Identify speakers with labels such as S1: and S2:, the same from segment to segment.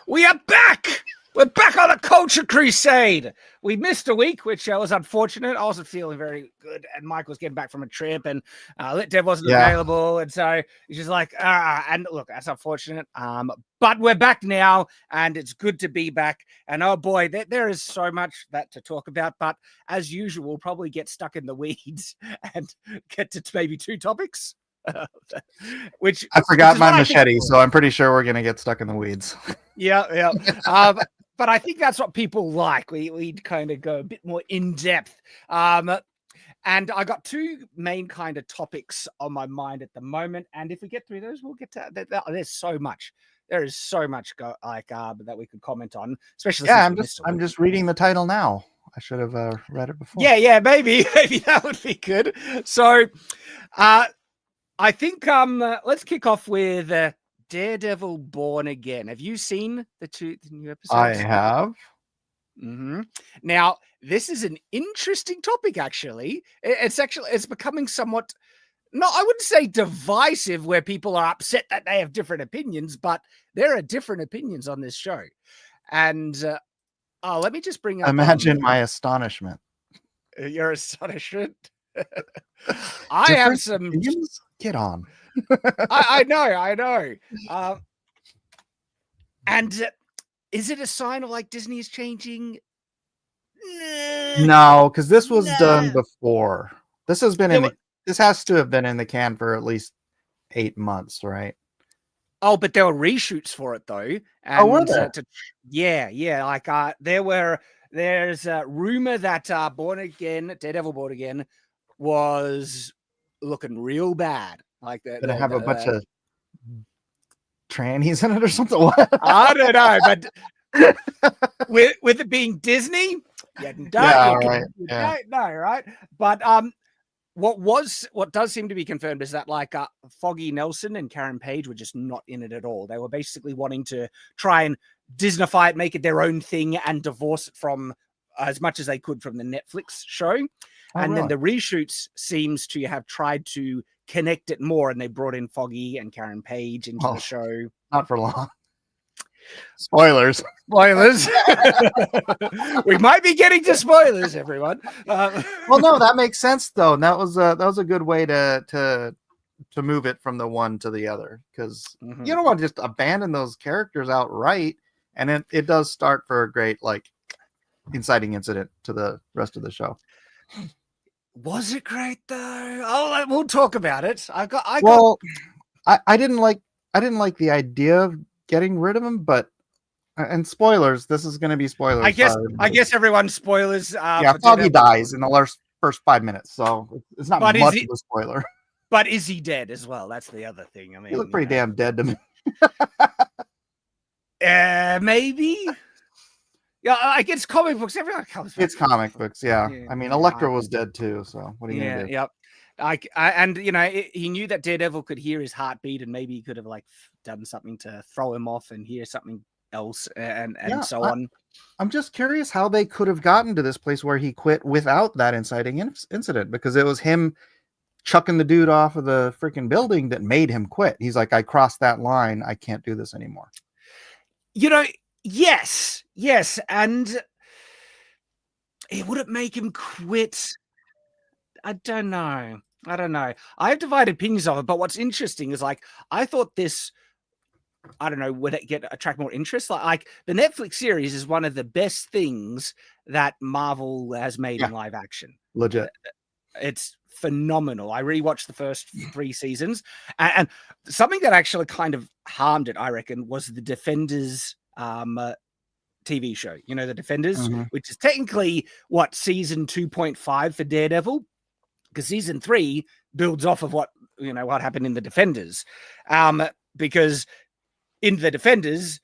S1: We are back. We're back on a culture crusade. We missed a week, which was unfortunate. I wasn't feeling very good, and Mike was getting back from a trip, and Lit Dev wasn't available, and so he's just like, and look, that's unfortunate. But we're back now, and it's good to be back. And oh boy, there is so much that to talk about. But as usual, we'll probably get stuck in the weeds and get to maybe two topics. Which
S2: I forgot my machete, so I'm pretty sure we're gonna get stuck in the weeds.
S1: Yeah. But I think that's what people like. We kind of go a bit more in depth. And I got two main kind of topics on my mind at the moment. And if we get through those, we'll get to there's so much. There is so much that we could comment on, especially.
S2: Yeah, I'm just reading the title now. I should have read it before.
S1: Yeah, maybe that would be good. So, I think let's kick off with Daredevil Born Again. Have you seen the new episodes?
S2: I have.
S1: Mm-hmm. Now, this is an interesting topic, actually. It's becoming somewhat, I wouldn't say divisive, where people are upset that they have different opinions, but there are different opinions on this show. And let me just bring up.
S2: Imagine my astonishment.
S1: Your astonishment. I have some
S2: opinions? Get on.
S1: I know. And is it a sign of like Disney is changing?
S2: No, because this was done before. This has been this has to have been in the can for at least 8 months, right?
S1: Oh, but there were reshoots for it though.
S2: And, were there?
S1: Yeah. Like there's a rumor that Daredevil Born Again was looking real bad. Like that.
S2: Did it have a bunch of trannies in it or something?
S1: I don't know, but with it being Disney, right? But what does seem to be confirmed is that like Foggy Nelson and Karen Page were just not in it at all. They were basically wanting to try and Disneyfy it, make it their own thing, and divorce it from as much as they could from the Netflix show. Then the reshoots seems to have tried to connect it more, and they brought in Foggy and Karen Page into the show.
S2: Not for long. Spoilers.
S1: We might be getting to spoilers, everyone.
S2: Well, no, that makes sense though. And that was a good way to move it from the one to the other, because you don't want to just abandon those characters outright. And it does start for a great like inciting incident to the rest of the show.
S1: Was it great though? Oh, we'll talk about it. I
S2: didn't like the idea of getting rid of him, but and spoilers. This is going to be spoilers.
S1: I guess everyone's spoilers.
S2: Foggy dies in the first 5 minutes, so it's not much of a spoiler.
S1: But is he dead as well? That's the other thing. I mean,
S2: he looked pretty damn dead to me.
S1: Maybe. Yeah, I guess comic books. Everyone comes back.
S2: It's comic books, yeah. I mean, Elektra was dead too, so what are you gonna do?
S1: Yep. And he knew that Daredevil could hear his heartbeat, and maybe he could have like done something to throw him off and hear something else, and so on.
S2: I'm just curious how they could have gotten to this place where he quit without that inciting incident, because it was him chucking the dude off of the freaking building that made him quit. He's like, I crossed that line. I can't do this anymore.
S1: Yes, and it wouldn't make him quit. I don't know. I have divided opinions of it, but what's interesting is like I thought this. I don't know, would it attract more interest? Like the Netflix series is one of the best things that Marvel has made in live action.
S2: Legit,
S1: it's phenomenal. I rewatched the first 3 seasons, and something that actually kind of harmed it, I reckon, was the Defenders TV show. You know, the Defenders, which is technically season 2.5 for Daredevil, because season 3 builds off of what happened in the Defenders, because in the Defenders,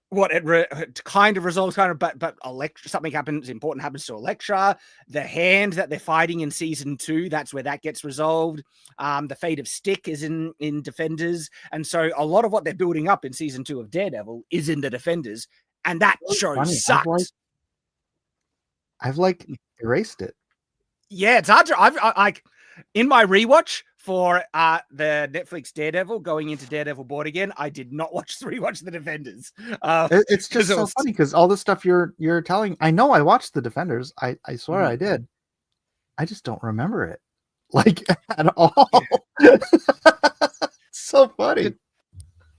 S1: what it kind of resolves, but Elektra, something important happens to Elektra. The hand that they're fighting in season 2, that's where that gets resolved. The fate of Stick is in Defenders, and so a lot of what they're building up in season 2 of Daredevil is in the Defenders, and that show sucks.
S2: I've erased it.
S1: Yeah, it's hard to. I've in my rewatch for the Netflix Daredevil going into Daredevil Born Again, I did not rewatch the Defenders.
S2: It's just so funny because all the stuff you're telling, I know I watched the Defenders. I swear I did. I just don't remember it, like, at all. Yeah. So funny.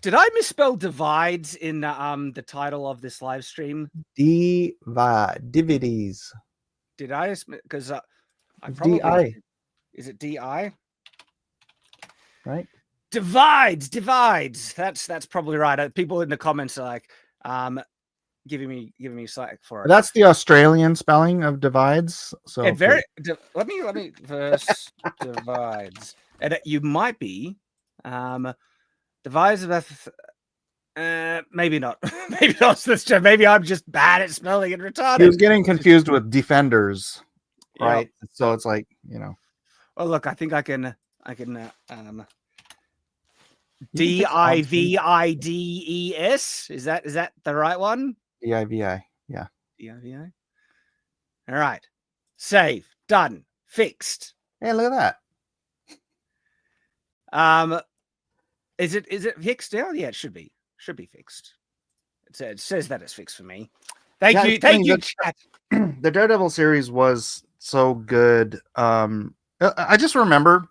S1: Did I misspell divides in the title of this live stream?
S2: DVDs.
S1: Did I? Because I
S2: probably DI.
S1: Is it DI?
S2: Right.
S1: Divides. That's probably right. People in the comments are like, giving me slack for it.
S2: That's the Australian spelling of divides. So
S1: let me verse divides, and you might be divides of maybe not. Maybe not. That's true. Maybe I'm just bad at spelling and retarded.
S2: He was getting confused with defenders, right? Yep. So it's like, you know.
S1: Well, look, I think I can DIVIDES. Is that the right one?
S2: DIVI, yeah.
S1: DIVI. All right. Save. Done. Fixed.
S2: Hey, look at
S1: that. Is it fixed now? Yeah, it should be. Should be fixed. It says that it's fixed for me. Thank you, chat.
S2: The Daredevil series was so good. I just remember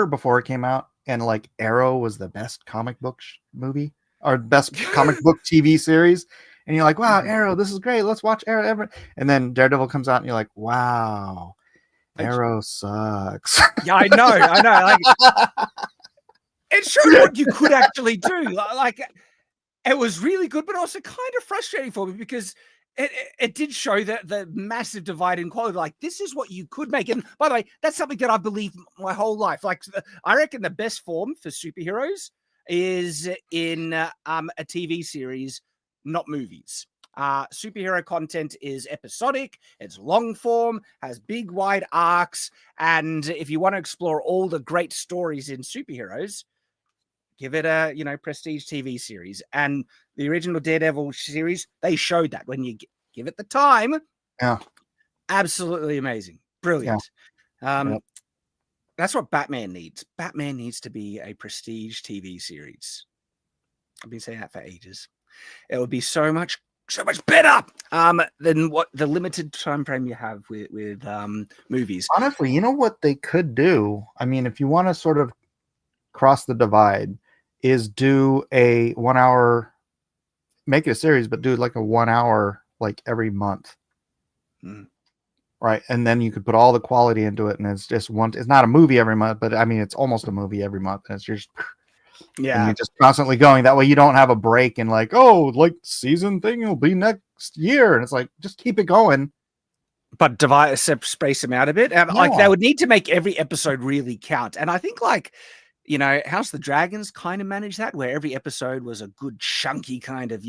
S2: before it came out, and like Arrow was the best comic book movie or best comic book TV series, and you're like, wow, Arrow, this is great. Let's watch Arrow ever. And then Daredevil comes out, and you're like, wow, Arrow sucks.
S1: Yeah, I know. Like, it showed what you could actually do. Like, it was really good, but also kind of frustrating for me because it did show that the massive divide in quality. Like, this is what you could make. And by the way, that's something that I believe my whole life. Like, I reckon the best form for superheroes is in a TV series, not movies. Superhero content is episodic, it's long form, has big wide arcs, and if you want to explore all the great stories in superheroes, give it a prestige TV series. And the original Daredevil series, they showed that when you give it the time.
S2: Yeah,
S1: absolutely amazing, brilliant.
S2: Yeah.
S1: That's what Batman needs. Batman needs to be a prestige TV series. I've been saying that for ages. It would be so much better than what the limited time frame you have with movies.
S2: Honestly, you know what they could do? I mean, if you want to sort of cross the divide, is do a 1 hour, make it a series, but do like a 1 hour like every month. Right. And then you could put all the quality into it, and it's just it's not a movie every month, but I mean it's almost a movie every month, and it's just and you're just constantly going. That way you don't have a break and like, oh, like season thing will be next year, and it's like just keep it going.
S1: But space them out a bit. And like they would need to make every episode really count. And I think like, House of the Dragons kind of managed that, where every episode was a good chunky kind of,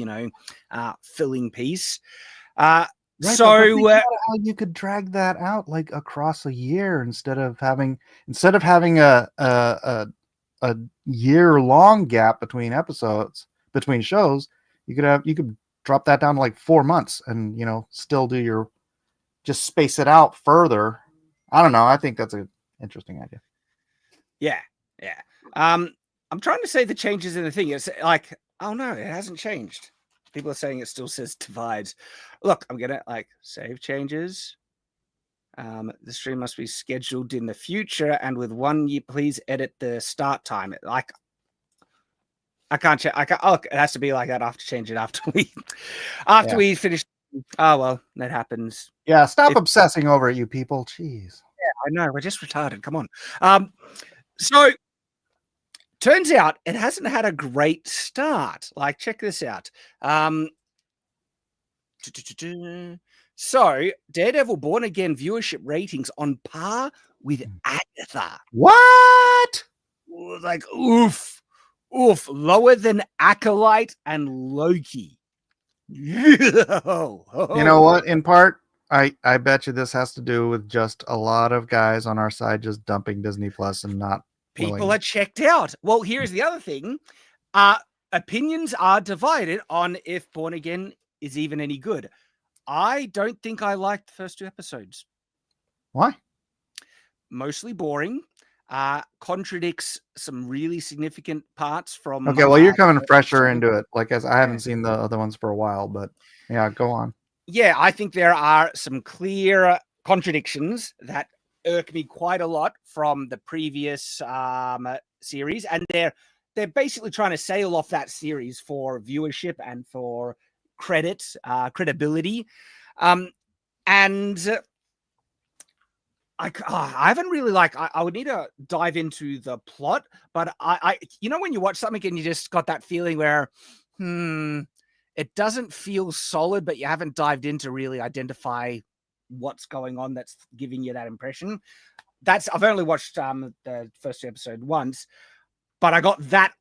S1: filling piece. Right, so
S2: how you could drag that out like across a year instead of having a year-long gap between episodes, between shows. You could drop that down to like 4 months and still do just space it out further. I don't know. I think that's an interesting idea.
S1: Yeah. I'm trying to say the changes in the thing. It's like, oh no, it hasn't changed. People are saying it still says divides. Look, I'm gonna save changes. The stream must be scheduled in the future, and with 1 year, please edit the start time. Like, I can't change. Look, it has to be like that. I have to change it after we finish. Oh well, that happens.
S2: Yeah, stop obsessing over it, you people. Jeez.
S1: Yeah, I know. We're just retarded. Come on. So turns out it hasn't had a great start. Like, check this out. So Daredevil Born Again viewership ratings on par with Agatha.
S2: What?
S1: Like, oof, lower than Acolyte and Loki.
S2: You know what? In part, I bet you this has to do with just a lot of guys on our side just dumping Disney Plus and not.
S1: People are checked out. Well, here's the other thing. Opinions are divided on if Born Again is even any good. I don't think I liked the first 2 episodes.
S2: Why?
S1: Mostly boring. contradicts some really significant parts from.
S2: Okay, well, you're coming fresher into it. Like, as I haven't seen the other ones for a while, but yeah, go on.
S1: Yeah, I think there are some clear contradictions that irk me quite a lot from the previous series, and they're basically trying to sail off that series for viewership and for credibility, and I haven't really I would need to dive into the plot, but I when you watch something and you just got that feeling where it doesn't feel solid, but you haven't dived in to really identify what's going on that's giving you that impression. I've only watched the first episode once, but I got that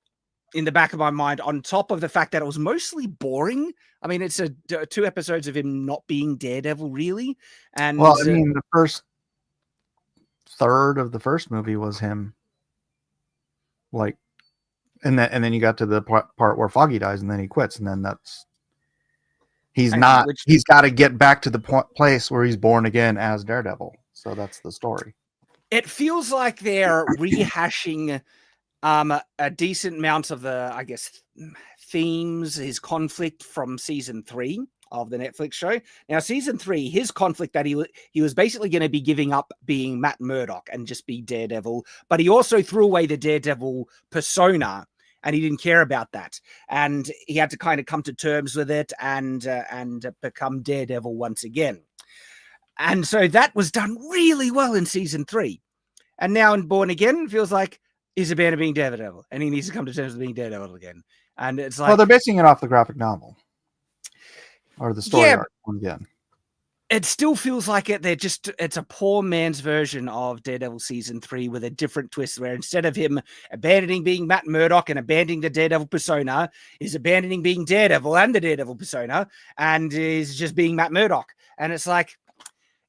S1: in the back of my mind on top of the fact that it was mostly boring. I mean, it's 2 episodes of him not being Daredevil, really. And
S2: well, I mean, the first third of the first movie was him, like, and then you got to the part where Foggy dies, and then he quits, and then he's got to get back to the place where he's born again as Daredevil. So that's the story.
S1: It feels like they're rehashing a decent amount of the, I guess, themes, his conflict from season 3 of the Netflix show. Now, season 3, his conflict that he was basically going to be giving up being Matt Murdock and just be Daredevil, but he also threw away the Daredevil persona, and he didn't care about that, and he had to kind of come to terms with it and become Daredevil once again. And so that was done really well in season 3, and now in Born Again, it feels like he's abandoned being Daredevil, and he needs to come to terms with being Daredevil again. And it's like,
S2: well, they're basing it off the graphic novel. Or the story arc again.
S1: It still feels like it's a poor man's version of Daredevil season 3 with a different twist, where instead of him abandoning being Matt Murdock and abandoning the Daredevil persona, he's abandoning being Daredevil and the Daredevil persona, and is just being Matt Murdock. And it's like,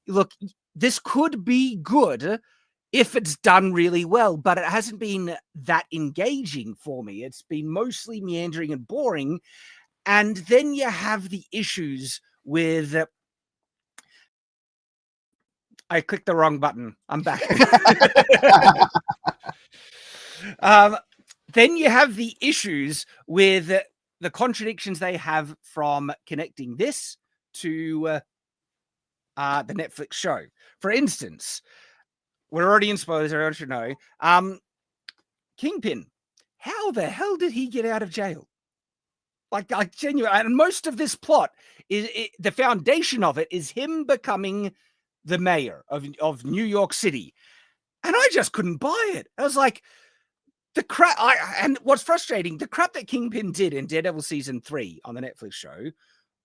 S1: look, this could be good if it's done really well, but it hasn't been that engaging for me. It's been mostly meandering and boring. And then you have the issues with... I clicked the wrong button. I'm back. Then you have the issues with the contradictions they have from connecting this to the Netflix show. For instance, we're already in spoilers, everyone should know. Kingpin, how the hell did he get out of jail? Like genuine, and most of this plot the foundation of it is him becoming the mayor of New York City, and I just couldn't buy it. I was like, the crap. And what's frustrating, the crap that Kingpin did in Daredevil season 3 on the Netflix show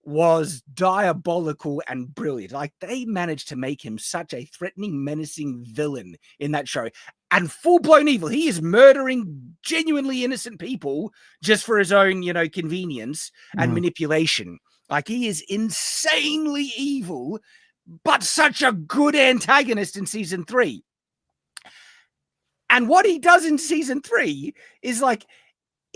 S1: was diabolical and brilliant. Like, they managed to make him such a threatening, menacing villain in that show. And full-blown evil. He is murdering genuinely innocent people just for his own, convenience and manipulation. Like, he is insanely evil, but such a good antagonist in season 3. And what he does in season 3 is like,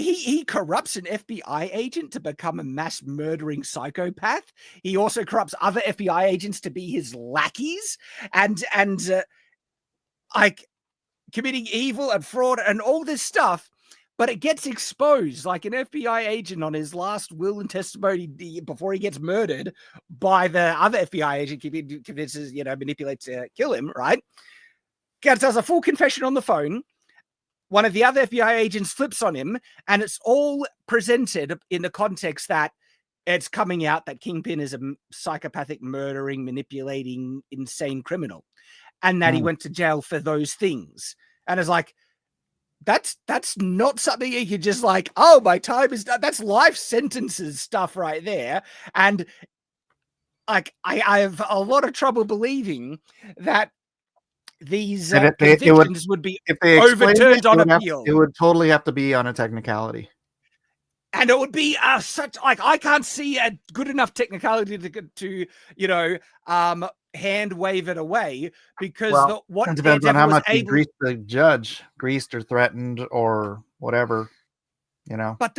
S1: he corrupts an FBI agent to become a mass murdering psychopath. He also corrupts other FBI agents to be his lackeys, and like, committing evil and fraud and all this stuff. But it gets exposed, like an FBI agent on his last will and testimony before he gets murdered by the other FBI agent convinces, manipulates to kill him, right? Does a full confession on the phone. One of the other FBI agents flips on him, and it's all presented in the context that it's coming out that Kingpin is a psychopathic, murdering, manipulating, insane criminal, and that he went to jail for those things. And it's like, that's not something you can just like, oh, my time is done. That's life sentences stuff right there. And like, I have a lot of trouble believing that these convictions would be overturned on appeal.
S2: It would totally have to be on a technicality.
S1: And it would be such, like, I can't see a good enough technicality to hand wave it away, because
S2: it depends on how much he greased the judge, greased or threatened or whatever,
S1: But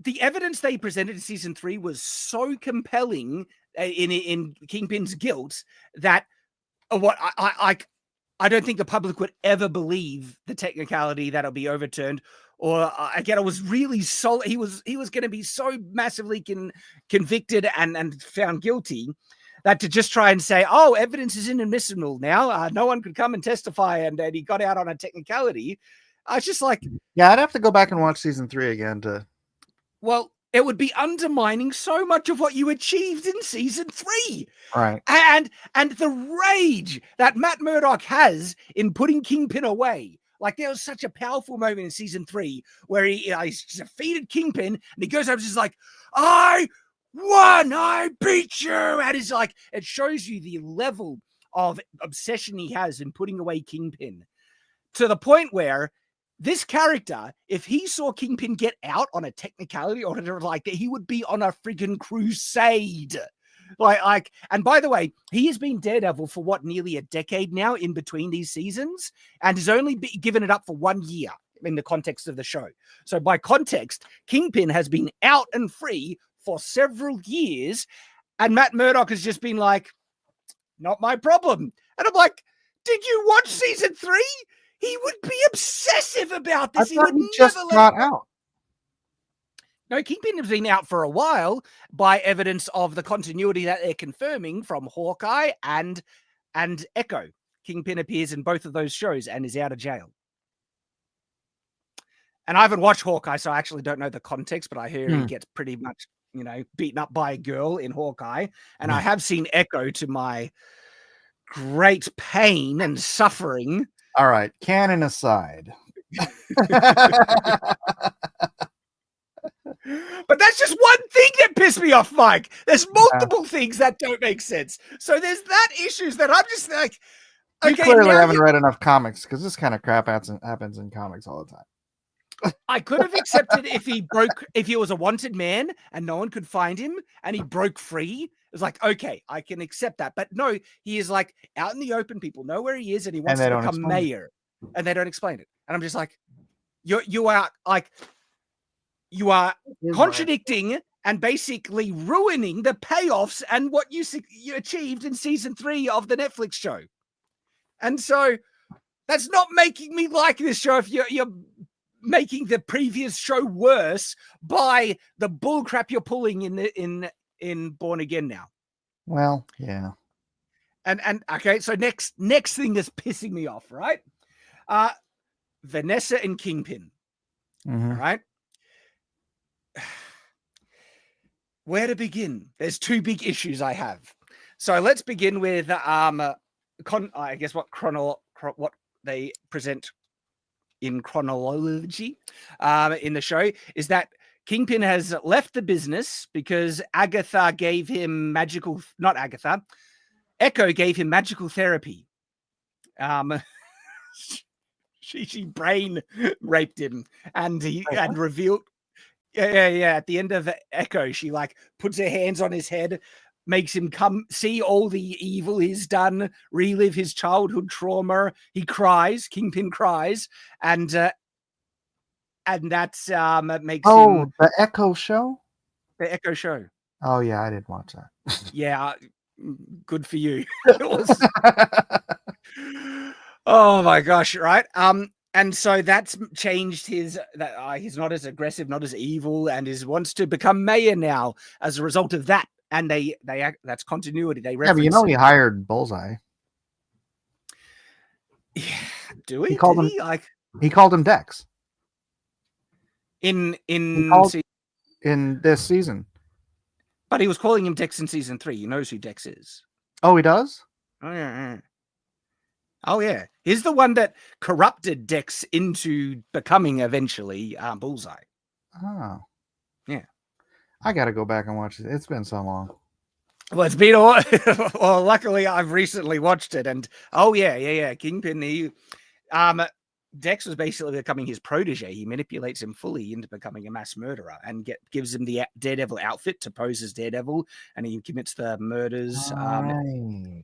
S1: the evidence they presented in season 3 was so compelling in Kingpin's guilt that I don't think the public would ever believe the technicality that'll be overturned. Or again, it was really solid. He was going to be so massively convicted and found guilty that to just try and say, oh, evidence is inadmissible now. No one could come and testify, and he got out on a technicality. I was just like,
S2: yeah, I'd have to go back and watch season 3 again to.
S1: Well, it would be undermining so much of what you achieved in season 3.
S2: Right.
S1: And the rage that Matt Murdock has in putting Kingpin away. Like, there was such a powerful moment in season 3 where he's defeated Kingpin, and he goes over and is like, I won, I beat you. And it's like, it shows you the level of obsession he has in putting away Kingpin, to the point where this character, if he saw Kingpin get out on a technicality or whatever like that, he would be on a friggin' crusade. Like, and by the way, he has been Daredevil for what, nearly a decade now in between these seasons, and has only given it up for 1 year in the context of the show. So by context, Kingpin has been out and free for several years, and Matt Murdock has just been like, not my problem. And I'm like, did you watch season 3? He would be obsessive about this.
S2: He would just got out.
S1: No, Kingpin has been out for a while by evidence of the continuity that they're confirming from Hawkeye and Echo. Kingpin appears in both of those shows and is out of jail. And I haven't watched Hawkeye, so I actually don't know the context, but I hear he gets pretty much, beaten up by a girl in Hawkeye. And I have seen Echo, to my great pain and suffering.
S2: All right, canon aside.
S1: But that's just one thing that pissed me off, Mike. There's multiple things that don't make sense. So there's that issues that I'm just like,
S2: you clearly haven't read enough comics, because this kind of crap happens in comics all the time.
S1: I could have accepted if he was a wanted man and no one could find him and he broke free. It was like, okay, I can accept that. But no, he is like out in the open. People know where he is, and he wants to become mayor, and they don't explain it. And I'm just like, you are contradicting and basically ruining the payoffs and what you achieved in season 3 of the Netflix show. And so that's not making me like this show. If you're making the previous show worse by the bullcrap you're pulling in Born Again now.
S2: Well, yeah.
S1: And okay, so next thing that's pissing me off, right? Vanessa and Kingpin.
S2: Mm-hmm.
S1: All right. Where to begin? There's 2 big issues I have. So let's begin with I guess what they present in chronology in the show is that Kingpin has left the business because Echo gave him magical therapy. She brain raped him and revealed. Yeah. At the end of Echo, she like puts her hands on his head, makes him come see all the evil he's done, relive his childhood trauma. He cries, Kingpin cries, and that's makes him.
S2: The Echo show?
S1: The Echo show.
S2: Oh yeah, I didn't watch that.
S1: Yeah, good for you. It was... Oh my gosh, right? And so that's changed he's not as aggressive, not as evil, and wants to become mayor now as a result of that. And that's continuity. They reference...
S2: Yeah, but he hired Bullseye.
S1: Yeah, do we?
S2: He called him Dex.
S1: In
S2: this season.
S1: But he was calling him Dex in season 3. He knows who Dex is.
S2: Oh, he does?
S1: Oh yeah. Oh yeah, he's the one that corrupted Dex into becoming eventually Bullseye.
S2: Oh,
S1: yeah. I
S2: gotta go back and watch it. It's been so long.
S1: Well, it's been all. Well, luckily I've recently watched it, and yeah. Kingpin. Dex was basically becoming his protege. He manipulates him fully into becoming a mass murderer, and gives him the Daredevil outfit to pose as Daredevil, and he commits the murders.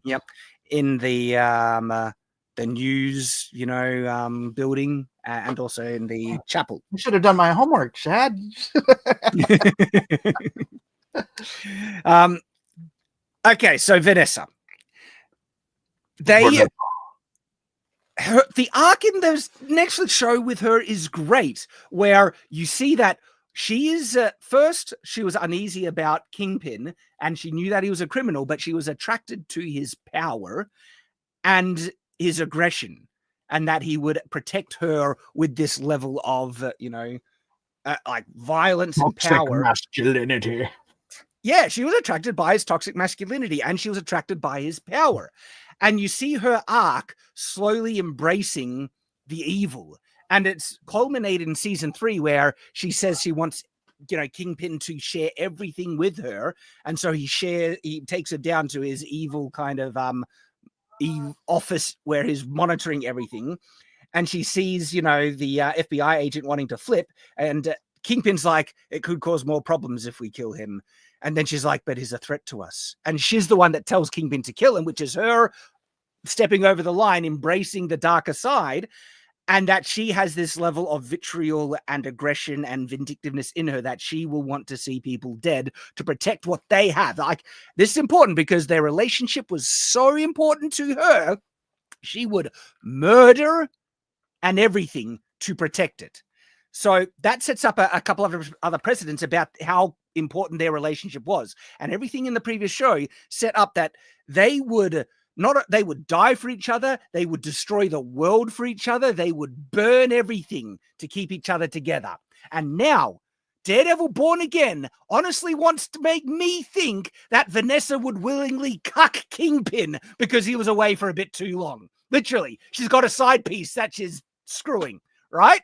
S1: Yep, in the news, building, and also in the chapel.
S2: You should have done my homework, Shad.
S1: Okay, so Vanessa. the arc in the Netflix show with her is great, where you see that she is first she was uneasy about Kingpin, and she knew that he was a criminal, but she was attracted to his power and his aggression, and that he would protect her with this level of like violence and power.
S2: Masculinity.
S1: Yeah, she was attracted by his toxic masculinity, and she was attracted by his power. And you see her arc slowly embracing the evil. And it's culminated in season 3, where she says she wants, Kingpin to share everything with her. And so he takes her down to his evil kind of office where he's monitoring everything. And she sees, the FBI agent wanting to flip. And Kingpin's like, it could cause more problems if we kill him. And then she's like, but he's a threat to us. And she's the one that tells Kingpin to kill him, which is her stepping over the line, embracing the darker side, and that she has this level of vitriol and aggression and vindictiveness in her that she will want to see people dead to protect what they have. Like, this is important because their relationship was so important to her. She would murder and everything to protect it. So that sets up a couple of other precedents about how important their relationship was. And everything in the previous show set up that they would die for each other. They would destroy the world for each other. They would burn everything to keep each other together. And now Daredevil Born Again honestly wants to make me think that Vanessa would willingly cuck Kingpin because he was away for a bit too long. Literally, she's got a side piece that she's screwing, right?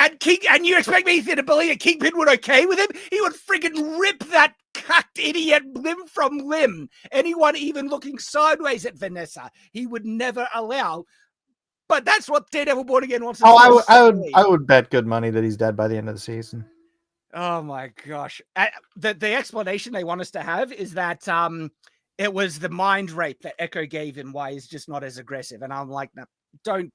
S1: And you expect me to believe that Kingpin would okay with him? He would friggin' rip that cucked idiot limb from limb. Anyone even looking sideways at Vanessa, he would never allow. But that's what Daredevil Born Again wants to do.
S2: I would bet good money that he's dead by the end of the season.
S1: Oh my gosh. The explanation they want us to have is that it was the mind rape that Echo gave him, why he's just not as aggressive. And I'm like, no. Do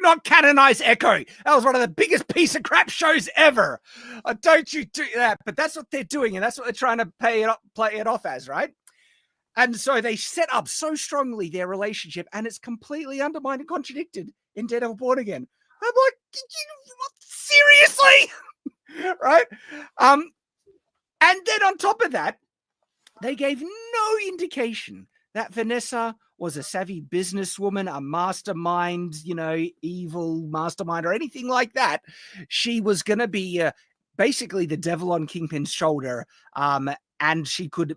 S1: not canonize Echo. That was one of the biggest piece of crap shows ever. Don't you do that. But that's what they're doing, and that's what they're trying to play it off as, right? And so they set up so strongly their relationship, and it's completely undermined and contradicted in Daredevil Born Again. I'm like, seriously? Right? And then on top of that, they gave no indication that Vanessa was a savvy businesswoman, a mastermind, evil mastermind or anything like that. She was going to be basically the devil on Kingpin's shoulder. And she could,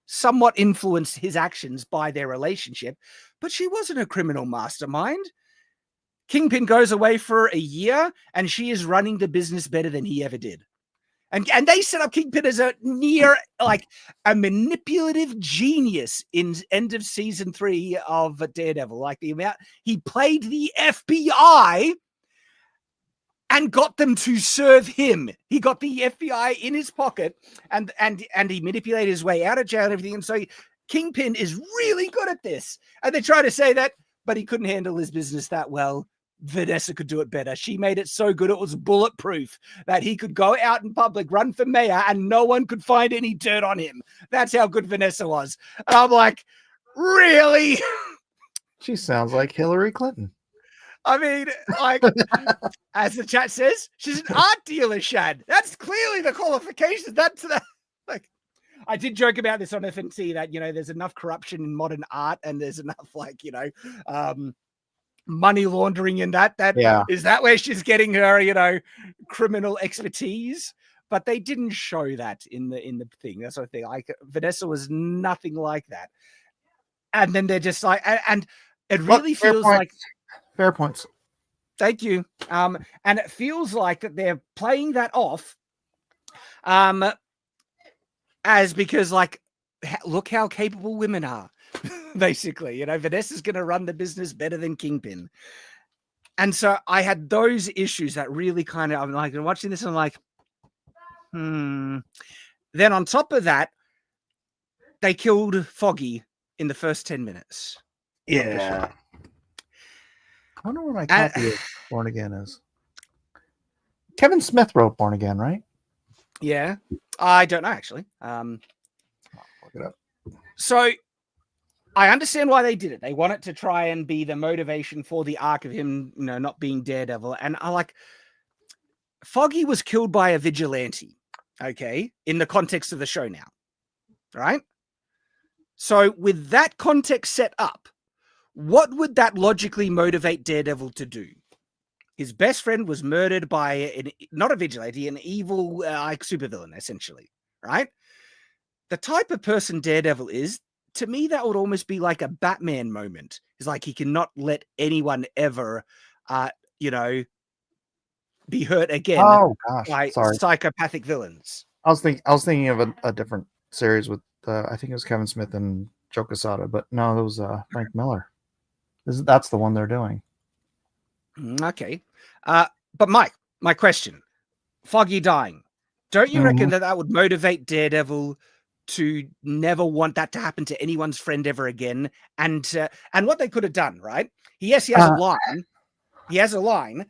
S1: somewhat influence his actions by their relationship. But she wasn't a criminal mastermind. Kingpin goes away for a year and she is running the business better than he ever did. And they set up Kingpin as a manipulative genius in end of season 3 of Daredevil. Like the amount he played the FBI and got them to serve him. He got the FBI in his pocket and he manipulated his way out of jail and everything. And so Kingpin is really good at this. And they try to say that, but he couldn't handle his business that well. Vanessa could do it better. She made it so good it was bulletproof that he could go out in public, run for mayor, and no one could find any dirt on him. That's how good Vanessa was. And I'm like, really?
S2: She sounds like Hillary Clinton.
S1: I mean, like, as the chat says, she's an art dealer, Shad. That's clearly the qualifications. That's the, like, I did joke about this on FNC that, there's enough corruption in modern art and there's enough, money laundering in that is that where she's getting her criminal expertise. But they didn't show that in the thing. That's what I think. Like, Vanessa was nothing like that. And then they're just like, and it really feels like
S2: fair points.
S1: Thank you. And it feels like that they're playing that off as because, like, look how capable women are. Basically, Vanessa's going to run the business better than Kingpin. And so I had those issues that really kind of, I'm like, watching this and I'm like, Then on top of that, they killed Foggy in the first 10 minutes.
S2: Yeah. I wonder where my copy of Born Again is. Kevin Smith wrote Born Again, right?
S1: Yeah. I don't know, actually.
S2: Look it up.
S1: So I understand why they did it. They want it to try and be the motivation for the arc of him, not being Daredevil. And I like, Foggy was killed by a vigilante, okay, in the context of the show now, right? So with that context set up, what would that logically motivate Daredevil to do? His best friend was murdered by not a vigilante, an evil like supervillain, essentially, right? The type of person Daredevil is, to me, that would almost be like a Batman moment. It's like he cannot let anyone ever, be hurt again by psychopathic villains.
S2: I was thinking of a different series with I think it was Kevin Smith and Joe Quesada, but no, it was Frank Miller. That's the one they're doing.
S1: Okay, but Mike, my question: Foggy dying, don't you reckon that would motivate Daredevil to never want that to happen to anyone's friend ever again? And what they could have done, right? He has a line. He has a line.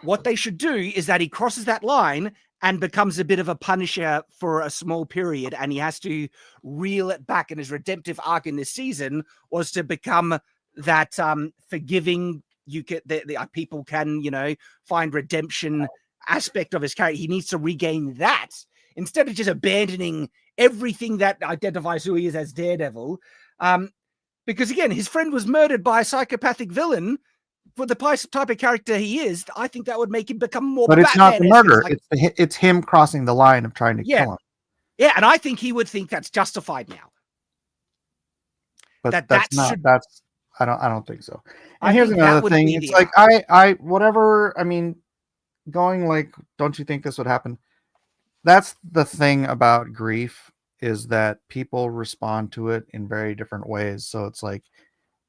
S1: What they should do is that he crosses that line and becomes a bit of a Punisher for a small period, and he has to reel it back. And his redemptive arc in this season was to become that forgiving. People can, find redemption aspect of his character. He needs to regain that instead of just abandoning everything that identifies who he is as Daredevil. Because again, his friend was murdered by a psychopathic villain. For the type of character he is, I think that would make him become more.
S2: But it's not the murder; it's him crossing the line of trying to kill him.
S1: Yeah, and I think he would think that's justified now.
S2: But I don't think so. And here's another thing: it's like whatever. I mean, going like, don't you think this would happen? That's the thing about grief, is that people respond to it in very different ways. So it's like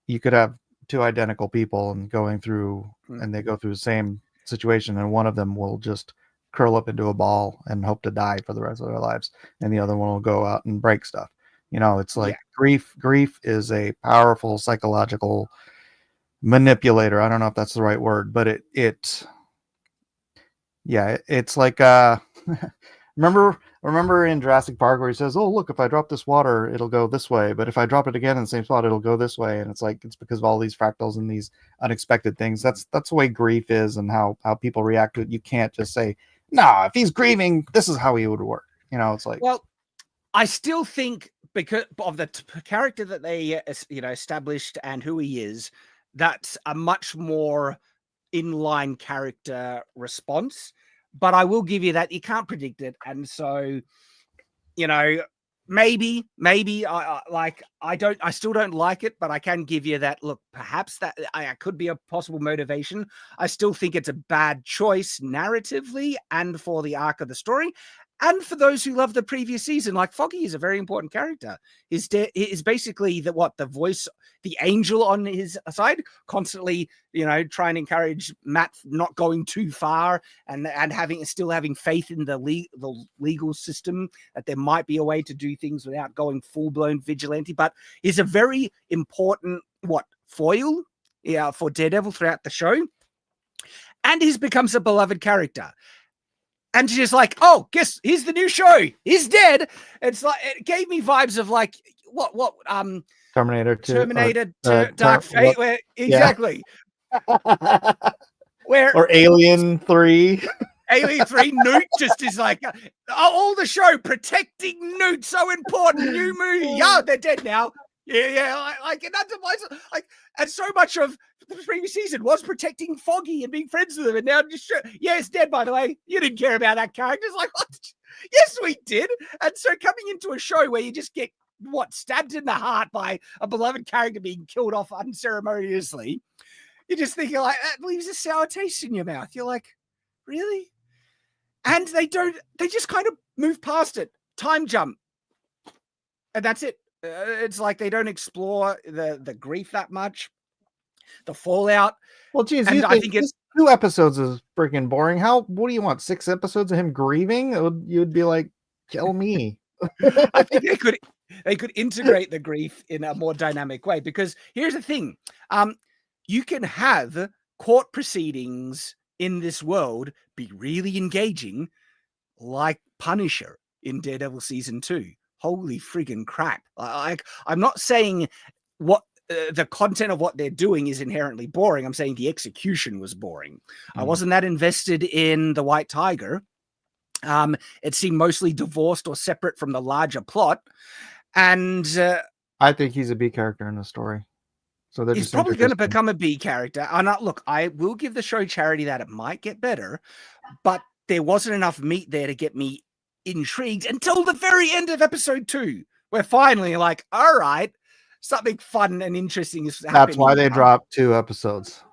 S2: you could have two identical people and and they go through the same situation, and one of them will just curl up into a ball and hope to die for the rest of their lives, and the other one will go out and break stuff. It's like grief is a powerful psychological manipulator. I don't know if that's the right word, but it's like remember in Jurassic Park where he says, "Oh, look, if I drop this water, it'll go this way. But if I drop it again in the same spot, it'll go this way." And it's like, it's because of all these fractals and these unexpected things. That's the way grief is, and how people react to it. You can't just say, "No, if he's grieving, this is how he would work." It's like,
S1: well, I still think because of the character that they, established and who he is, that's a much more inline character response. But I will give you that you can't predict it, and so, maybe I still don't like it, but I can give you that. Look, perhaps that could be a possible motivation. I still think it's a bad choice narratively and for the arc of the story. And for those who love the previous season, like Foggy is a very important character. Is basically the voice, the angel on his side, constantly, trying to encourage Matt not going too far, and still having faith in the legal system, that there might be a way to do things without going full blown vigilante. But is a very important foil, for Daredevil throughout the show, and he becomes a beloved character. And she's like, "Oh, guess here's the new show. He's dead." It's like, it gave me vibes of like what
S2: Terminator 2,
S1: Terminator Dark Fate, where exactly where
S2: or Alien 3.
S1: Alien 3, Newt just is like, all the show protecting Newt, so important. New movie, they're dead now. Like it undermines, like, and so much of the previous season was protecting Foggy and being friends with him, and now just it's dead. By the way, you didn't care about that character. It's like, what? Yes, we did. And so coming into a show where you just get stabbed in the heart by a beloved character being killed off unceremoniously, you're just thinking like, that leaves a sour taste in your mouth. You're like, really? And they just kind of move past it. Time jump, and that's it. It's like they don't explore the grief that much, the fallout.
S2: Well, geez, I think it's 2 episodes is freaking boring. What do you want? 6 episodes of him grieving? You'd be like, kill me.
S1: I think they could integrate the grief in a more dynamic way, because here's the thing. You can have court proceedings in this world be really engaging, like Punisher in Daredevil season 2. Holy friggin' crap. I'm not saying what the content of what they're doing is inherently boring. I'm saying the execution was boring. I wasn't that invested in the White Tiger. It seemed mostly divorced or separate from the larger plot. And
S2: I think he's a B character in the story. So
S1: he's probably going to become a B character. And look, I will give the show charity that it might get better, but there wasn't enough meat there to get me intrigued until the very end of episode 2, where finally, like, all right, something fun and interesting is happening.
S2: That's why they dropped 2 episodes.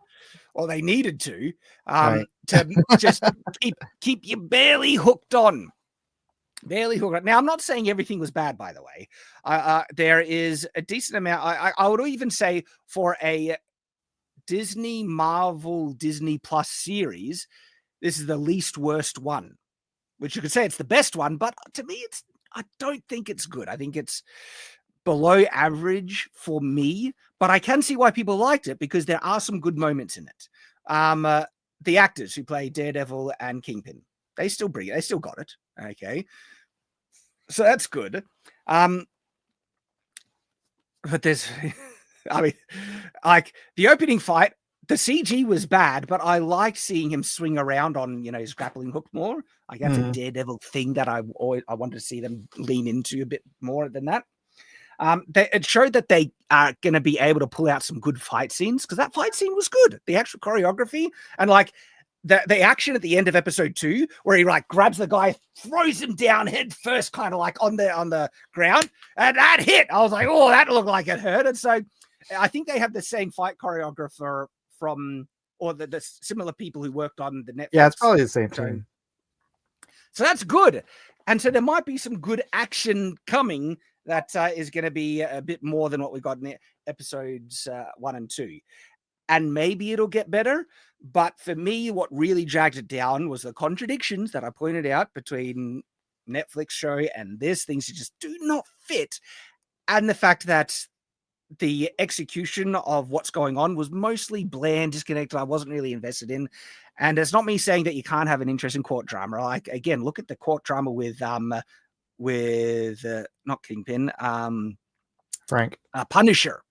S1: Well, they needed to,
S2: Right.
S1: to just keep you barely hooked on. Barely hooked on. Now, I'm not saying everything was bad, by the way. There is a decent amount. I would even say for a Disney, Marvel, Disney Plus series, this is the least worst one, which you could say it's the best one, but to me, I don't think it's good. I think it's below average for me, but I can see why people liked it because there are some good moments in it. The actors who play Daredevil and Kingpin, they still got it. Okay. So that's good. But there's, I mean, like the opening fight, the CG was bad, but I liked seeing him swing around on, his grappling hook more. Like that's a Daredevil thing that I wanted to see them lean into a bit more than that. It showed that they are going to be able to pull out some good fight scenes because that fight scene was good. The actual choreography and like the action at the end of episode 2 where he like grabs the guy, throws him down head first, kind of like on the ground, and that hit. I was like, oh, that looked like it hurt. And so I think they have the same fight choreographer from, or the similar people who worked on the Netflix.
S2: Yeah, it's probably the same team.
S1: So that's good. And so there might be some good action coming that is going to be a bit more than what we got in episodes 1 and 2. And maybe it'll get better. But for me, what really dragged it down was the contradictions that I pointed out between Netflix show and this. Things that just do not fit. And the fact that the execution of what's going on was mostly bland, disconnected. I wasn't really invested in. And it's not me saying that you can't have an interesting court drama. Like, again, look at the court drama with not Kingpin,
S2: Frank.
S1: Punisher.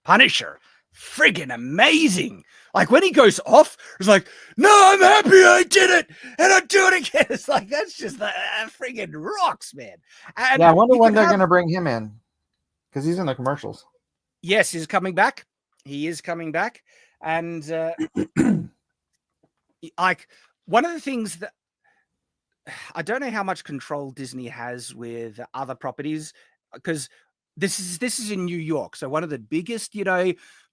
S1: Friggin' amazing. Like when he goes off, it's like, no, I'm happy I did it and I'll do it again. It's like, that's just friggin' rocks, man. And
S2: yeah, I wonder when they're going to bring him in because he's in the commercials.
S1: Yes, he's coming back. He is coming back. And like one of the things that I don't know how much control Disney has with other properties because this is in New York. So one of the biggest,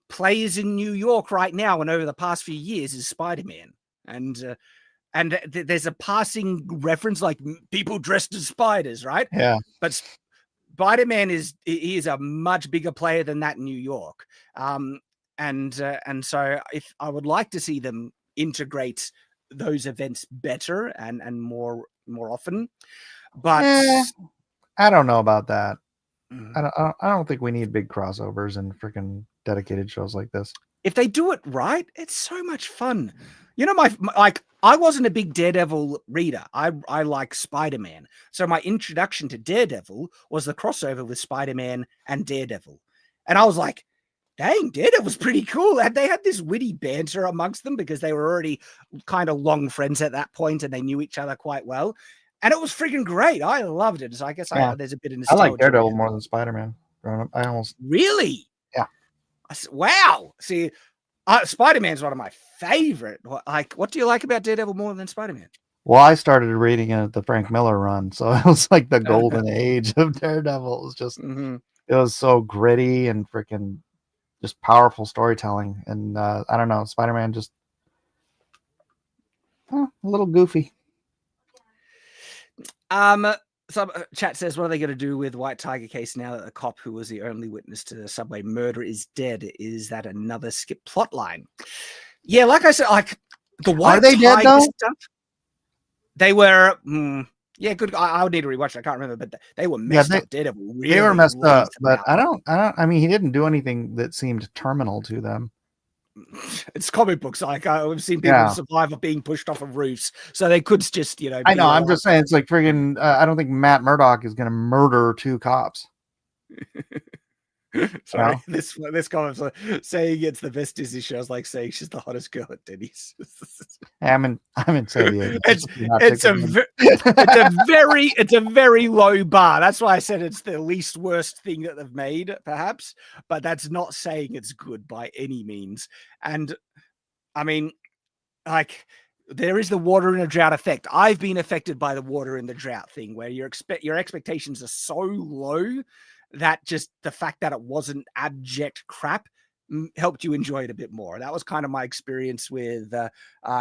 S1: players in New York right now and over the past few years is Spider-Man. And there's a passing reference like people dressed as spiders, right?
S2: Yeah.
S1: But Spider-Man is a much bigger player than that in New York. And so if I would like to see them integrate those events better and more often, but
S2: I don't know about that. I don't think we need big crossovers and freaking dedicated shows like this.
S1: If they do it right, it's so much fun. I wasn't a big Daredevil reader. I like Spider-Man. So my introduction to Daredevil was the crossover with Spider-Man and Daredevil. And I was like, dang, Daredevil's pretty cool. And they had this witty banter amongst them because they were already kind of long friends at that point and they knew each other quite well. And it was freaking great. I loved it. So I guess there's a bit of nostalgia.
S2: I like Daredevil more than Spider-Man. I almost
S1: really.
S2: Yeah.
S1: Wow. See, Spider-Man's one of my favorite. Like, what do you like about Daredevil more than Spider-Man?
S2: Well, I started reading it at the Frank Miller run, so it was like the golden age of Daredevil. It was just, it was so gritty and freaking just powerful storytelling. And I don't know, Spider-Man just a little goofy.
S1: Some chat says, what are they going to do with White Tiger case now that the cop who was the only witness to the subway murder is dead? Is that another skip plot line? Yeah, like I said, like the White Tiger stuff. They were, good. I would need to rewatch it. I can't remember, but they were messed up. Daredevil really,
S2: they were messed up, but I mean, he didn't do anything that seemed terminal to them.
S1: It's comic books. Like I've seen people survive of being pushed off of roofs, so they could just,
S2: I know. I'm just saying, it's like friggin'. I don't think Matt Murdock is going to murder 2 cops.
S1: Sorry,
S2: No.
S1: this comment's like, saying it's the best Disney show is like saying she's the hottest girl at Denny's.
S2: I'm in San Diego.
S1: It's a very low bar. That's why I said it's the least worst thing that they've made, perhaps. But that's not saying it's good by any means. And I mean, like, there is the water in a drought effect. I've been affected by the water in the drought thing, where your expectations are so low that just the fact that it wasn't abject crap helped you enjoy it a bit more. That was kind of my experience with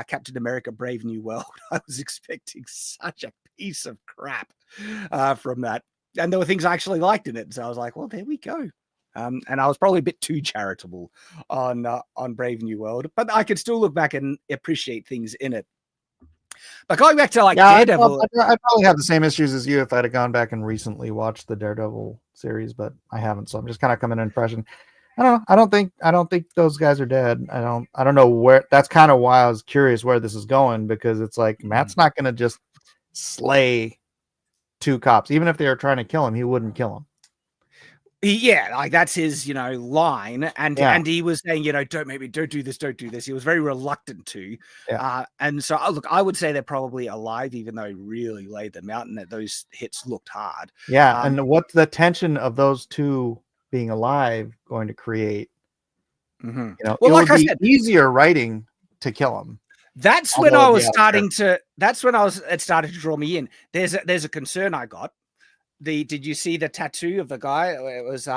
S1: Captain America: Brave New World. I was expecting such a piece of crap from that, and there were things I actually liked in it. So I was like, well, there we go. And I was probably a bit too charitable on Brave New World, but I could still look back and appreciate things in it. But going back to Daredevil,
S2: I'd probably have the same issues as you if I'd have gone back and recently watched the Daredevil series, but I haven't, so I'm just kind of coming in fresh. And I don't think those guys are dead. I don't know where. That's kind of why I was curious where this is going, because it's like Matt's not going to just slay two cops, even if they were trying to kill him. He wouldn't kill him.
S1: Yeah, like that's his, line, and he was saying, don't do this. He was very reluctant to, and so look, I would say they're probably alive, even though he really laid them out, and that those hits looked hard.
S2: Yeah, and what's the tension of those two being alive going to create?
S1: Mm-hmm.
S2: Well, like I said, easier writing to kill him.
S1: That's when I was starting to. That's when it started to draw me in. There's a concern I got. Did you see the tattoo of the guy? It was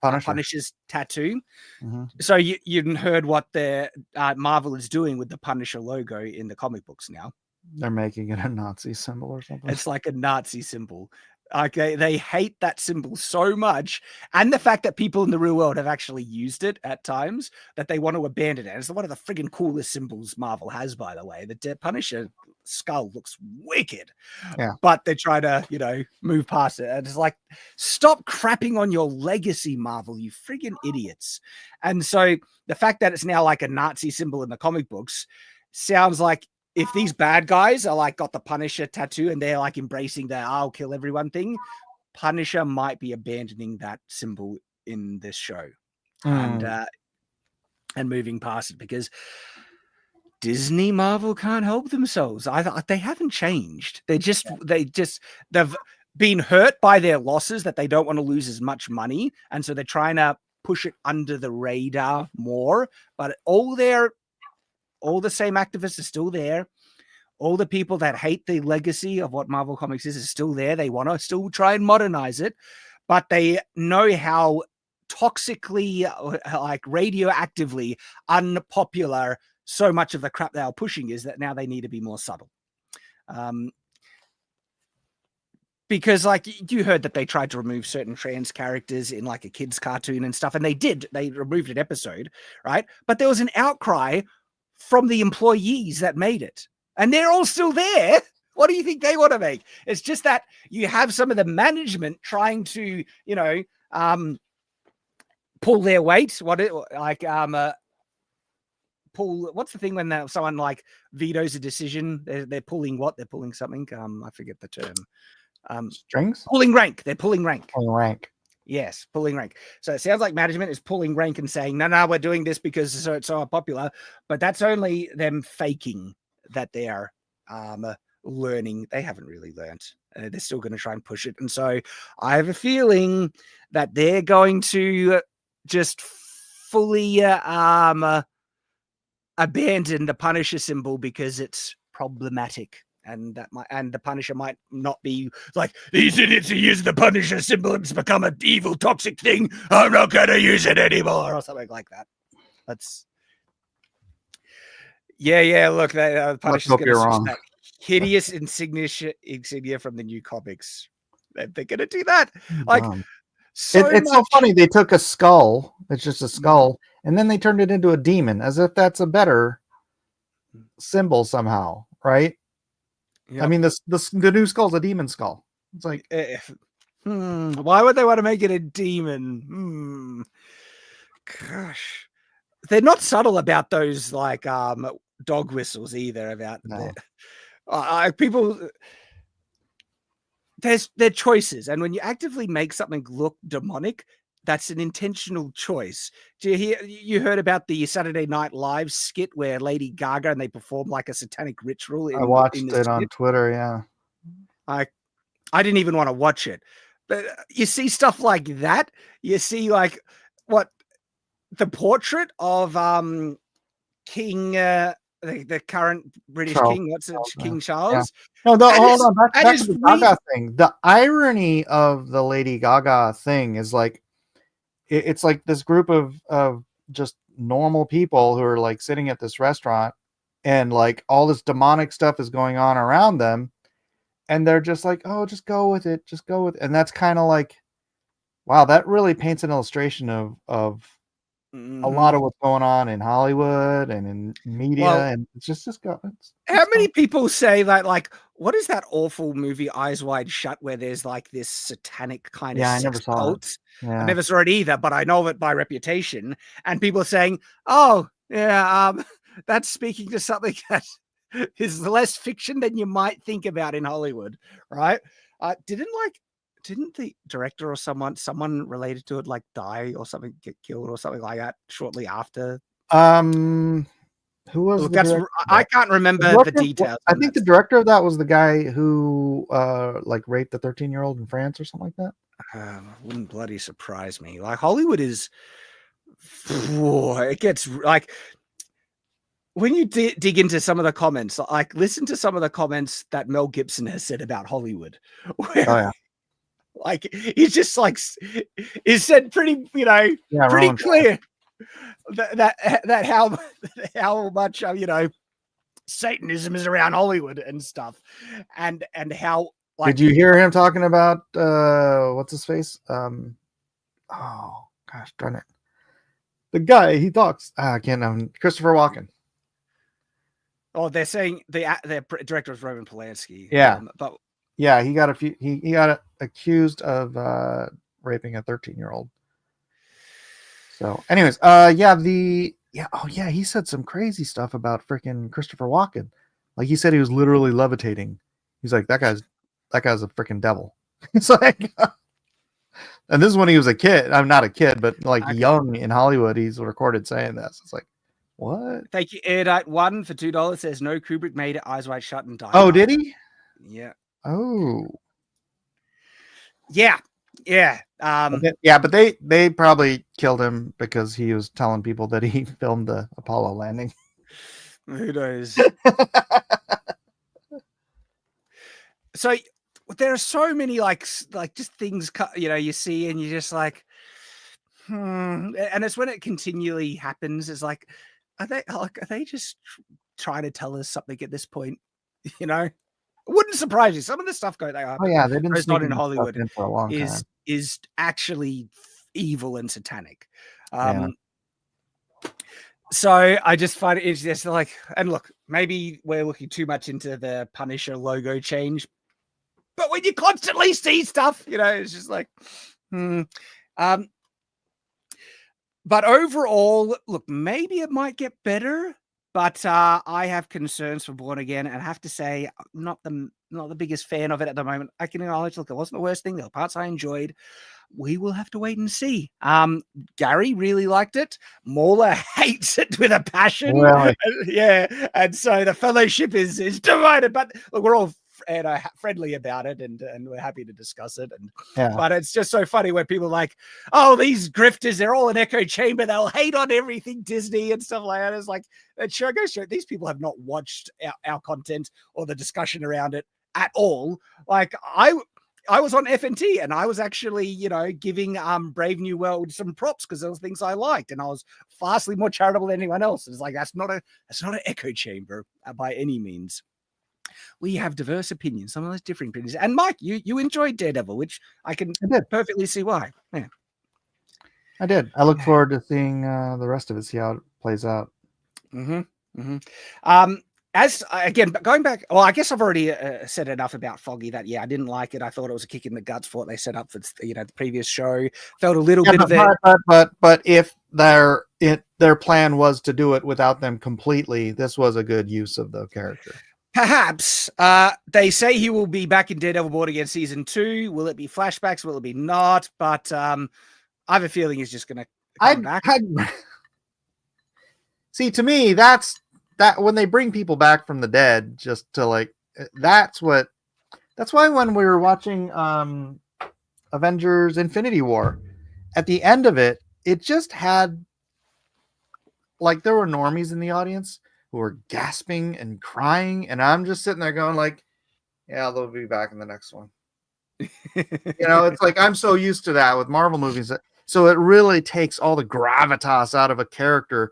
S1: Punisher's tattoo. Mm-hmm. So you heard what the Marvel is doing with the Punisher logo in the comic books now.
S2: They're making it a Nazi symbol or something.
S1: It's like a Nazi symbol. Okay, they hate that symbol so much, and the fact that people in the real world have actually used it at times, that they want to abandon it. It's one of the friggin' coolest symbols Marvel has, by the way. The Punisher skull looks wicked, but they try to, move past it. And it's like, stop crapping on your legacy, Marvel, you friggin' idiots. And so the fact that it's now like a Nazi symbol in the comic books sounds like, if these bad guys are like got the Punisher tattoo and they're like embracing the I'll kill everyone thing, Punisher might be abandoning that symbol in this show and moving past it, because Disney Marvel can't help themselves. They haven't changed. They've been hurt by their losses, that they don't want to lose as much money, and so they're trying to push it under the radar more. But all the same activists are still there. All the people that hate the legacy of what Marvel Comics is still there. They want to still try and modernize it, but they know how toxically, like radioactively unpopular so much of the crap they are pushing is, that now they need to be more subtle. Because like you heard that they tried to remove certain trans characters in like a kid's cartoon and stuff, and they removed an episode, right? But there was an outcry from the employees that made it, and they're all still there. What do you think they want to make? It's just that you have some of the management trying to, pull their weight. Pull. What's the thing when someone like vetoes a decision? They're pulling what? They're pulling something. I forget the term.
S2: Strings.
S1: Pulling rank. They're pulling rank.
S2: Pulling rank.
S1: Yes, pulling rank. So it sounds like management is pulling rank and saying, no, we're doing this because it's so popular. But that's only them faking that they are learning. They haven't really learned. They're still going to try and push it. And so I have a feeling that they're going to just fully abandon the Punisher symbol because it's problematic. And the Punisher might not be like, these idiots are using the Punisher symbol, it's become an evil, toxic thing, I'm not going to use it anymore, or something like that. That's look, the Punisher's going to switch that hideous insignia from the new comics. They're going to do that. Like,
S2: it's so funny. They took a skull, it's just a skull, and then they turned it into a demon, as if that's a better symbol somehow, right? Yep. I mean, the new skull's a demon skull. It's like,
S1: why would they want to make it a demon? Gosh, they're not subtle about those like dog whistles either. About people, their choices, and when you actively make something look demonic, that's an intentional choice. You heard about the Saturday Night Live skit where Lady Gaga and they perform like a satanic ritual in
S2: I watched
S1: the
S2: it
S1: skit?
S2: on Twitter. Yeah.
S1: I didn't even want to watch it. But you see stuff like that. You see like what the portrait of King the current British
S2: Charles.
S1: king, what's it, King
S2: Yeah.
S1: Charles?
S2: No, hold on. Back to the
S1: weird.
S2: Gaga thing. The irony of the Lady Gaga thing is like, it's like this group of just normal people who are like sitting at this restaurant, and like all this demonic stuff is going on around them, and they're just like, oh, just go with it, just go with it. And that's kind of like, wow, that really paints an illustration of a lot of what's going on in Hollywood and in media, and it's just
S1: how many people say that, like, what is that awful movie Eyes Wide Shut where there's like this satanic kind of
S2: I never saw
S1: cult?
S2: it. Yeah.
S1: I never saw it either, but I know of it by reputation. And people are saying, oh yeah, that's speaking to something that is less fiction than you might think about in Hollywood, right? Didn't the director or someone related to it like die or something, get killed or something like that shortly after?
S2: Who was
S1: Look,
S2: the director?
S1: I can't remember the details.
S2: I think the director of that was the guy who like raped the 13-year-old in France or something like that.
S1: Wouldn't bloody surprise me. Like Hollywood is, it gets like when you dig into some of the comments, like listen to some of the comments that Mel Gibson has said about Hollywood. Where,
S2: oh yeah.
S1: Like he's just like he said pretty, pretty clear that how much Satanism is around Hollywood and stuff, and how like.
S2: Did you hear him talking about what's his face? Oh gosh, darn it! The guy he talks. I can't. Christopher Walken.
S1: Oh, they're saying the director is Roman Polanski.
S2: Yeah,
S1: but.
S2: Yeah, he got he got accused of raping a 13-year-old. So, anyways, he said some crazy stuff about freaking Christopher Walken. Like he said he was literally levitating. He's like, that guy's a freaking devil. It's like, and this is when he was a kid. I'm not a kid, but like young in Hollywood, he's recorded saying this. It's like, what?
S1: Thank you, Airite1 for $2. Says no, Kubrick made it Eyes Wide Shut and died.
S2: Oh, did he?
S1: Yeah.
S2: Oh,
S1: yeah.
S2: But they probably killed him because he was telling people that he filmed the Apollo landing.
S1: Who knows? So there are so many like just things you see and you're just like, and it's when it continually happens. It's like, are they just trying to tell us something at this point? It wouldn't surprise you. Some of the stuff they've been not in Hollywood
S2: for a long time.
S1: is actually evil and satanic. So I just find it's just like, and look, maybe we're looking too much into the Punisher logo change, but when you constantly see stuff, it's just like, But overall, look, maybe it might get better. But I have concerns for Born Again, and I have to say, not the biggest fan of it at the moment. I can acknowledge, look, it wasn't the worst thing. There were parts I enjoyed. We will have to wait and see. Gary really liked it. Mauler hates it with a passion.
S2: Really?
S1: Yeah, and so the fellowship is divided. But look, we're all friendly about it, and we're happy to discuss it. But it's just so funny when people are like, oh, these grifters, they're all an echo chamber, they'll hate on everything Disney and stuff like that. It's like, it sure goes through. These people have not watched our content or the discussion around it at all. Like I was on FNT and I was actually, giving Brave New World some props because there was things I liked, and I was vastly more charitable than anyone else. It's like, that's not an echo chamber by any means. We have diverse opinions, some of those different opinions. And Mike, you enjoyed Daredevil, which I can perfectly see why. Yeah.
S2: I did. I look forward to seeing the rest of it, see how it plays out.
S1: As again, going back, well, I guess I've already said enough about Foggy that I didn't like it. I thought it was a kick in the guts for what they set up for the previous show. Felt a little bit of it.
S2: But if their plan was to do it without them completely, this was a good use of the character.
S1: Perhaps. They say he will be back in Daredevil Born Again season 2. Will it be flashbacks? Will it be not? But I have a feeling he's just going to come back.
S2: See, to me, that's when they bring people back from the dead, just to like, that's why when we were watching Avengers Infinity War, at the end of it, it just had, like, there were normies in the audience who were gasping and crying, and I'm just sitting there going like, yeah, they'll be back in the next one. It's like, I'm so used to that with Marvel movies. So it really takes all the gravitas out of a character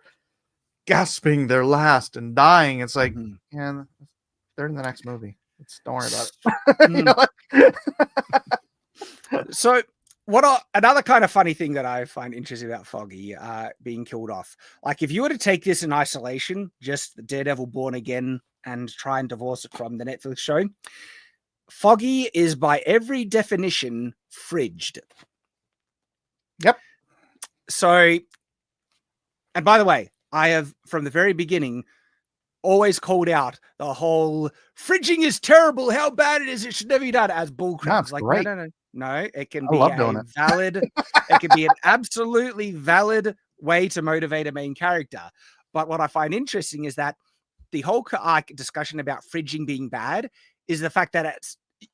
S2: gasping their last and dying. It's like, yeah, they're in the next movie. Don't worry about it.
S1: So another kind of funny thing that I find interesting about Foggy being killed off, like if you were to take this in isolation, just the Daredevil Born Again, and try and divorce it from the Netflix show, Foggy is by every definition fridged.
S2: Yep.
S1: So, and by the way, I have from the very beginning always called out the whole fridging is terrible, how bad it is, it should never be done, as bullcrap. Like,
S2: great.
S1: No, it can be a valid, it can be an absolutely valid way to motivate a main character. But what I find interesting is that the whole discussion about fridging being bad is the fact that it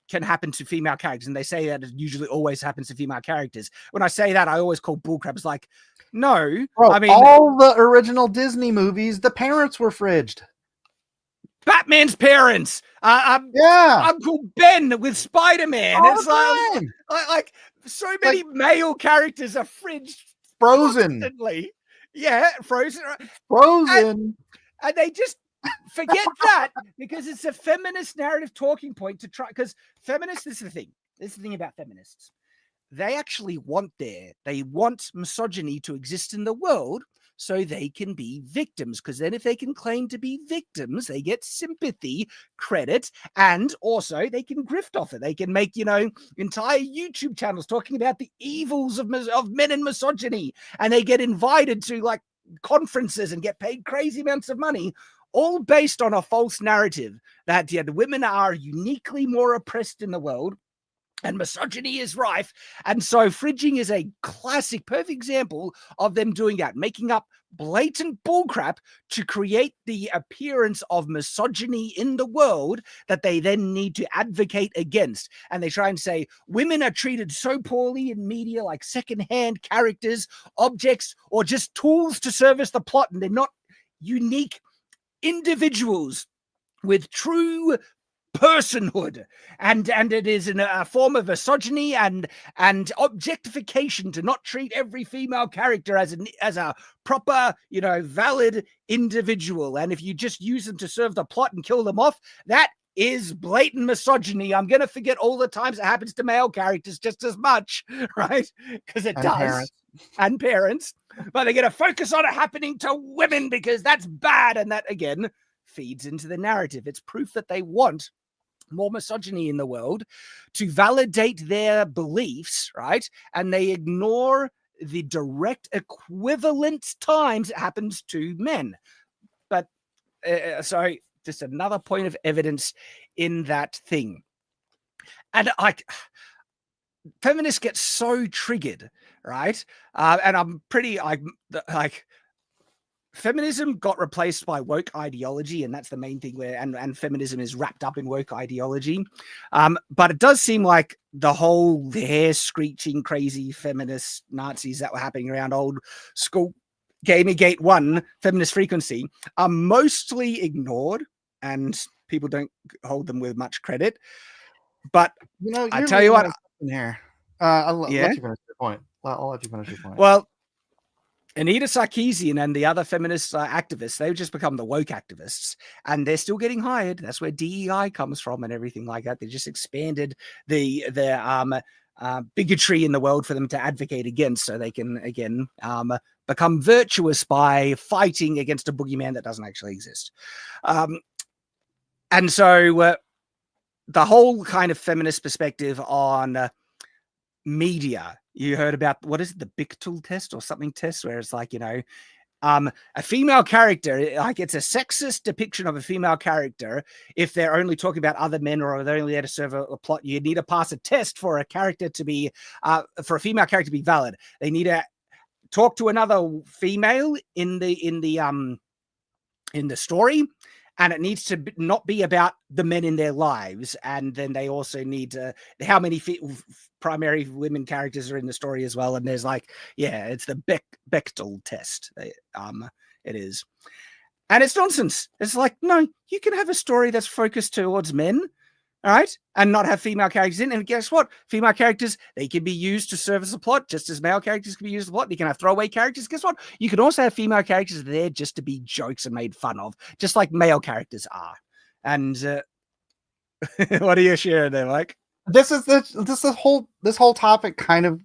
S1: can happen to female characters, and they say that it usually always happens to female characters. When I say that, I always call bullcrap. It's like, no,
S2: bro,
S1: I mean,
S2: all the original Disney movies, the parents were fridged.
S1: Batman's parents, Uncle Ben with Spider-Man. It's like so many male characters are fridged,
S2: frozen.
S1: Constantly. Yeah, frozen. And they just forget that because it's a feminist narrative talking point to try. Because feminists, this is the thing. This is the thing about feminists. They actually want misogyny to exist in the world, so they can be victims, because then if they can claim to be victims, they get sympathy, credit, and also they can grift off it. They can make, entire YouTube channels talking about the evils of men and misogyny, and they get invited to like conferences and get paid crazy amounts of money, all based on a false narrative that the women are uniquely more oppressed in the world, and misogyny is rife. And so fridging is a classic, perfect example of them doing that, making up blatant bullcrap to create the appearance of misogyny in the world that they then need to advocate against. And they try and say women are treated so poorly in media, like secondhand characters, objects, or just tools to service the plot, and they're not unique individuals with true personhood, and it is a form of misogyny and objectification to not treat every female character as a proper, valid individual. And if you just use them to serve the plot and kill them off, that is blatant misogyny. I'm gonna forget all the times it happens to male characters just as much, right? Because it does. And parents, but they're gonna focus on it happening to women because that's bad, and that again feeds into the narrative. It's proof that they want more misogyny in the world to validate their beliefs, right? And they ignore the direct equivalent times it happens to men. But sorry, just another point of evidence in that thing. And feminists get so triggered, right? And I'm pretty like feminism got replaced by woke ideology, and that's the main thing and feminism is wrapped up in woke ideology. But it does seem like the whole hair screeching, crazy feminist Nazis that were happening around old school Gamergate 1 feminist frequency are mostly ignored, and people don't hold them with much credit. But I tell you what,
S2: here, I'll let you finish your point. I'll let you finish your point.
S1: Well, Anita Sarkeesian and the other feminist activists, they've just become the woke activists, and they're still getting hired. That's where DEI comes from and everything like that. They just expanded their bigotry in the world for them to advocate against, so they can, again, become virtuous by fighting against a boogeyman that doesn't actually exist. And so the whole kind of feminist perspective on media, you heard about, what is it, the Bickel test or something test, where it's like, a female character, like it's a sexist depiction of a female character. If they're only talking about other men or they're only there to serve a plot, you need to pass a test for a character to be, for a female character to be valid. They need to talk to another female in the story, and it needs to not be about the men in their lives. And then they also need to, how many primary women characters are in the story as well. And there's like, yeah, it's the Bechdel test. It is. And it's nonsense. It's like, no, you can have a story that's focused towards men, all right, and not have female characters in. And guess what? Female characters, they can be used to serve as a plot, just as male characters can be used as a plot. You can have throwaway characters. Guess what? You can also have female characters there just to be jokes and made fun of, just like male characters are. And what are you sharing there, Mike?
S2: This whole topic kind of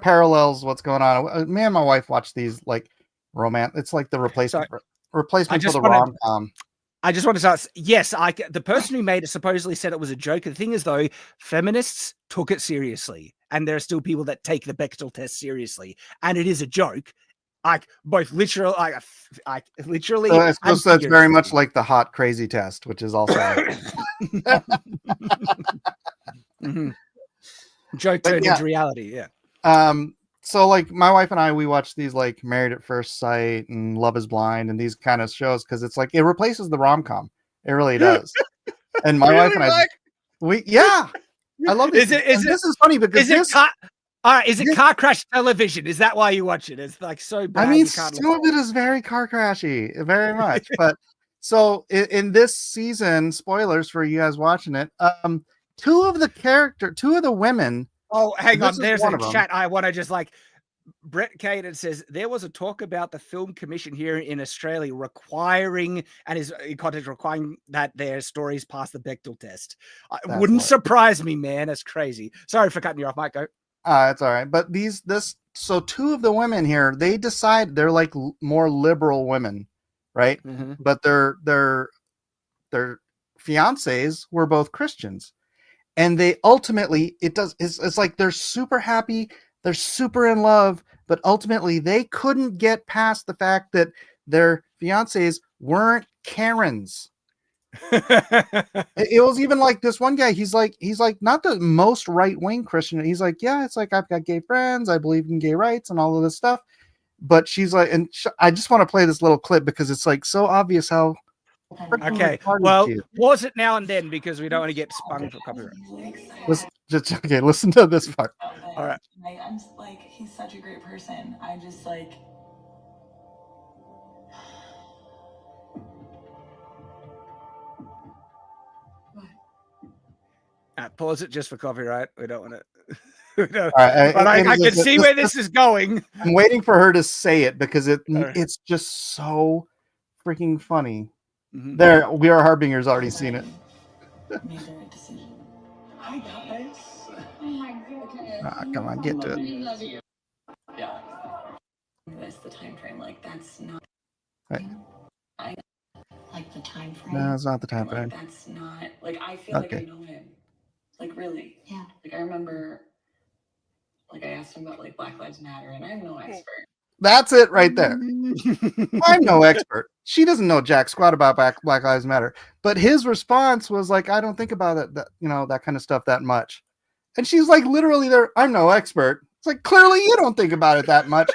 S2: parallels what's going on. Me and my wife watch these like romance. It's like the replacement for the rom-com.
S1: I just want to start. Yes, the person who made it supposedly said it was a joke. The thing is, though, feminists took it seriously, and there are still people that take the Bechdel test seriously, and it is a joke. Like both literal, literally.
S2: So it's very much like the hot crazy test, which is also
S1: joke turned into reality. Yeah.
S2: So like my wife and I, we watch these like Married at First Sight and Love is Blind and these kind of shows because it's like it replaces the rom-com. It really does. And my wife and I, I love this. This is funny because
S1: is it car crash television? Is that why you watch it? It's like so bad.
S2: I mean, some of it is very car crashy, very much. But so in this season, spoilers for you guys watching it, two of the women.
S1: Oh, hang on. There's a chat. I want to just like Brett Caden says there was a talk about the film commission here in Australia requiring, and is in context requiring that their stories pass the Bechdel test. Wouldn't surprise me, man. That's crazy. Sorry for cutting you off, Mike. Go.
S2: It's all right. But so two of the women here, they decide they're like more liberal women, right? Mm-hmm. But their fiancés were both Christians. And they ultimately, it's like they're super happy, they're super in love, but ultimately they couldn't get past the fact that their fiancés weren't Karens. It was even like this one guy, he's like not the most right-wing Christian. He's like, yeah, it's like I've got gay friends, I believe in gay rights and all of this stuff. But she's like, and I just want to play this little clip because it's like so obvious how.
S1: Okay, well, pause it now and then because we don't want to get spun for copyright.
S2: Listen to this part.
S1: All right.
S3: I'm just like, he's such a great person. I just like.
S1: Pause it just for copyright. We don't want to. I can see where this is going.
S2: I'm waiting for her to say it because it's just so freaking funny. Mm-hmm. There, We Are Harbingers already seen it.
S3: Made the right decision. Hi guys. Oh my goodness.
S2: Come on, get to it.
S3: Yeah. That's the time frame. Like that's not.
S2: Right.
S3: I like the time frame.
S2: No, it's not the time frame.
S3: Like, that's not like I feel like I know him. Like really. Yeah. Like I remember. Like I asked him about like Black Lives Matter, and I'm no expert.
S2: That's it right there. I'm no expert. She doesn't know jack squat about Black Lives Matter. But his response was like, I don't think about it, that kind of stuff that much. And she's like, literally there, I'm no expert. It's like, clearly you don't think about it that much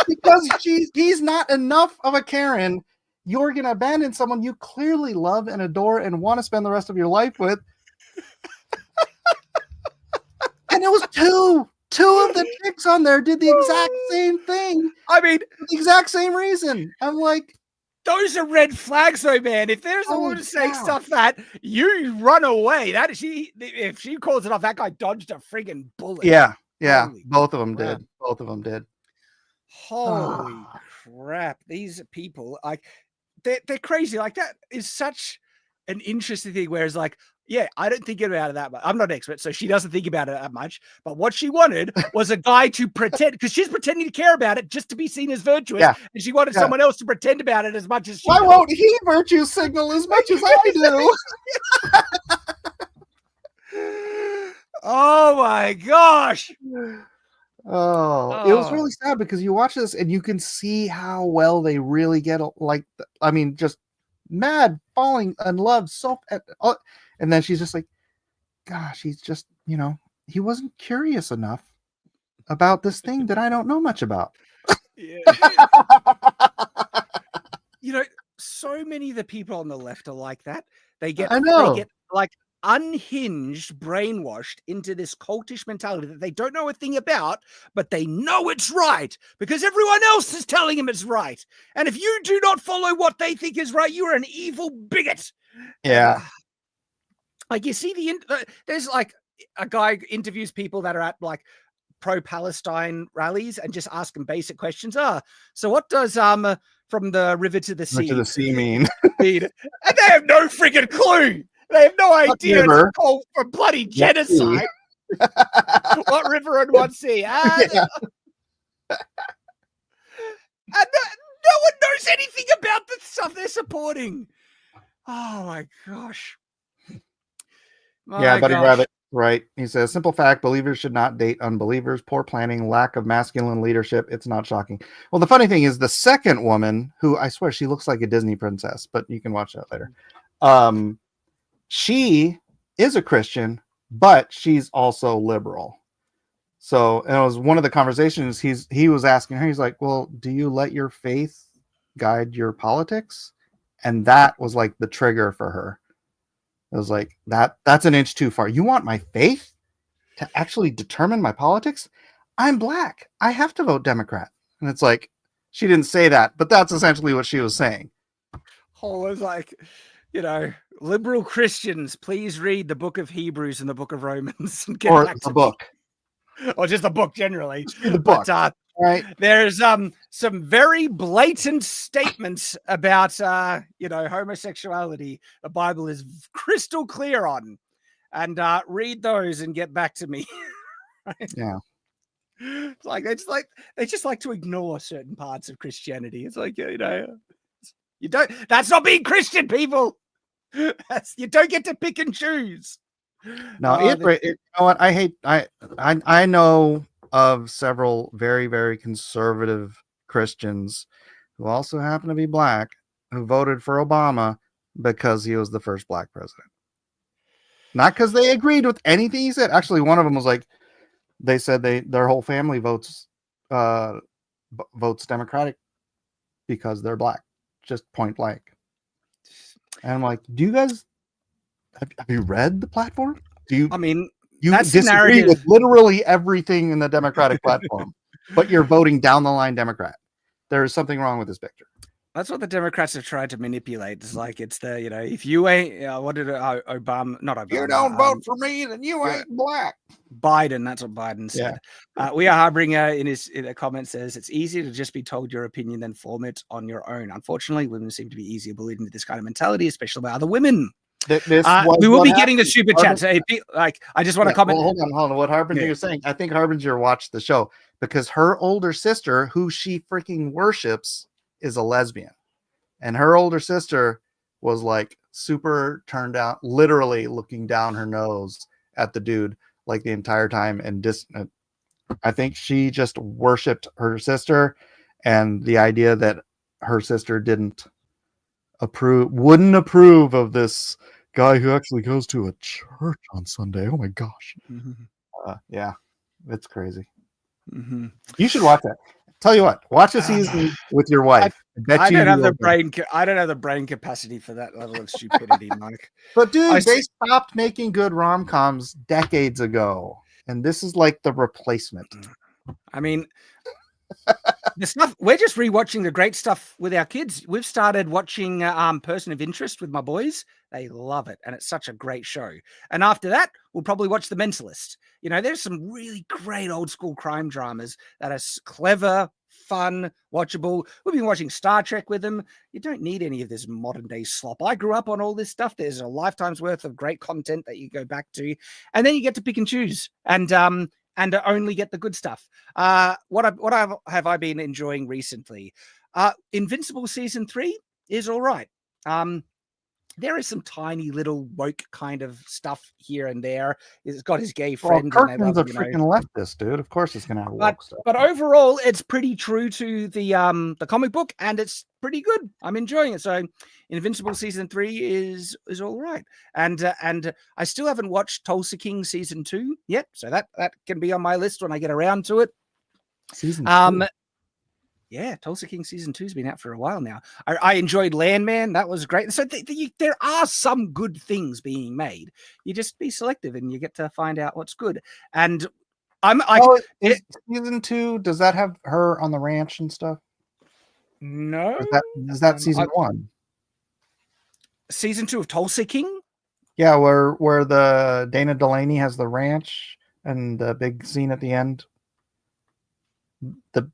S2: because he's not enough of a Karen. You're going to abandon someone you clearly love and adore and want to spend the rest of your life with. And it was two of the chicks on there did the exact same thing.
S1: I mean,
S2: the exact same reason. I'm like,
S1: those are red flags, though, man. If there's a woman saying stuff that you run away, if she calls it off, that guy dodged a friggin' bullet.
S2: Yeah. Holy both of them crap. Did. Both of them did.
S1: Holy crap! These people, like, they're crazy. Like that is such an interesting thing. Whereas, like, yeah, I don't think about it that much. I'm not an expert, so she doesn't think about it that much. But what she wanted was a guy to pretend, because she's pretending to care about it just to be seen as virtuous. Yeah. And she wanted someone else to pretend about it as much as she
S2: Why won't he virtue signal as much as I do?
S1: Oh my gosh.
S2: Oh, it was really sad because you watch this and you can see how well they really get, like, I mean, just mad, falling in love. And then she's just like, gosh, he's just, he wasn't curious enough about this thing that I don't know much about.
S1: Yeah. So many of the people on the left are like that. They get like unhinged, brainwashed into this cultish mentality that they don't know a thing about, but they know it's right because everyone else is telling them it's right. And if you do not follow what they think is right, you are an evil bigot.
S2: Yeah.
S1: Like you see there's like a guy interviews people that are at like pro-Palestine rallies and just ask them basic questions. So what does from the river to the sea
S2: mean?
S1: And they have no freaking clue. They have no idea it's a call for bloody genocide. What river and what sea? And no one knows anything about the stuff they're supporting. Oh my gosh.
S2: Buddy Rabbit. Right. He says, simple fact, believers should not date unbelievers. Poor planning, lack of masculine leadership. It's not shocking. Well, the funny thing is the second woman, who I swear she looks like a Disney princess, but you can watch that later. She is a Christian, but she's also liberal. So, and it was one of the conversations he was asking her, he's like, well, do you let your faith guide your politics? And that was like the trigger for her. It was like, that's an inch too far. You want my faith to actually determine my politics? I'm black. I have to vote Democrat. And it's like, she didn't say that, but that's essentially what she was saying.
S1: Oh, it was like, liberal Christians, please read the book of Hebrews and the book of Romans. And get
S2: or
S1: back
S2: the
S1: to
S2: book.
S1: Or just the book generally.
S2: The book.
S1: But,
S2: right.
S1: There's some very blatant statements about homosexuality. The Bible is crystal clear on, and read those and get back to me. Right?
S2: Yeah,
S1: it's like they just like to ignore certain parts of Christianity. It's like you don't. That's not being Christian, people. You don't get to pick and choose.
S2: No, you know what? I know of several very, very conservative Christians who also happen to be black who voted for Obama because he was the first black president. Not because they agreed with anything he said. Actually, one of them was like, they said their whole family votes Democratic because they're black, just point blank. And I'm like, do you guys have you read the platform? You disagree with literally everything in the Democratic platform, but you're voting down the line Democrat. There is something wrong with this picture.
S1: That's what the Democrats have tried to manipulate. It's like it's the if you ain't what did Obama not Obama?
S2: You don't vote for me, then you ain't black.
S1: Biden. That's what Biden said. Yeah. We are Harbinger in a comment says it's easier to just be told your opinion than form it on your own. Unfortunately, women seem to be easier bullied into this kind of mentality, especially by other women. We will be getting the super chat. So I just want to comment.
S2: Well, hold on. What Harbinger is saying, I think Harbinger watched the show because her older sister, who she freaking worships, is a lesbian, and her older sister was like super turned out, literally looking down her nose at the dude like the entire time. And I think she just worshipped her sister, and the idea that her sister wouldn't approve of this guy who actually goes to a church on Sunday. Oh my gosh. Mm-hmm. Yeah, it's crazy. Mm-hmm. You should watch that. Tell you what, watch a season with your wife.
S1: I don't have the brain capacity for that level of stupidity, Mike.
S2: But dude, they stopped making good rom-coms decades ago, and this is like the replacement.
S1: I mean, the stuff we're just rewatching the great stuff with our kids. We've started watching Person of Interest with my boys. They love it, and it's such a great show. And after that, we'll probably watch The Mentalist. There's some really great old school crime dramas that are clever, fun, watchable. We've been watching Star Trek with them. You don't need any of this modern day slop. I grew up on all this stuff. There's a lifetime's worth of great content that you go back to, and then you get to pick and choose and only get the good stuff. What have I been enjoying recently? Invincible season 3 is all right. there is some tiny little woke kind of stuff here and there. It's got his gay friend. Well,
S2: Kirkman's a freaking leftist, dude. Of course, it's gonna have woke stuff.
S1: But overall, it's pretty true to the comic book, and it's pretty good. I'm enjoying it. So, Invincible season 3 is all right, and I still haven't watched Tulsa King season 2 yet. So that can be on my list when I get around to it.
S2: Season 2.
S1: Yeah, Tulsa King season 2 has been out for a while now. I enjoyed Landman. That was great. So there are some good things being made. You just be selective and you get to find out what's good. And
S2: season 2, does that have her on the ranch and stuff?
S1: No.
S2: Is that season 1?
S1: Season 2 of Tulsa King?
S2: Yeah, where the Dana Delaney has the ranch and the big scene at the end. The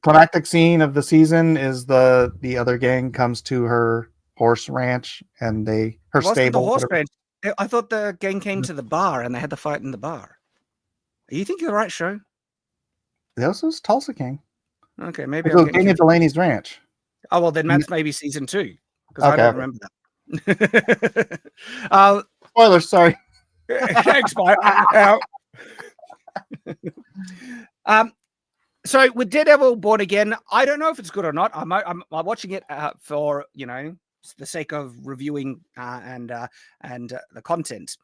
S2: climactic scene of the season is the other gang comes to her horse ranch and her stable.
S1: The horse ranch. I thought the gang came to the bar and they had to fight in the bar. Are you thinking of the right show?
S2: This was Tulsa King.
S1: Okay, maybe.
S2: So Dana Delaney's ranch.
S1: Oh well, then that's maybe season 2 because I don't remember that.
S2: Spoilers, sorry.
S1: Thanks, Mike. So with Daredevil Born Again, I don't know if it's good or not. I'm watching it for the sake of reviewing and the content.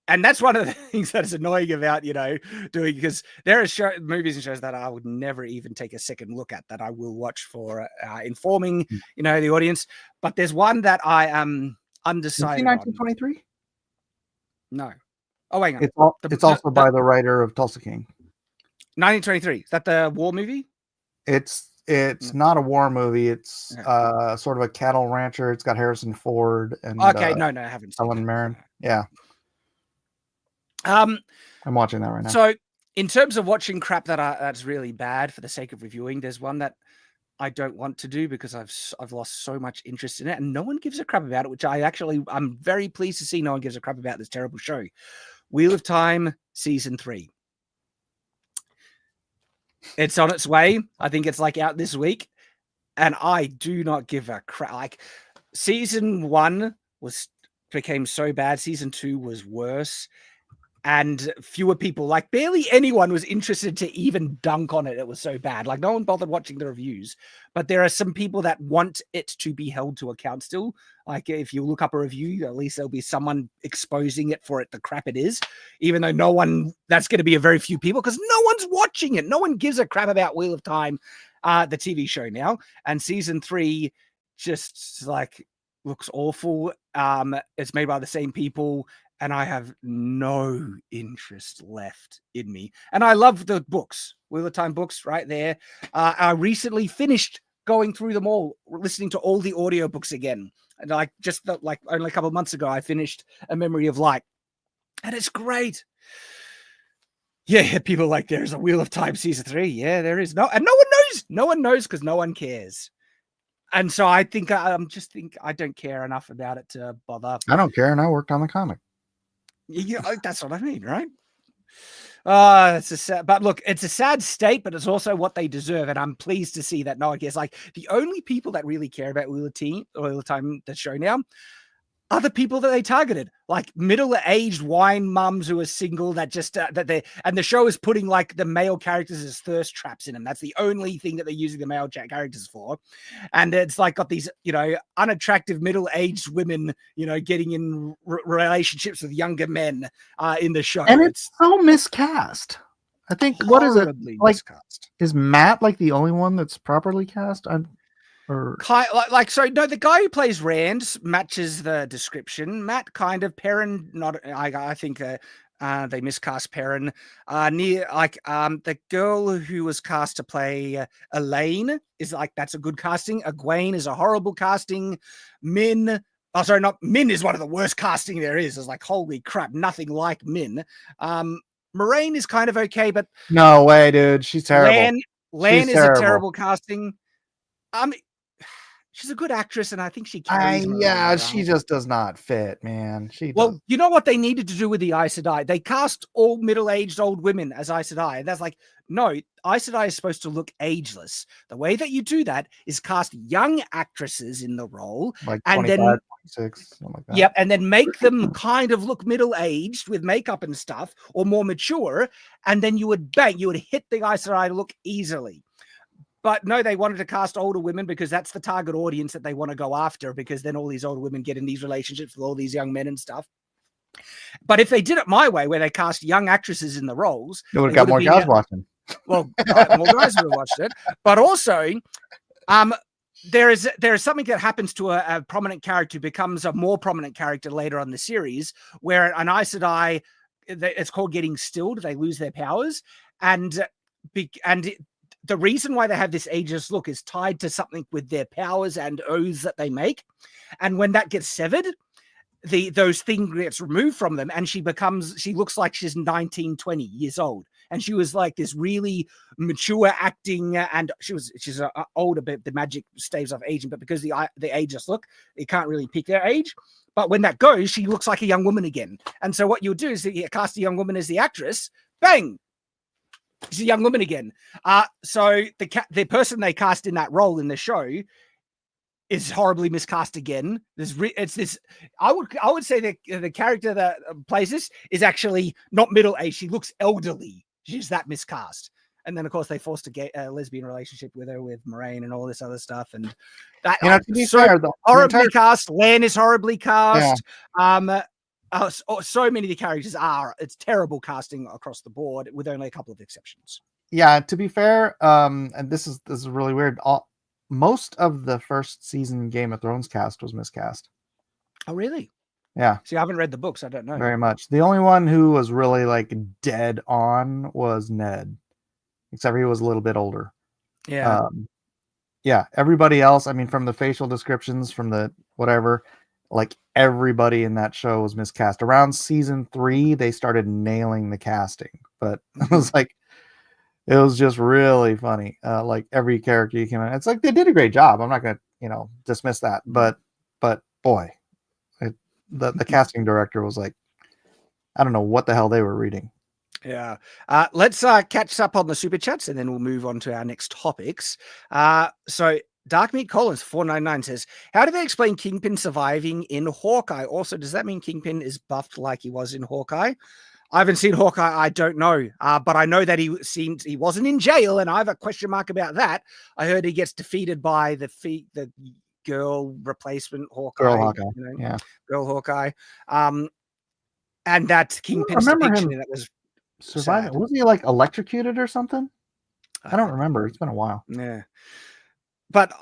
S1: And that's one of the things that is annoying about doing, because there are movies and shows that I would never even take a second look at, that I will watch for informing the audience. But there's one that I am undecided.
S2: 1923?
S1: No. Oh, hang on.
S2: It's also by the writer of Tulsa King.
S1: 1923. Is that the war movie?
S2: It's not a war movie. It's sort of a cattle rancher. It's got Harrison Ford and
S1: no, I haven't seen
S2: Helen Mirren. Yeah.
S1: I'm
S2: watching that right now.
S1: So in terms of watching crap that's really bad for the sake of reviewing, there's one that I don't want to do because I've lost so much interest in it, and no one gives a crap about it, which I'm very pleased to see no one gives a crap about this terrible show. Wheel of Time season 3. It's on its way. I think it's out this week, and I do not give a crap. Season 1 became so bad. Season 2 was worse, and fewer people, barely anyone was interested to even dunk on it. It was so bad. No one bothered watching the reviews, but there are some people that want it to be held to account still. If you look up a review, at least there'll be someone exposing it for the crap it is, even though that's going to be a very few people because no one's watching it. No one gives a crap about Wheel of Time, the TV show now. And season 3 just looks awful. It's made by the same people, and I have no interest left in me. And I love the books, Wheel of Time books right there. I recently finished going through them all, listening to all the audiobooks again. And only a couple of months ago, I finished A Memory of Light. And it's great. Yeah, people there's a Wheel of Time season 3. Yeah, there is. No one knows. No one knows because no one cares. And so I think I don't care enough about it to bother.
S2: I don't care, and I worked on the comic.
S1: Yeah, that's what I mean, right? It's a sad, but look, it's a sad state, but it's also what they deserve, and I'm pleased to see that no one cares. The only people that really care about Wheel of Time, the show now, are the people that they targeted, middle-aged wine mums who are single and the show is putting the male characters as thirst traps in them. That's the only thing that they're using the male characters for. And it's got these, unattractive middle-aged women, getting in relationships with younger men in the show.
S2: And it's so miscast. I think, what is it? Miscast. Is Matt the only one that's properly cast? No,
S1: the guy who plays Rand matches the description. Matt Perrin, I think they miscast Perrin. The girl who was cast to play Elaine is that's a good casting. Egwene is a horrible casting. Min is one of the worst casting there is. It's holy crap, nothing like Min. Moraine is kind of okay, but
S2: no way, dude, she's terrible.
S1: Lan is a terrible casting. she's a good actress, and I think she carries her
S2: she just does not fit, man.
S1: Well, you know what they needed to do with the Aes Sedai? They cast all middle-aged old women as Aes Sedai. And that's like, no, Aes Sedai is supposed to look ageless. The way that you do that is cast young actresses in the role,
S2: like
S1: and
S2: 25,
S1: then
S2: 26, something like that.
S1: Yep, and then make them kind of look middle-aged with makeup and stuff, or more mature, and then you would hit the Aes Sedai to look easily. But no, they wanted to cast older women because that's the target audience that they want to go after, because then all these older women get in these relationships with all these young men and stuff. But if they did it my way, where they cast young actresses in the roles,
S2: it would have got more guys watching.
S1: Well, more guys would have watched it. But also, there is something that happens to a prominent character who becomes a more prominent character later on in the series, where an Aes Sedai, it's called getting stilled. They lose their powers, and the reason why they have this ageless look is tied to something with their powers and oaths that they make. And when that gets severed, those things gets removed from them, and she looks like she's 19, 20 years old. And she was like this really mature acting, and she's older, but the magic staves off aging. But because the ageless look, it can't really pick their age. But when that goes, she looks like a young woman again. And so what you'll do is you cast a young woman as the actress, bang, she's a young woman again. So the person they cast in that role in the show is horribly miscast again. I would say that the character that plays this is actually not middle-aged. She looks elderly. She's that miscast. And then, of course, they forced a lesbian relationship with her, with Moraine and all this other stuff. And that,
S2: to be fair,
S1: horribly cast. Lan is horribly cast. Yeah. So many of the characters it's terrible casting across the board, with only a couple of exceptions.
S2: Yeah, to be fair, and this is really weird. Most of the first season Game of Thrones cast was miscast.
S1: Oh, really?
S2: Yeah.
S1: See, I haven't read the books. I don't know
S2: very much. The only one who was really like dead on was Ned, except he was a little bit older.
S1: Yeah.
S2: Yeah. Everybody else, I mean, from the facial descriptions, from the whatever, like everybody in that show was miscast. Around season 3, they started nailing the casting, but it was just really funny. Like every character you came in, it's like they did a great job. I'm not going to, dismiss that, but boy, the casting director was like, I don't know what the hell they were reading.
S1: Yeah. Let's catch up on the super chats, and then we'll move on to our next topics. So Dark Meat Collins 499 says, how do they explain Kingpin surviving in Hawkeye? Also, does that mean Kingpin is buffed like he was in Hawkeye? I haven't seen Hawkeye. I don't know. But I know that he wasn't in jail, and I have a question mark about that. I heard he gets defeated by the girl replacement Hawkeye.
S2: Girl Hawkeye. Yeah.
S1: Girl Hawkeye. And that Kingpin's depiction that was
S2: surviving. Was he like electrocuted or something? I don't remember. It's been a while.
S1: Yeah. But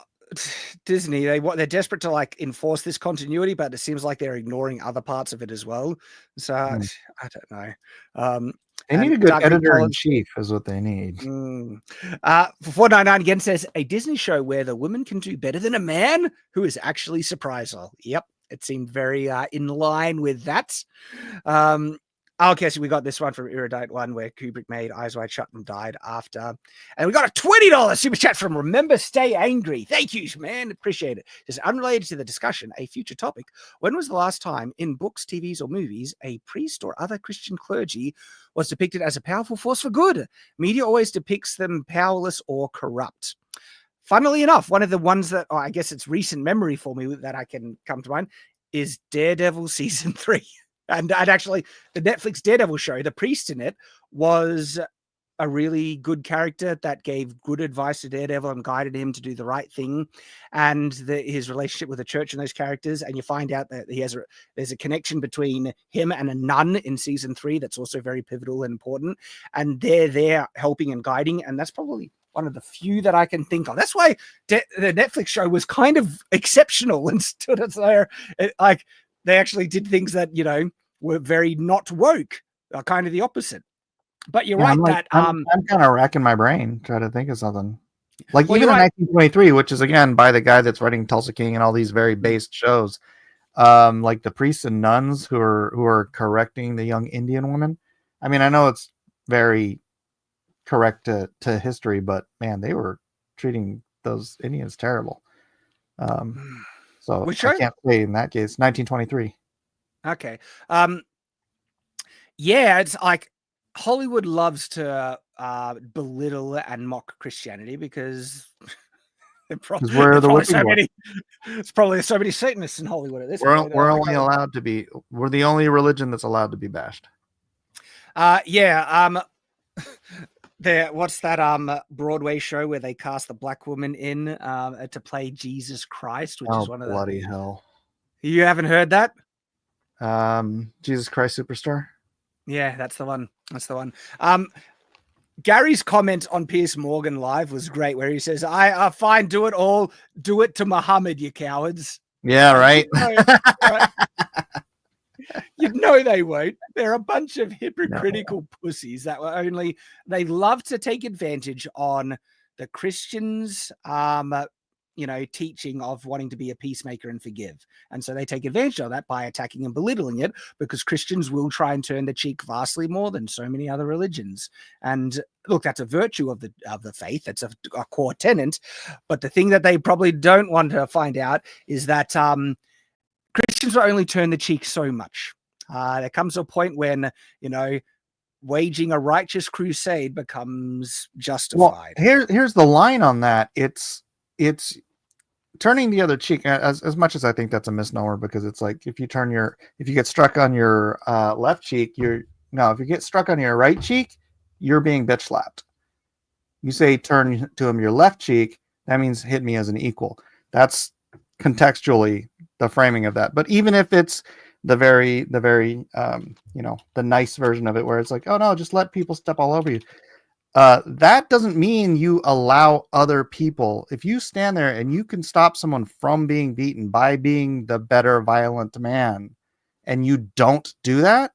S1: Disney, they're desperate to like enforce this continuity, but it seems like they're ignoring other parts of it as well. So I don't know.
S2: They need a good editor-in-chief is what they need.
S1: 499 again says, a Disney show where the woman can do better than a man who is actually surprised. Yep. It seemed very in line with that. Okay, so we got this one from Erudite One where Kubrick made Eyes Wide Shut and died after. And we got a $20 super chat from Remember Stay Angry. Thank you, man. Appreciate it. Just unrelated to the discussion, a future topic. When was the last time in books, TVs, or movies a priest or other Christian clergy was depicted as a powerful force for good? Media always depicts them powerless or corrupt. Funnily enough, one of the ones that, I guess it's recent memory for me that I can come to mind is Daredevil season 3. And actually, the Netflix Daredevil show, the priest in it was a really good character that gave good advice to Daredevil and guided him to do the right thing. And his relationship with the church and those characters. And you find out that there's a connection between him and a nun in season 3 that's also very pivotal and important. And they're there helping and guiding. And that's probably one of the few that I can think of. That's why the Netflix show was kind of exceptional and stood as there. Like, they actually did things that, were very not woke, kind of the opposite. But you're right that
S2: I'm kind of racking my brain trying to think of something. Like even in 1923, which is again by the guy that's writing Tulsa King and all these very based shows, like the priests and nuns who are correcting the young Indian woman. I mean, I know it's very correct to history, but man, they were treating those Indians terrible. So
S1: Which
S2: I
S1: show?
S2: can't say in that case. 1923.
S1: Okay. Yeah, it's like Hollywood loves to belittle and mock Christianity because
S2: Because we're the whipping boy.
S1: It's probably so many Satanists in Hollywood at this point.
S2: We're only allowed to be. We're the only religion that's allowed to be bashed.
S1: Yeah. What's that Broadway show where they cast the black woman in to play Jesus Christ, which is one of the
S2: bloody hell.
S1: You haven't heard that?
S2: Jesus Christ Superstar.
S1: Yeah, that's the one. That's the one. Gary's comment on Piers Morgan Live was great, where he says, I fine, do it all. Do it to Muhammad, you cowards.
S2: Yeah, right.
S1: You'd know they won't. They're a bunch of hypocritical pussies that were only, they love to take advantage on the Christians, teaching of wanting to be a peacemaker and forgive. And so they take advantage of that by attacking and belittling it, because Christians will try and turn the cheek vastly more than so many other religions. And look, that's a virtue of the faith. That's a core tenet. But the thing that they probably don't want to find out is that Christians will only turn the cheek so much. There comes a point when, waging a righteous crusade becomes justified.
S2: Well, here's the line on that. It's turning the other cheek, as much as I think that's a misnomer, because it's like if you get struck on your left cheek, if you get struck on your right cheek, you're being bitch slapped. You say turn to him your left cheek, that means hit me as an equal. That's contextually the framing of that. But even if it's the very the nice version of it, where it's like, oh no, just let people step all over you. That doesn't mean you allow other people. If you stand there and you can stop someone from being beaten by being the better violent man, and you don't do that,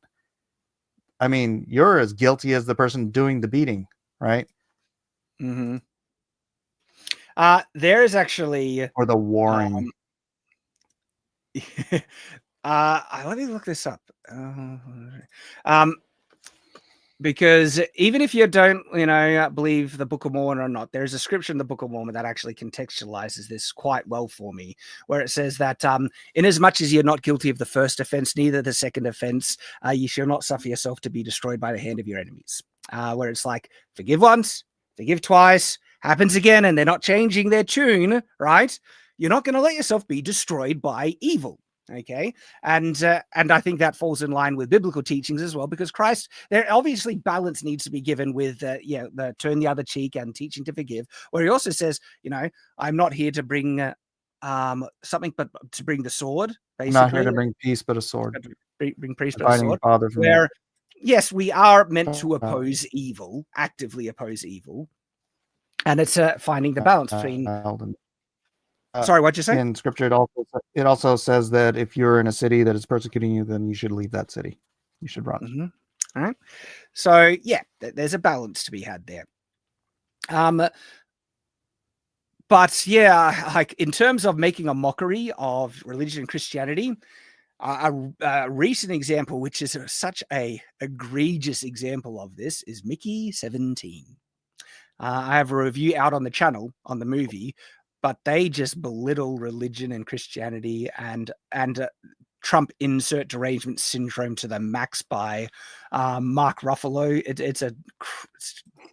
S2: I mean, you're as guilty as the person doing the beating, right?
S1: Mm-hmm. There is actually,
S2: or the warring.
S1: Let me look this up. Because even if you don't, believe the Book of Mormon or not, there's a scripture in the Book of Mormon that actually contextualizes this quite well for me, where it says that inasmuch as you're not guilty of the first offense, neither the second offense, you shall not suffer yourself to be destroyed by the hand of your enemies. Where it's like, forgive once, forgive twice, happens again, and they're not changing their tune, right? You're not going to let yourself be destroyed by evil. Okay, and I think that falls in line with biblical teachings as well, because Christ, there obviously balance needs to be given with the turn the other cheek and teaching to forgive, where he also says, I'm not here to bring something but to bring the sword. Basically,
S2: I'm not here to bring peace but a sword.
S1: Bring peace but a sword.
S2: Where
S1: yes, we are meant to oppose evil, actively oppose evil, and it's finding the balance between. Sorry, what'd you say?
S2: In scripture, it also says that if you're in a city that is persecuting you, then you should leave that city. You should run.
S1: Mm-hmm. All right. So yeah, there's a balance to be had there. But yeah, like in terms of making a mockery of religion and Christianity, a recent example, which is such a egregious example of this, is Mickey 17. I have a review out on the channel on the movie, but they just belittle religion and Christianity and Trump insert derangement syndrome to the max by Mark Ruffalo. It's a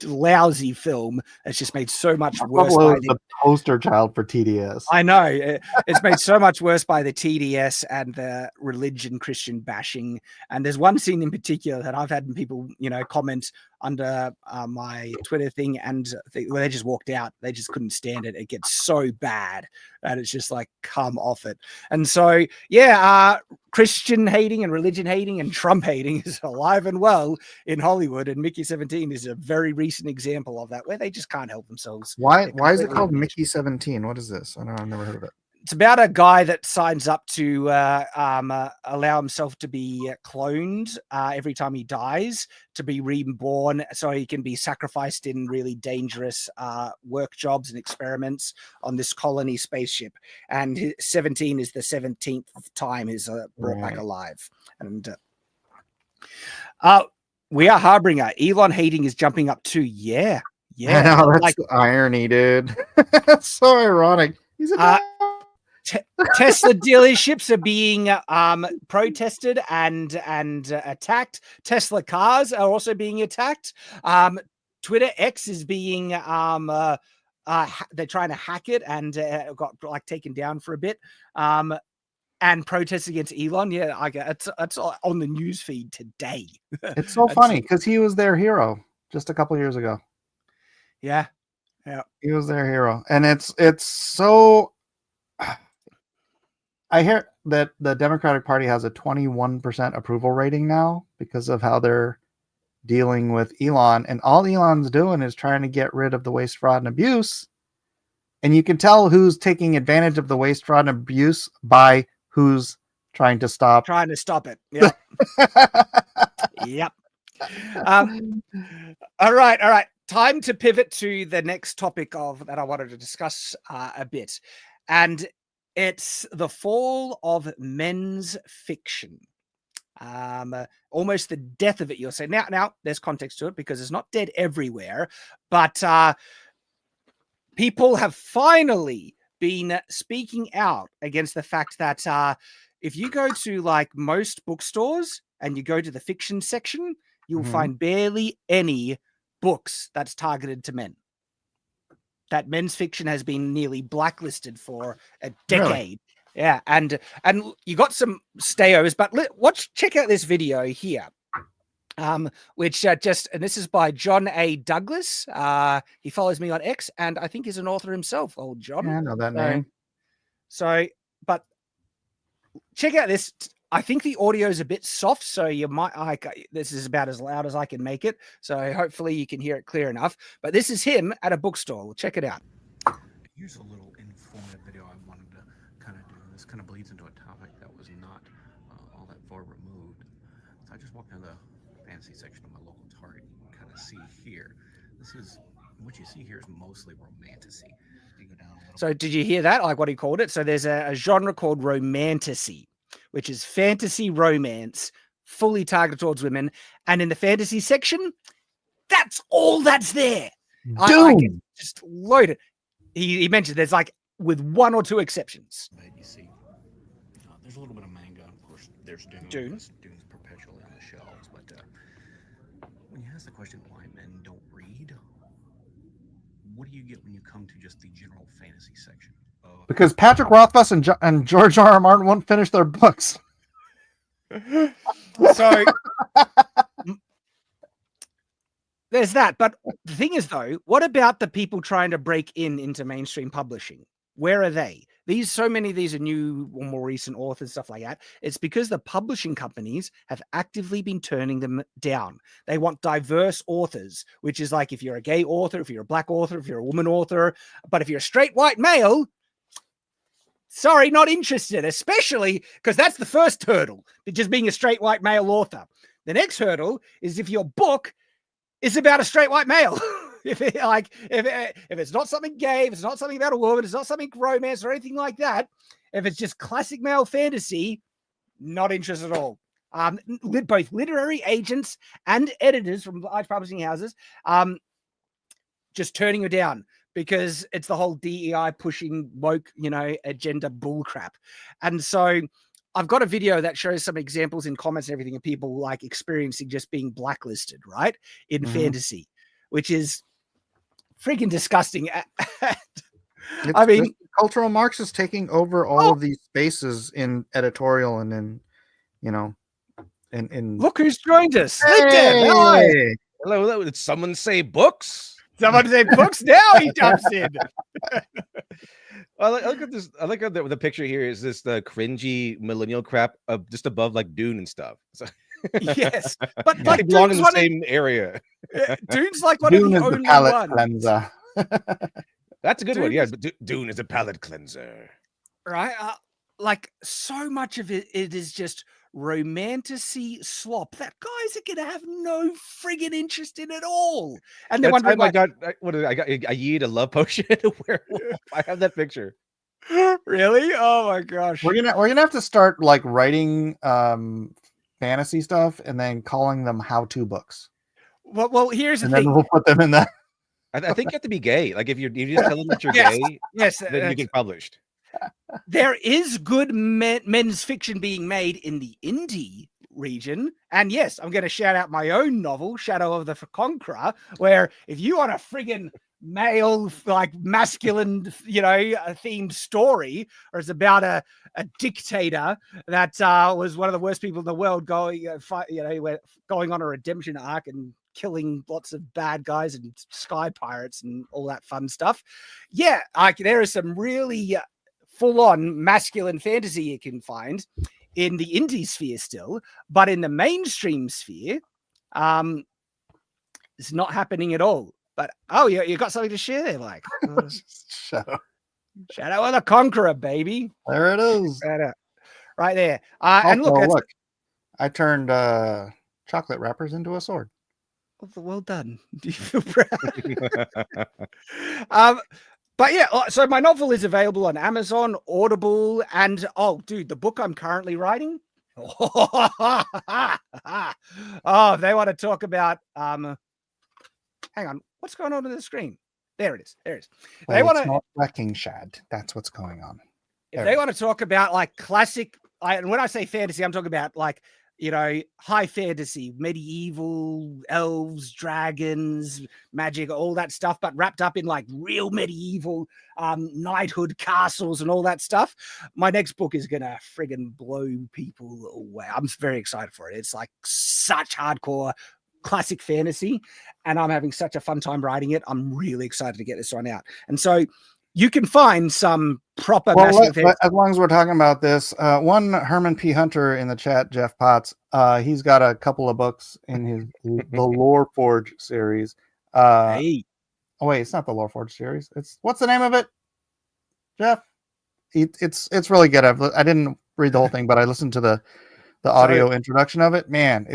S1: lousy film. It's just made so much worse.
S2: Ruffalo is the poster child for TDS.
S1: I know. It's made so much worse by the TDS and the religion Christian bashing. And there's one scene in particular that I've had people, comment under my Twitter thing, and where they just walked out. They just couldn't stand it. It gets so bad that it's just like, come off it. And so, yeah, Christian hating and religion hating and Trump hating is alive and well in Hollywood. And Mickey 17 is a very recent example of that, where they just can't help themselves.
S2: Why is it called Mickey 17? What is this? I know, I've never heard of it.
S1: It's about a guy that signs up to allow himself to be cloned every time he dies, to be reborn, so he can be sacrificed in really dangerous work jobs and experiments on this colony spaceship. And 17 is the 17th time he's brought back alive. And we are Harbinger. Elon hating is jumping up too. Yeah.
S2: I know, that's like irony, dude. That's so ironic. He's a
S1: Tesla dealerships are being protested and attacked. Tesla cars are also being attacked. Twitter X is being they're trying to hack it and got like taken down for a bit. And protests against Elon. Yeah, it's on the news feed today.
S2: It's so funny because he was their hero just a couple years ago.
S1: Yeah.
S2: He was their hero, and it's so. I hear that the Democratic Party has a 21% approval rating now because of how they're dealing with Elon, and all Elon's doing is trying to get rid of the waste, fraud, and abuse. And you can tell who's taking advantage of the waste, fraud, and abuse by who's trying to stop
S1: it. Yep. Yep. All right. Time to pivot to the next topic that I wanted to discuss a bit. And it's the fall of men's fiction. Almost the death of it, you'll say. Now there's context to it because it's not dead everywhere, but people have finally been speaking out against the fact that if you go to like most bookstores and you go to the fiction section, you'll find barely any books that's targeted to men. That men's fiction has been nearly blacklisted for a decade. Really? Yeah, and you got some stayovers, but check out this video here. Which and this is by John A. Douglas. He follows me on X, and I think he's an author himself, old John.
S2: Yeah, I know that name.
S1: So, but check out this. I think the audio is a bit soft, so you might this is about as loud as I can make it. So hopefully you can hear it clear enough. But this is him at a bookstore. We'll check it out.
S4: Here's a little informative video I wanted to kind of do. This kind of bleeds into a topic that was not all that far removed. So I just walked into the fantasy section of my local Target. You can kind of see here. What you see here is mostly romantasy. You go down a little.
S1: So did you hear that? Like what he called it? So there's a genre called romantasy, which is fantasy romance, fully targeted towards women. And in the fantasy section, that's all that's there. Just loaded. He mentioned there's like with one or two exceptions.
S4: You see, there's a little bit of manga. Of course, there's Dune. Dune's perpetually on the shelves. But when you ask the question why men don't read, what do you get when you come to just the general fantasy section?
S2: Because Patrick Rothfuss and George R. R. Martin won't finish their books.
S1: So there's that. But the thing is, though, what about the people trying to break into mainstream publishing? Where are they? So many of these are new or more recent authors, stuff like that. It's because the publishing companies have actively been turning them down. They want diverse authors, which is like if you're a gay author, if you're a black author, if you're a woman author, but if you're a straight white male, sorry, not interested, especially because that's the first hurdle, just being a straight white male author. The next hurdle is if your book is about a straight white male. If it's not something gay, if it's not something about a woman, it's not something romance or anything like that. If it's just classic male fantasy, not interested at all. Both literary agents and editors from large publishing houses, just turning you down because it's the whole DEI pushing woke, agenda bullcrap. And so I've got a video that shows some examples in comments and everything of people like experiencing just being blacklisted, right? In fantasy, which is freaking disgusting. I mean,
S2: cultural Marxists taking over all of these spaces in editorial and in
S1: look who's joined us.
S2: Hey!
S5: Hello. Did someone say books?
S1: Someone say books. Now he jumps in.
S5: I look at this. I like how the picture here is this the cringy millennial crap of just above like Dune and stuff. So,
S1: yes, but
S5: they belong in the same area.
S1: Dune's like one
S2: Dune
S1: of the
S2: is
S1: only
S2: the palate
S1: ones.
S2: cleanser.
S5: That's a good one. Yeah, but Dune is a palate cleanser,
S1: right? Like so much of it is just romantasy slop that guys are gonna have no friggin' interest in at all. And then
S5: I got a yeet a love potion. Where I have that picture.
S1: Really? Oh my gosh.
S2: We're gonna have to start like writing fantasy stuff and then calling them how-to books.
S1: Well, here's the
S2: thing.
S1: And
S2: then we'll put them in that.
S5: I think you have to be gay. Like if you just tell them that you're gay,
S1: yes,
S5: then you get published.
S1: there is good men's fiction being made in the indie region. And yes, I'm going to shout out my own novel, Shadow of the Conqueror, where if you want a friggin' male, like masculine, themed story, or it's about a dictator that was one of the worst people in the world going on a redemption arc and killing lots of bad guys and sky pirates and all that fun stuff. Yeah, like there is some really full-on masculine fantasy you can find in the indie sphere still, but in the mainstream sphere, it's not happening at all. But you got something to share there, like Shadow of the Conqueror, baby.
S2: There it is,
S1: right there.
S2: Also,
S1: and look,
S2: I turned chocolate wrappers into a sword.
S1: Well done. Do you feel proud? But yeah, so my novel is available on Amazon, Audible, and the book I'm currently writing. If they want to talk about hang on, what's going on the screen? There it is.
S2: Well, they want to wrecking Shad. That's what's going on.
S1: If they want to talk about like classic, and when I say fantasy, I'm talking about like high fantasy, medieval, elves, dragons, magic, all that stuff, but wrapped up in like real medieval knighthood castles and all that stuff. My next book is gonna friggin' blow people away. I'm very excited for it. It's like such hardcore classic fantasy, and I'm having such a fun time writing it. I'm really excited to get this one out. And so you can find some proper
S2: as long as we're talking about this, one Herman P. Hunter in the chat, Jeff Potts, he's got a couple of books in his the Lore Forge series.
S1: Hey.
S2: Oh wait, it's not the Lore Forge series. What's the name of it, Jeff? It's really good. I didn't read the whole thing, but I listened to the audio introduction of it. Man,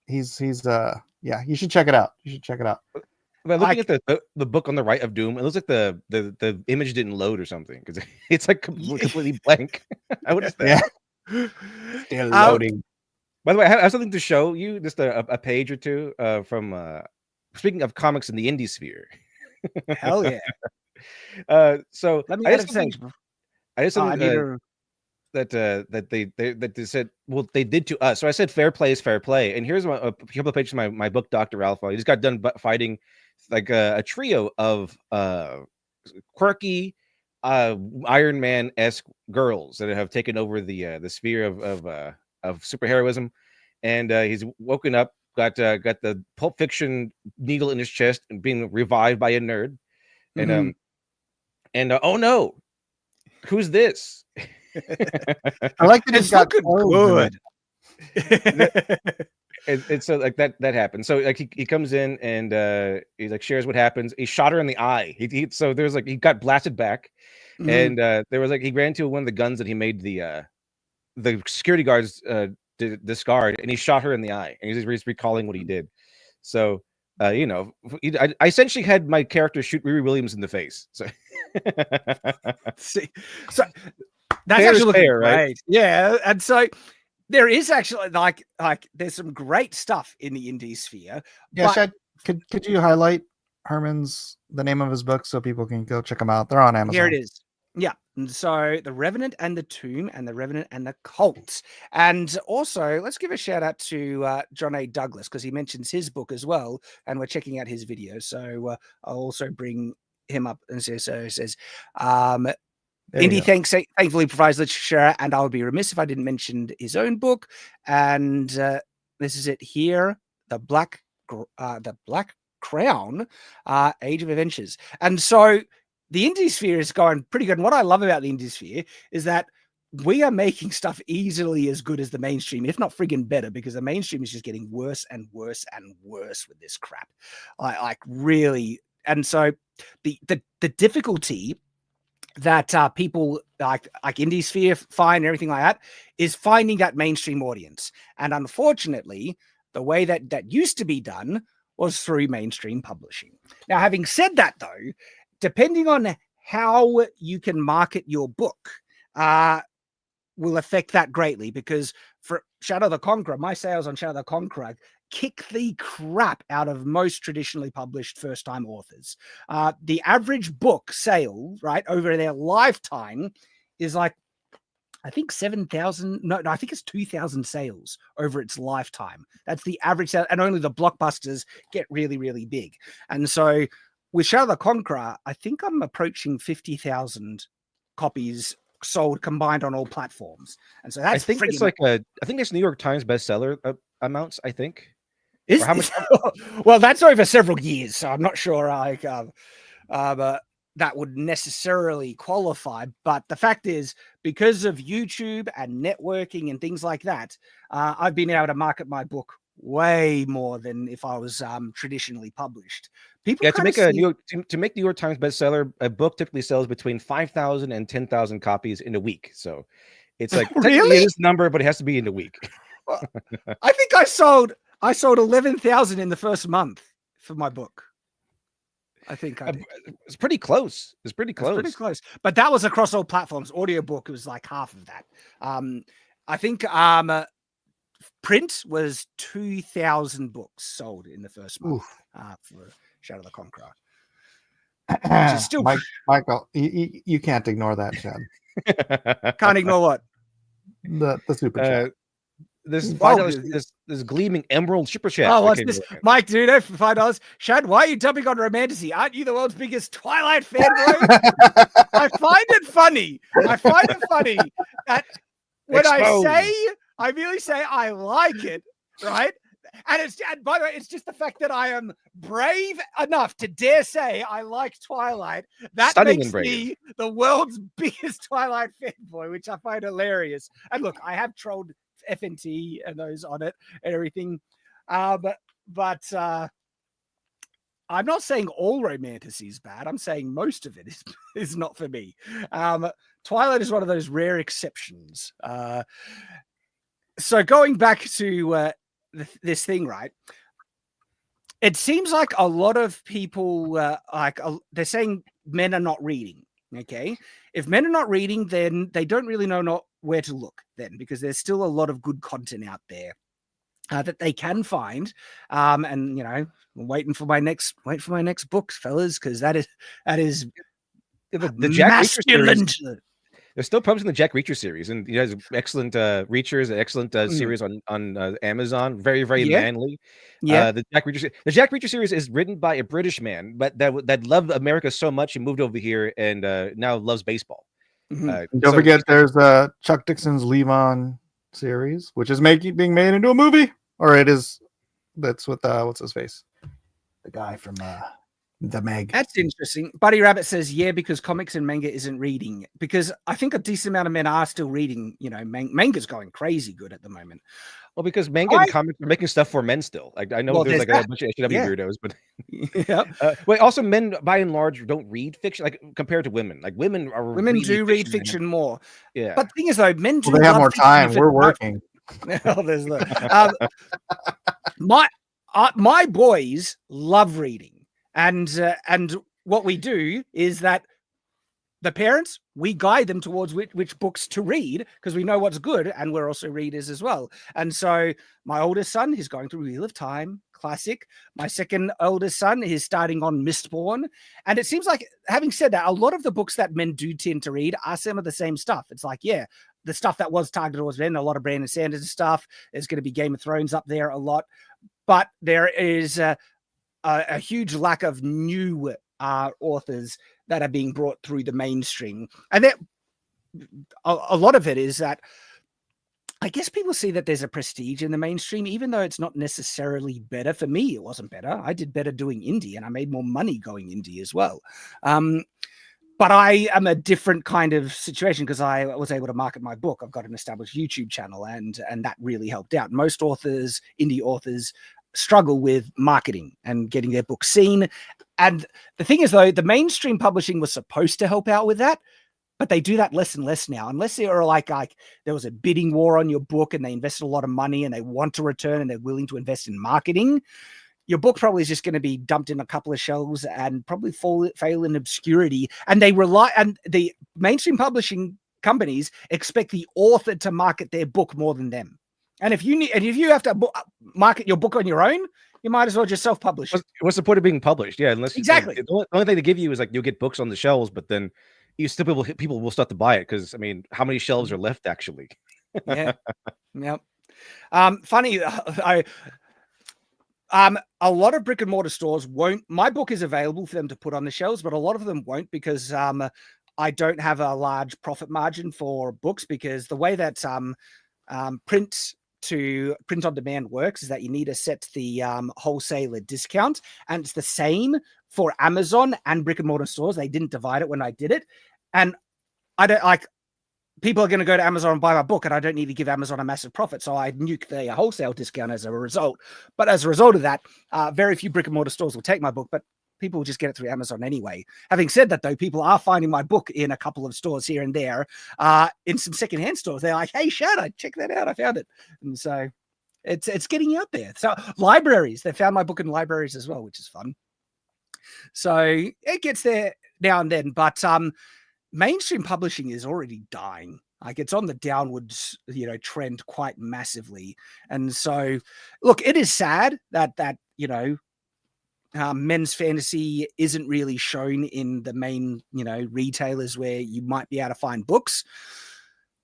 S2: he's you should check it out.
S5: But looking at the book on the right of Doom, it looks like the image didn't load or something because it's like completely blank. What is that?
S2: Yeah. Still loading.
S5: By the way, I have something to show you, just a page or two from speaking of comics in the indie sphere.
S1: Hell yeah.
S5: So
S1: let me
S5: I just something that they said, well, they did to us. So I said fair play is fair play. And here's a couple of pages of my book, Dr. Alpha. He just got done fighting like a trio of quirky Iron Man-esque girls that have taken over the sphere of superheroism. And he's woken up, got the Pulp Fiction needle in his chest and being revived by a nerd. And oh no, who's this?
S2: I like that it's got good.
S5: And so like that happened. So like he comes in and he like shares what happens. He shot her in the eye. So there's like he got blasted back, and there was like he ran into one of the guns that he made the security guards discard, and he shot her in the eye, and he's recalling what he did. So I essentially had my character shoot Riri Williams in the face. So
S1: see, so that's actually fair, right? Yeah, and so there is actually like there's some great stuff in the indie sphere.
S2: Yeah, Shad, could you highlight the name of his book so people can go check them out? They're on Amazon.
S1: Here it is. Yeah. And so The Revenant and the Tomb, and The Revenant and the Cult. And also, let's give a shout out to John A. Douglas, because he mentions his book as well, and we're checking out his video. So I'll also bring him up. And so it says, Indie thankfully provides literature, and I would be remiss if I didn't mention his own book. And this is it here, The Black Crown, Age of Adventures. And so the indie sphere is going pretty good. And what I love about the indie sphere is that we are making stuff easily as good as the mainstream, if not friggin' better, because the mainstream is just getting worse and worse and worse with this crap. Like really. And so the difficulty that people like indie sphere find and everything like that is finding that mainstream audience. And unfortunately, the way that used to be done was through mainstream publishing. Now, having said that, though, depending on how you can market your book will affect that greatly, because for Shadow the Conqueror, my sales on Shadow the Conqueror kick the crap out of most traditionally published first-time authors. The average book sale, right, over their lifetime is like, I think 7,000. No, I think it's 2,000 sales over its lifetime. That's the average sale, and only the blockbusters get really, really big. And so with Shadow the Conqueror, I think I'm approaching 50,000 copies sold combined on all platforms. And so that's
S5: I think it's like I think it's New York Times bestseller amounts. I think.
S1: Is how much? Well, that's over several years, so I'm not sure. But that would necessarily qualify. But the fact is, because of YouTube and networking and things like that, I've been able to market my book way more than if I was traditionally published. People
S5: to make New York Times bestseller, a book typically sells between 5,000 and 10,000 copies in a week. So it's like
S1: really
S5: this number, but it has to be in a week.
S1: I think I sold 11,000 in the first month for my book. I think
S5: it's pretty close. It's pretty close.
S1: But that was across all platforms. Audiobook was like half of that. I think print was 2,000 books sold in the first month for Shadow the Conqueror. Which is still
S2: Michael, you can't ignore that, Shad.
S1: Can't ignore what?
S2: The super chat.
S5: This gleaming emerald super chat.
S1: Oh, what's this? Mike, dude, for $5. Shad, why are you dumping on romantasy? Aren't you the world's biggest Twilight fanboy? I find it funny that when I really say I like it, right? And by the way, it's just the fact that I am brave enough to dare say I like Twilight. That makes me the world's biggest Twilight fanboy, which I find hilarious. And look, I have trolled FNT and those on it and everything, but I'm not saying all romantasy is bad. I'm saying most of it is not for me. Twilight is one of those rare exceptions. So going back to this thing, right? It seems like a lot of people they're saying men are not reading. Okay, if men are not reading, then they don't really know where to look then, because there's still a lot of good content out there that they can find. And you know, I'm waiting for my next book, fellas, because that is
S5: the Jack Reacher series. They're still publishing the Jack Reacher series, and he has excellent Reachers, an excellent series on Amazon. Very, very manly.
S1: Yeah.
S5: The Jack Reacher series is written by a British man, but that loved America so much he moved over here and now loves baseball.
S2: Don't forget, there's Chuck Dixon's Leave On series, which is being made into a movie, or it is. That's with what's his face, the guy from The Meg.
S1: That's interesting. Buddy Rabbit says, yeah, because comics and manga isn't reading. Because I think a decent amount of men are still reading. You know, manga's going crazy good at the moment.
S5: Well, because manga and comics are making stuff for men still. Like I know there's like a bunch of HW weirdos, but wait, also men by and large don't read fiction, like compared to women. Like women
S1: do read fiction more.
S5: Yeah.
S1: But the thing is though, men do
S2: they have more time. We're working.
S1: There's my boys love reading. And what we do is that the parents, we guide them towards which books to read, because we know what's good, and we're also readers as well. And so my oldest son, he's going through Wheel of Time, classic. My second oldest son is starting on Mistborn. And it seems like, having said that, a lot of the books that men do tend to read are some of the same stuff. It's like, yeah, the stuff that was targeted towards men, a lot of Brandon Sanderson stuff. There's going to be Game of Thrones up there a lot. But there is a huge lack of new authors that are being brought through the mainstream. And a lot of it is that I guess people see that there's a prestige in the mainstream, even though it's not necessarily better. For me, it wasn't better. I did better doing indie, and I made more money going indie as well. But I am a different kind of situation because I was able to market my book. I've got an established YouTube channel, and that really helped out. Most authors, indie authors, struggle with marketing and getting their book seen. And the thing is, though, the mainstream publishing was supposed to help out with that, but they do that less and less now, unless they are like there was a bidding war on your book and they invested a lot of money and they want to return and they're willing to invest in marketing. Your book probably is just going to be dumped in a couple of shelves and probably fail in obscurity. And the mainstream publishing companies expect the author to market their book more than them. And if you have to market your book on your own, you might as well just self-publish it.
S5: What's the point of being published? Yeah, unless
S1: exactly.
S5: The only thing they give you is like you'll get books on the shelves, but then you still people will start to buy it because I mean, how many shelves are left actually?
S1: Yeah, yep. Funny, a lot of brick and mortar stores won't. My book is available for them to put on the shelves, but a lot of them won't because I don't have a large profit margin for books because the way that print on demand works is that you need to set the wholesaler discount, and it's the same for Amazon and brick and mortar stores. They didn't divide it when I did it, and I don't like. People are going to go to Amazon and buy my book, and I don't need to give Amazon a massive profit. So I nuke the wholesale discount as a result. But as a result of that, very few brick and mortar stores will take my book, but people will just get it through Amazon anyway. Having said that, though, people are finding my book in a couple of stores here and there, in some secondhand stores. They're like, "Hey, Shad, check that out. I found it." And so it's getting out there. So libraries, they found my book in libraries as well, which is fun. So it gets there now and then, but mainstream publishing is already dying. Like it's on the downwards, trend quite massively. And so, look, it is sad that men's fantasy isn't really shown in the main, retailers where you might be able to find books.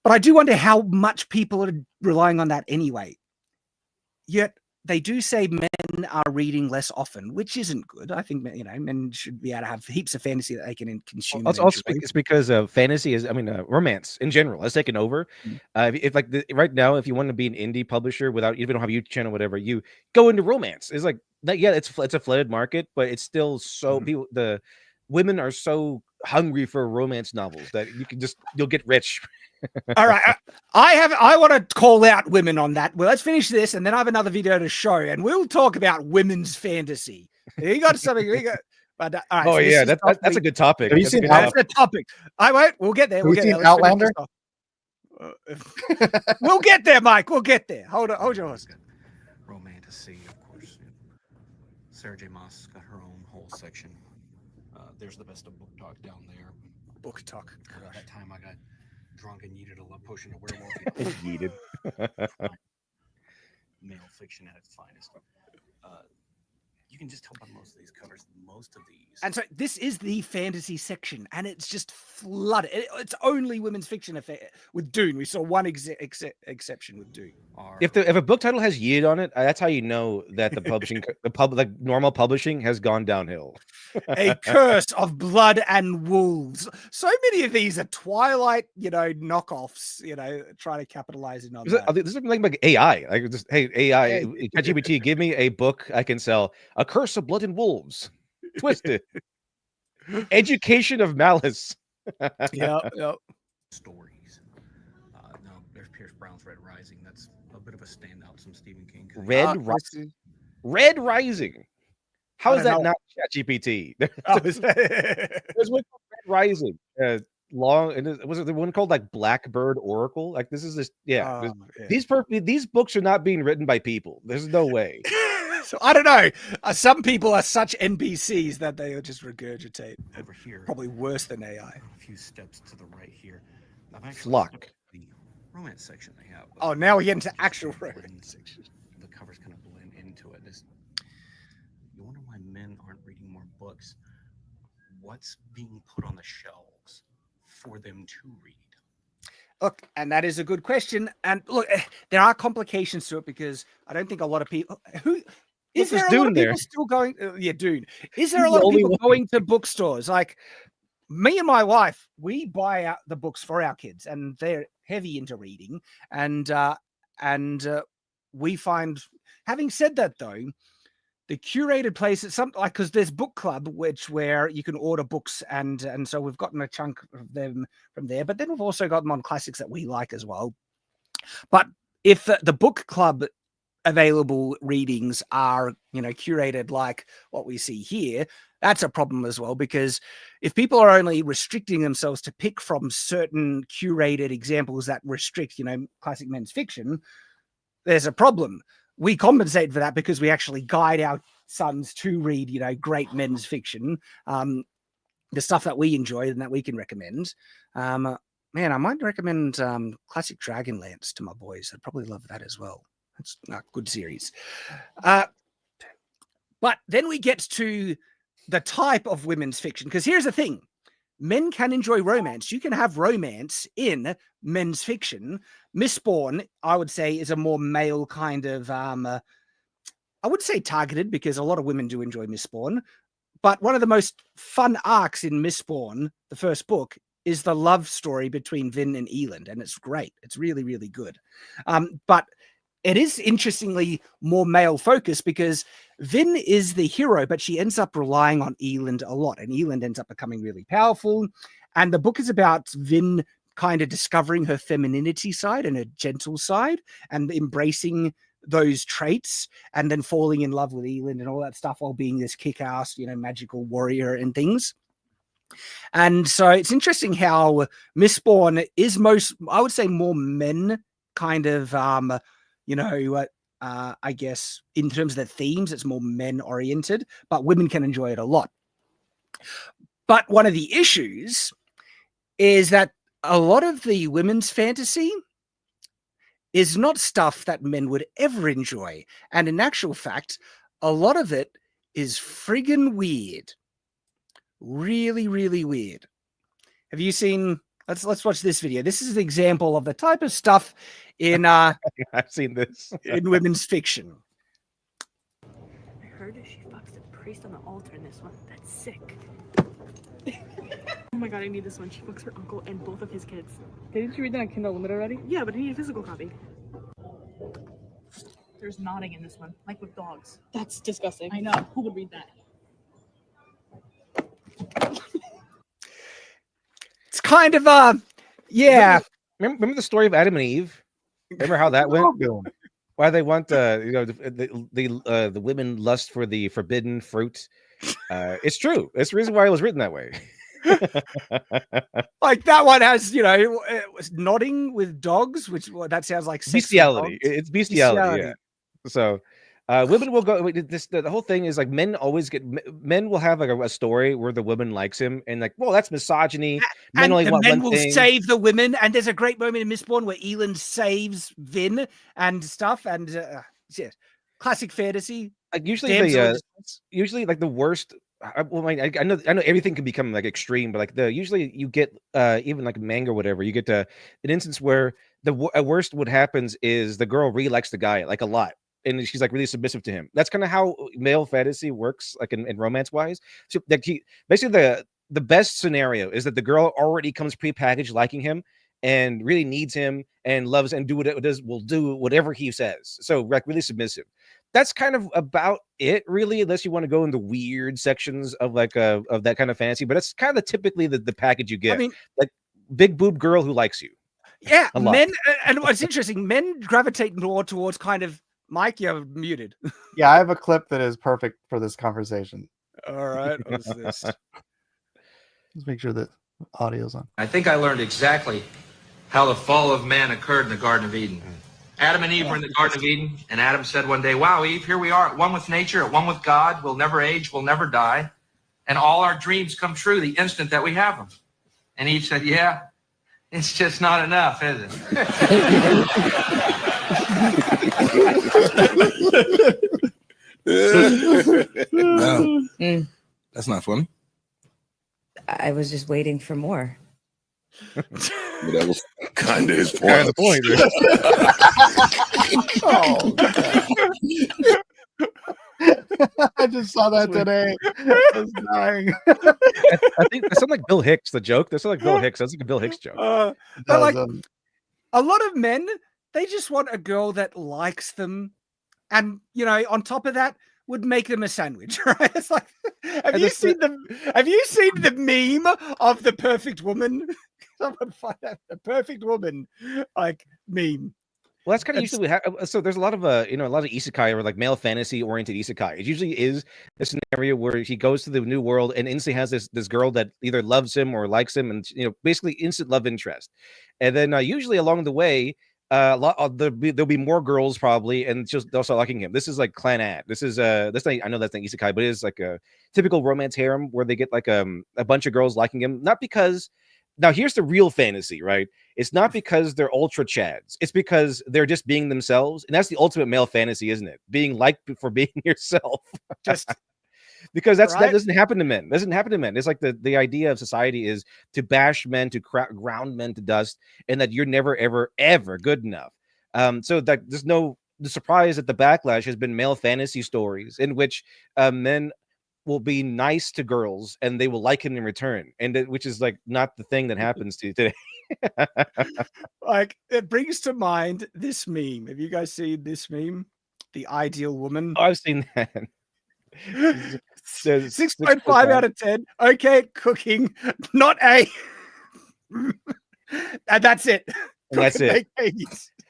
S1: But I do wonder how much people are relying on that anyway. Yet they do say men are reading less often, which isn't good. I think, men should be able to have heaps of fantasy that they can consume.
S5: It's because fantasy romance in general has taken over. If right now, if you want to be an indie publisher without even have a YouTube channel, whatever, you go into romance. It's like that. Yeah, it's a flooded market, but it's still so the women are so hungry for romance novels that you'll get rich.
S1: All right, I want to call out women on that. Well, let's finish this, and then I have another video to show, and we'll talk about women's fantasy. You got something? But all right,
S5: that's a good topic.
S2: Have you seen
S1: that's a topic? We'll get there.
S2: We'll get there. Outlander.
S1: We'll get there, Mike. We'll get there. Hold your horse.
S4: Romantasy, of course. Sarah J. Maas got her own whole section. There's the best of book talk down there.
S1: Book talk.
S4: That time I got drunk and yeeted a love potion of werewolf.
S5: Yeeted.
S4: Male fiction at its finest. You can just tell by most of these covers, most of these.
S1: And so this is the fantasy section, and it's just flooded. It's only women's fiction with Dune. We saw one exception with Dune.
S5: If a book title has yeet on it, that's how you know that the publishing, normal publishing has gone downhill.
S1: A curse of blood and wolves. So many of these are Twilight, knockoffs. Trying to capitalize in on that.
S5: This is like AI. Like just AI, ChatGPT, give me a book I can sell. A Curse of Blood and Wolves. Twisted. Education of Malice.
S1: Yeah.
S4: Stories. No, there's Pierce Brown's Red Rising. That's a bit of a standout. Some Stephen King.
S5: Red Rising. How is that not ChatGPT? There's one called Red Rising. Long, and was it the one called like Blackbird Oracle? Like this is this, These books are not being written by people. There's no way.
S1: So I don't know. Some people are such NPCs that they'll just regurgitate.
S4: Over here,
S1: probably worse than AI.
S4: A few steps to the right here.
S5: Flock.
S4: The romance section they have.
S1: Oh, now we get into actual romance section.
S4: The covers kind of blend into it. You wonder why men aren't reading more books. What's being put on the shelves for them to read?
S1: Look, and that is a good question. And look, there are complications to it because I don't think a lot of people is there a lot of people still going? Dune. Is there a lot of people going to bookstores? Like me and my wife, we buy out the books for our kids, and they're heavy into reading. And we find, having said that, though, the curated places, something like because there's book club, where you can order books, and so we've gotten a chunk of them from there. But then we've also got them on classics that we like as well. But if the book club available readings are curated like what we see here, that's a problem as well, because if people are only restricting themselves to pick from certain curated examples that restrict classic men's fiction, there's a problem. We compensate for that because we actually guide our sons to read great men's fiction, the stuff that we enjoy and that we can recommend. Man, I might recommend classic Dragonlance to my boys. I'd probably love that as well. It's a good series. But then we get to the type of women's fiction, because here's the thing. men can enjoy romance. You can have romance in men's fiction. Mistborn, I would say, is a more male kind of, I would say targeted, because a lot of women do enjoy Mistborn. But one of the most fun arcs in Mistborn, the first book, is the love story between Vin and Eland. And it's great. It's really, really good. But it is interestingly more male focused, because Vin is the hero, but she ends up relying on Eland a lot. And Eland ends up becoming really powerful. And the book is about Vin kind of discovering her femininity side and her gentle side and embracing those traits, and then falling in love with Eland and all that stuff, while being this kick-ass, magical warrior and things. And so it's interesting how Mistborn is I would say, more men kind of, I guess in terms of the themes, it's more men oriented, but women can enjoy it a lot. But one of the issues is that a lot of the women's fantasy is not stuff that men would ever enjoy. And in actual fact, a lot of it is friggin' weird. Really, really weird. Have you seen... Let's watch this video. This is an example of the type of stuff in...
S5: I've seen this.
S1: in women's fiction.
S6: I heard she fucks a priest on the altar in this one. That's sick. Oh my god, I need this one. She fucks her uncle and both of his kids.
S7: Didn't you read that on Kindle Unlimited already?
S6: Yeah, but I need a physical copy. There's nodding in this one, like with dogs.
S7: That's disgusting.
S6: I know. Who would read that?
S1: It's kind of yeah.
S5: Remember the story of Adam and Eve? Remember how that went? Why they want the women lust for the forbidden fruit? It's true. It's the reason why it was written that way.
S1: Like that one has, it was nodding with dogs, which that sounds like
S5: bestiality. It's bestiality. Yeah. So women will go. The whole thing is like men will have like a story where the woman likes him, and like, well, that's misogyny.
S1: Men will save the women, and there's a great moment in Mistborn where Eland saves Vin and stuff, and yeah, classic fantasy.
S5: Like usually like the worst. I know everything can become like extreme, but like usually you get even like manga or whatever, you get an instance where the worst what happens is the girl really likes the guy like a lot, and she's like really submissive to him. That's kind of how male fantasy works, like in romance wise. So like basically the best scenario is that the girl already comes prepackaged liking him and really needs him and loves and will do whatever he says. So like really submissive. That's kind of about it, really, unless you want to go into weird sections of like of that kind of fantasy. But it's kind of typically the package you get. I mean, like big boob girl who likes you.
S1: Yeah, men, and what's interesting, men gravitate more towards kind of... Mike, you're muted.
S2: Yeah, I have a clip that is perfect for this conversation.
S1: All right, what's this?
S2: Let's make sure that audio's on.
S8: I think I learned exactly how the fall of man occurred in the Garden of Eden. Adam and Eve were in the Garden of Eden, and Adam said one day, wow, Eve, here we are at one with nature, at one with God. We'll never age, we'll never die. And all our dreams come true the instant that we have them. And Eve said, yeah, it's just not enough, is
S9: it? No, that's not funny.
S10: I was just waiting for more.
S9: But that was kind of his point.
S2: Oh, I just saw that today. I was dying.
S5: I think that sounds like Bill Hicks, the joke. That sounds like Bill Hicks. That's like a Bill Hicks joke.
S1: But like a lot of men, they just want a girl that likes them, and on top of that, would make them a sandwich, right? It's like, have you seen the meme of the perfect woman? Someone find out the perfect woman, like meme.
S5: Well, that's kind of usually what happens. So there's a lot of a lot of isekai or like male fantasy oriented isekai. It usually is a scenario where he goes to the new world and instantly has this girl that either loves him or likes him, and basically instant love interest. And then usually along the way, there'll be more girls probably, and they'll start liking him. This is like Clan Ad. This is I know that's not isekai, but it is like a typical romance harem where they get like a bunch of girls liking him, not because. Now, here's the real fantasy, right? It's not because they're ultra chads. It's because they're just being themselves. And that's the ultimate male fantasy, isn't it? Being liked for being yourself. because that doesn't happen to men. Doesn't happen to men. It's like the idea of society is to bash men, to ground men to dust, and that you're never ever good enough. So that there's no the surprise that the backlash has been male fantasy stories in which men will be nice to girls and they will like him in return, and which is like not the thing that happens to you today.
S1: Like, it brings to mind this meme. Have you guys seen this meme? The ideal woman.
S5: Oh, I've seen that.
S1: 6.5 out of 10. Okay, cooking, not A. And that's it.
S5: And that's it.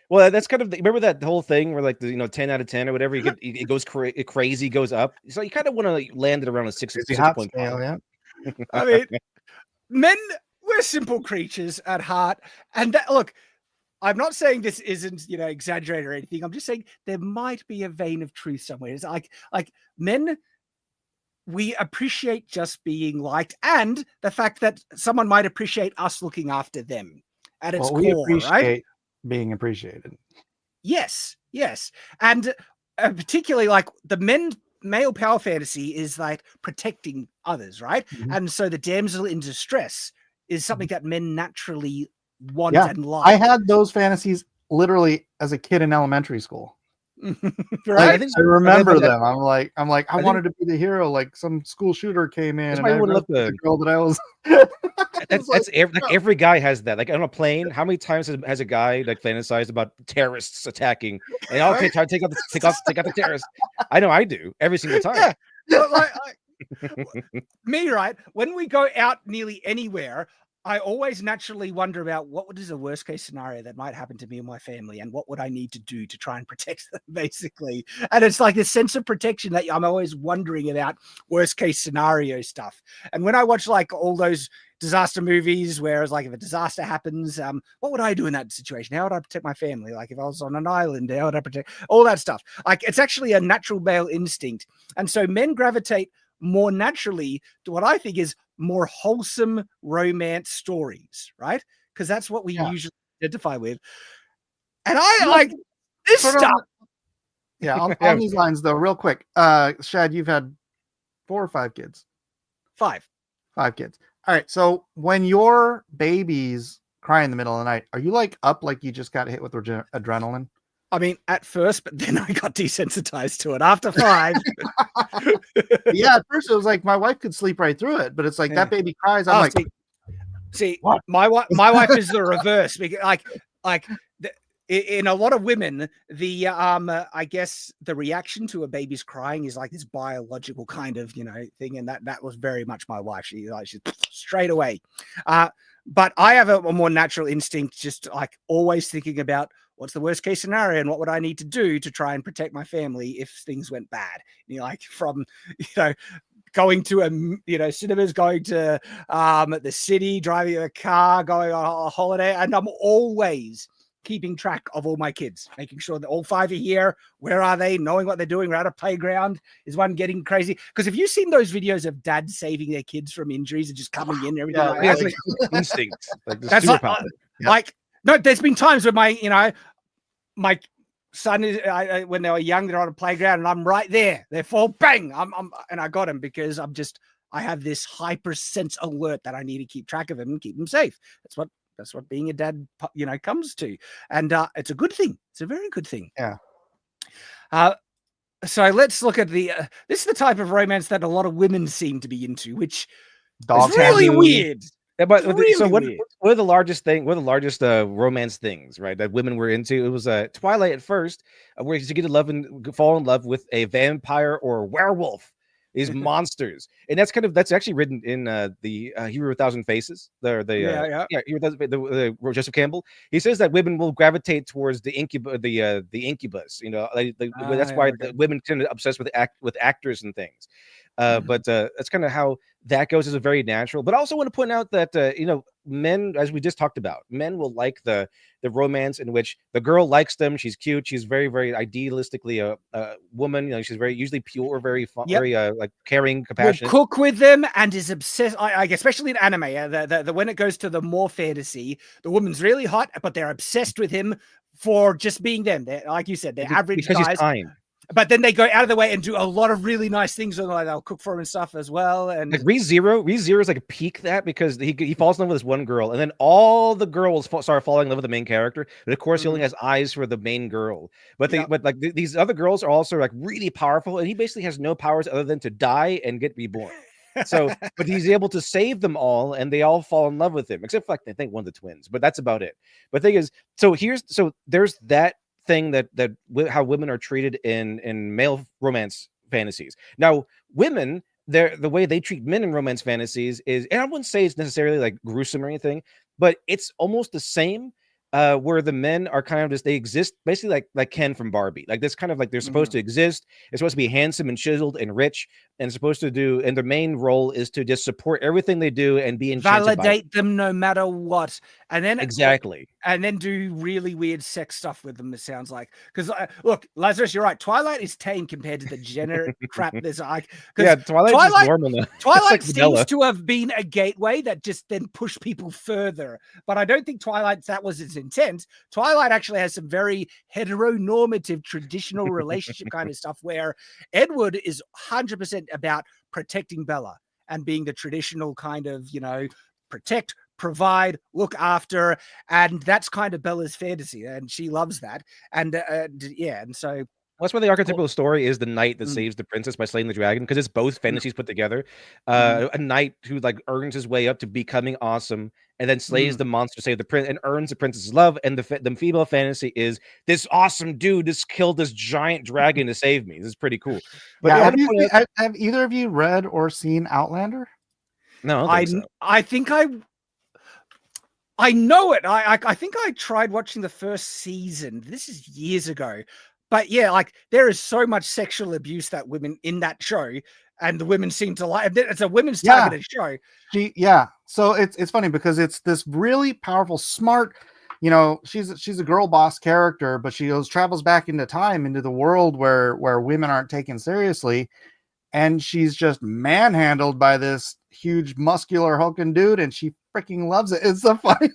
S5: Well, that's kind of remember that whole thing where like the 10 out of 10 or whatever, you get it goes crazy, goes up. So you kind of want to land it around a 6.5.
S2: Yeah.
S1: I mean, men, we're simple creatures at heart, and look, I'm not saying this isn't exaggerated or anything. I'm just saying there might be a vein of truth somewhere. It's like men, we appreciate just being liked, and the fact that someone might appreciate us looking after them at its core, right?
S2: Being appreciated.
S1: Yes, and particularly like the male power fantasy is like protecting others, right?
S2: Mm-hmm.
S1: And so the damsel in distress is something that men naturally want and like.
S2: I had those fantasies literally as a kid in elementary school.
S1: Right?
S2: I remember them. I'm like, I wanted to be the hero. Like some school shooter came in, and I was the girl that I was.
S5: Every guy has that. Like on a plane, how many times has a guy like fantasized about terrorists attacking? And okay, try to take out the terrorists. I know I do every single time.
S1: Yeah. Me, right? When we go out nearly anywhere, I always naturally wonder about what is the worst case scenario that might happen to me and my family, and what would I need to do to try and protect them, basically. And it's like this sense of protection that I'm always wondering about worst case scenario stuff. And when I watch like all those disaster movies, whereas like if a disaster happens, what would I do in that situation? How would I protect my family? Like if I was on an island, how would I protect all that stuff? Like it's actually a natural male instinct. And so men gravitate more naturally to what I think is more wholesome romance stories, right? Because that's what we usually identify with. And I like this stuff.
S2: On these lines though, real quick. Shad, you've had 4 or 5 kids?
S1: 5
S2: kids. All right. So when your babies cry in the middle of the night, are you like up like you just got hit with adrenaline?
S1: I mean, at first, but then I got desensitized to it after 5.
S2: Yeah, at first it was like my wife could sleep right through it, but it's like that baby cries. I'm like,
S1: see, my wife is the reverse. Because in a lot of women, the I guess the reaction to a baby's crying is like this biological kind of thing, and that was very much my wife. She's straight away. But I have a more natural instinct, just like always thinking about what's the worst case scenario and what would I need to do to try and protect my family if things went bad. Like from going to cinemas, going to the city, driving a car, going on a holiday, and I'm always keeping track of all my kids, making sure that all 5 are here. Where are they? Knowing what they're doing. We're at a playground. Is one getting crazy? Because have you seen those videos of dads saving their kids from injuries and just coming in and everything?
S5: That's like instinct. Like
S1: that's like no. There's been times where my son is when they were young, they're on a playground and I'm right there. They fall, bang. And I got him because I have this hyper sense alert that I need to keep track of him and keep him safe. That's what being a dad, comes to. And it's a good thing. It's a very good thing.
S2: Yeah.
S1: So let's look at this is the type of romance that a lot of women seem to be into, which is really weird.
S5: Yeah, but what are the largest thing? What are the largest romance things, right? That women were into? It was Twilight at first, where you get to fall in love with a vampire or a werewolf. These monsters, and that's actually written in the Hero 1000 Faces. The Joseph Campbell. He says that women will gravitate towards the incubus. That's why the women tend to obsess with actors and things. But that's kind of how that goes. Is a very natural. But I also want to point out that men, as we just talked about, men will like the romance in which the girl likes them. She's cute. She's very, very idealistically a woman. She's very usually pure, very fun, very like caring, compassionate.
S1: Will cook with them and is obsessed. Especially in anime, the when it goes to the more fantasy, the woman's really hot, but they're obsessed with him for just being them. They're, like you said, they're average
S5: because
S1: guys.
S5: He's kind.
S1: but then they go out of the way and do a lot of really nice things, and like they'll cook for him and stuff as well. And
S5: like ReZero is like a peak that because he falls in love with this one girl, and then all the girls start falling in love with the main character. But of course, he only has eyes for the main girl. But these other girls are also like really powerful, and he basically has no powers other than to die and get reborn. So, but he's able to save them all, and they all fall in love with him, except for like I think one of the twins. But that's about it. But the thing is, there's that thing that how women are treated in male romance fantasies. Now, women, the way they treat men in romance fantasies is, and I wouldn't say it's necessarily like gruesome or anything, but it's almost the same. Where the men are kind of just they exist basically like Ken from Barbie, like this kind of like they're supposed to exist. They're supposed to be handsome and chiseled and rich, and supposed to do. And their main role is to just support everything they do and be enchanted
S1: validate them no matter what, and then and then do really weird sex stuff with them. It sounds like because look, Lazarus, you're right. Twilight is tame compared to the generic crap. There's like Twilight seems to have been a gateway that just then pushed people further, but I don't think that was its intent. Twilight actually has some very heteronormative traditional relationship kind of stuff where Edward is 100% about protecting Bella and being the traditional kind of, protect, provide, look after, and that's kind of Bella's fantasy, and she loves that. And and so
S5: that's why the archetypal story is the knight that saves the princess by slaying the dragon, because it's both fantasies put together. A knight who like earns his way up to becoming awesome, and then slays the monster to save the prince and earns the princess's love. And the female fantasy is this awesome dude just killed this giant dragon to save me. This is pretty cool. But
S2: have either of you read or seen Outlander?
S5: No,
S1: I think I know it. I think I tried watching the first season. This is years ago. But yeah, like there is so much sexual abuse that women in that show, and the women seem to like. It's a women's targeted show.
S2: So it's funny because it's this really powerful, smart. She's a girl boss character, but she travels back into time, into the world where women aren't taken seriously, and she's just manhandled by this huge muscular hulking dude, and she freaking loves it. It's so funny.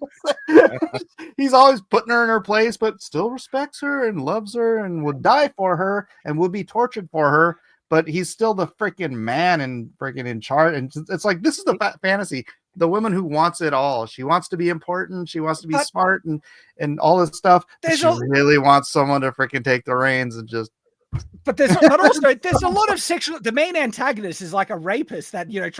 S2: He's always putting her in her place, but still respects her and loves her and would die for her and would be tortured for her. But he's still the freaking man and freaking in charge. And it's like, this is the fantasy. The woman who wants it all. She wants to be important. She wants to be smart and all this stuff. She really wants someone to freaking take the reins and just.
S1: But there's a lot of sexual. The main antagonist is like a rapist that I'm not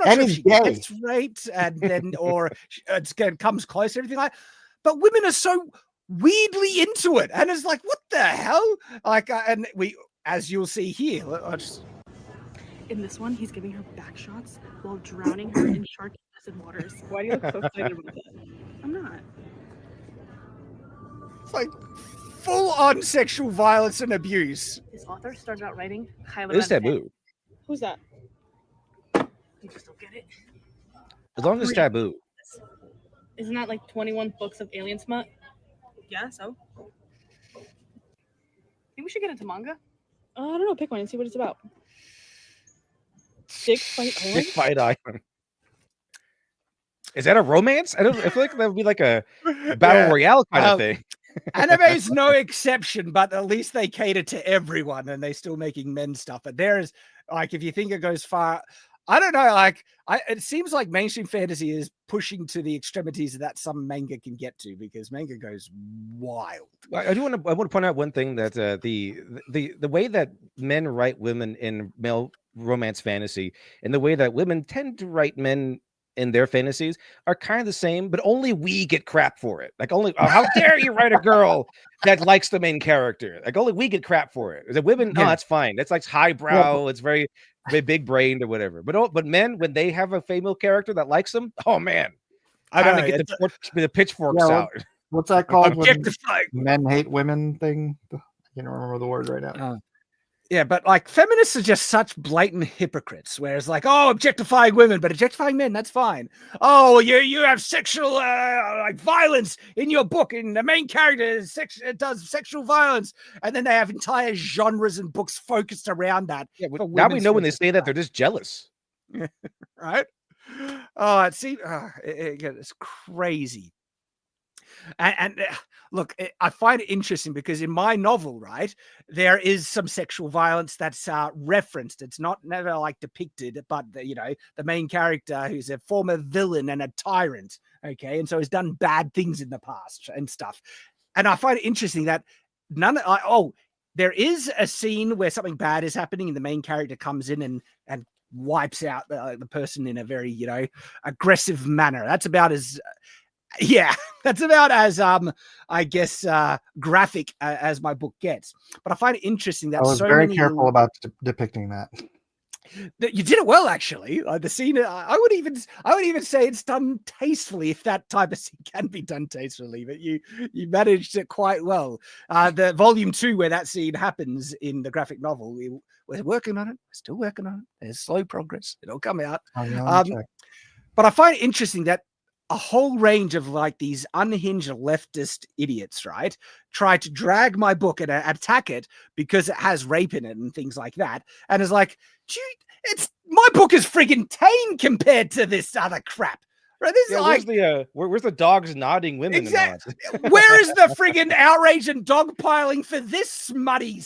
S1: sure if she gets raped and then or it comes close to everything like. But women are so weirdly into it, and it's like, what the hell? Like, and we, as you'll see here,
S6: in this one, he's giving her back shots while drowning her in shark-infested waters. Why do you look so excited about that? I'm not.
S1: It's like full-on sexual violence and abuse.
S6: This author started out writing
S5: It is taboo.
S6: Who's that? You just don't get it.
S5: As long as it's taboo.
S6: Isn't that like 21 books of alien smut? Yeah, so. Think we should get into manga? I don't know. Pick one and see what it's about. Stick Fight
S5: Island. Is that a romance? I feel like that would be like a battle royale kind of thing.
S1: Anime is no exception, but at least they cater to everyone, and they're still making men stuff. But there is, like, if you think it goes far, I don't know. Like, it seems like mainstream fantasy is pushing to the extremities that some manga can get to, because manga goes wild.
S5: I want to point out one thing, that the way that men write women in male romance fantasy and the way that women tend to write men in their fantasies are kind of the same, but only we get crap for it. Like, how dare you write a girl that likes the main character? Like, only we get crap for it. The women, no, that's fine. That's like highbrow. It's very big brained or whatever. But men, when they have a female character that likes them, oh man, I gotta get the pitchforks out.
S2: What's that called? Men hate women thing. I can't remember the word right now.
S1: Yeah, but like feminists are just such blatant hypocrites. Whereas like, oh, objectifying women, but objectifying men, that's fine. Oh, you have sexual like violence in your book, and the main character does sexual violence, and then they have entire genres and books focused around that.
S5: Yeah, now we know when they say that they're just jealous,
S1: right? Oh, it's crazy. And look, I find it interesting because in my novel, right, there is some sexual violence that's referenced. It's not never like depicted, but the main character who's a former villain and a tyrant, okay, and so has done bad things in the past and stuff. And I find it interesting that there is a scene where something bad is happening and the main character comes in and wipes out the person in a very, aggressive manner. That's about as I guess graphic as my book gets. But I find it interesting that
S2: I was very careful about depicting that.
S1: You did it well, actually. The scene, I would even say it's done tastefully, if that type of scene can be done tastefully. But you managed it quite well. The volume 2, where that scene happens in the graphic novel, we're working on it. We're still working on it. There's slow progress. It'll come out. But I find it interesting that a whole range of like these unhinged leftist idiots, right, try to drag my book and attack it because it has rape in it and things like that. And it's like, my book is friggin' tame compared to this other crap. Right? This is
S5: where's the dogs nodding women?
S1: Exactly. Where is the friggin' outrage and dogpiling for this smutty?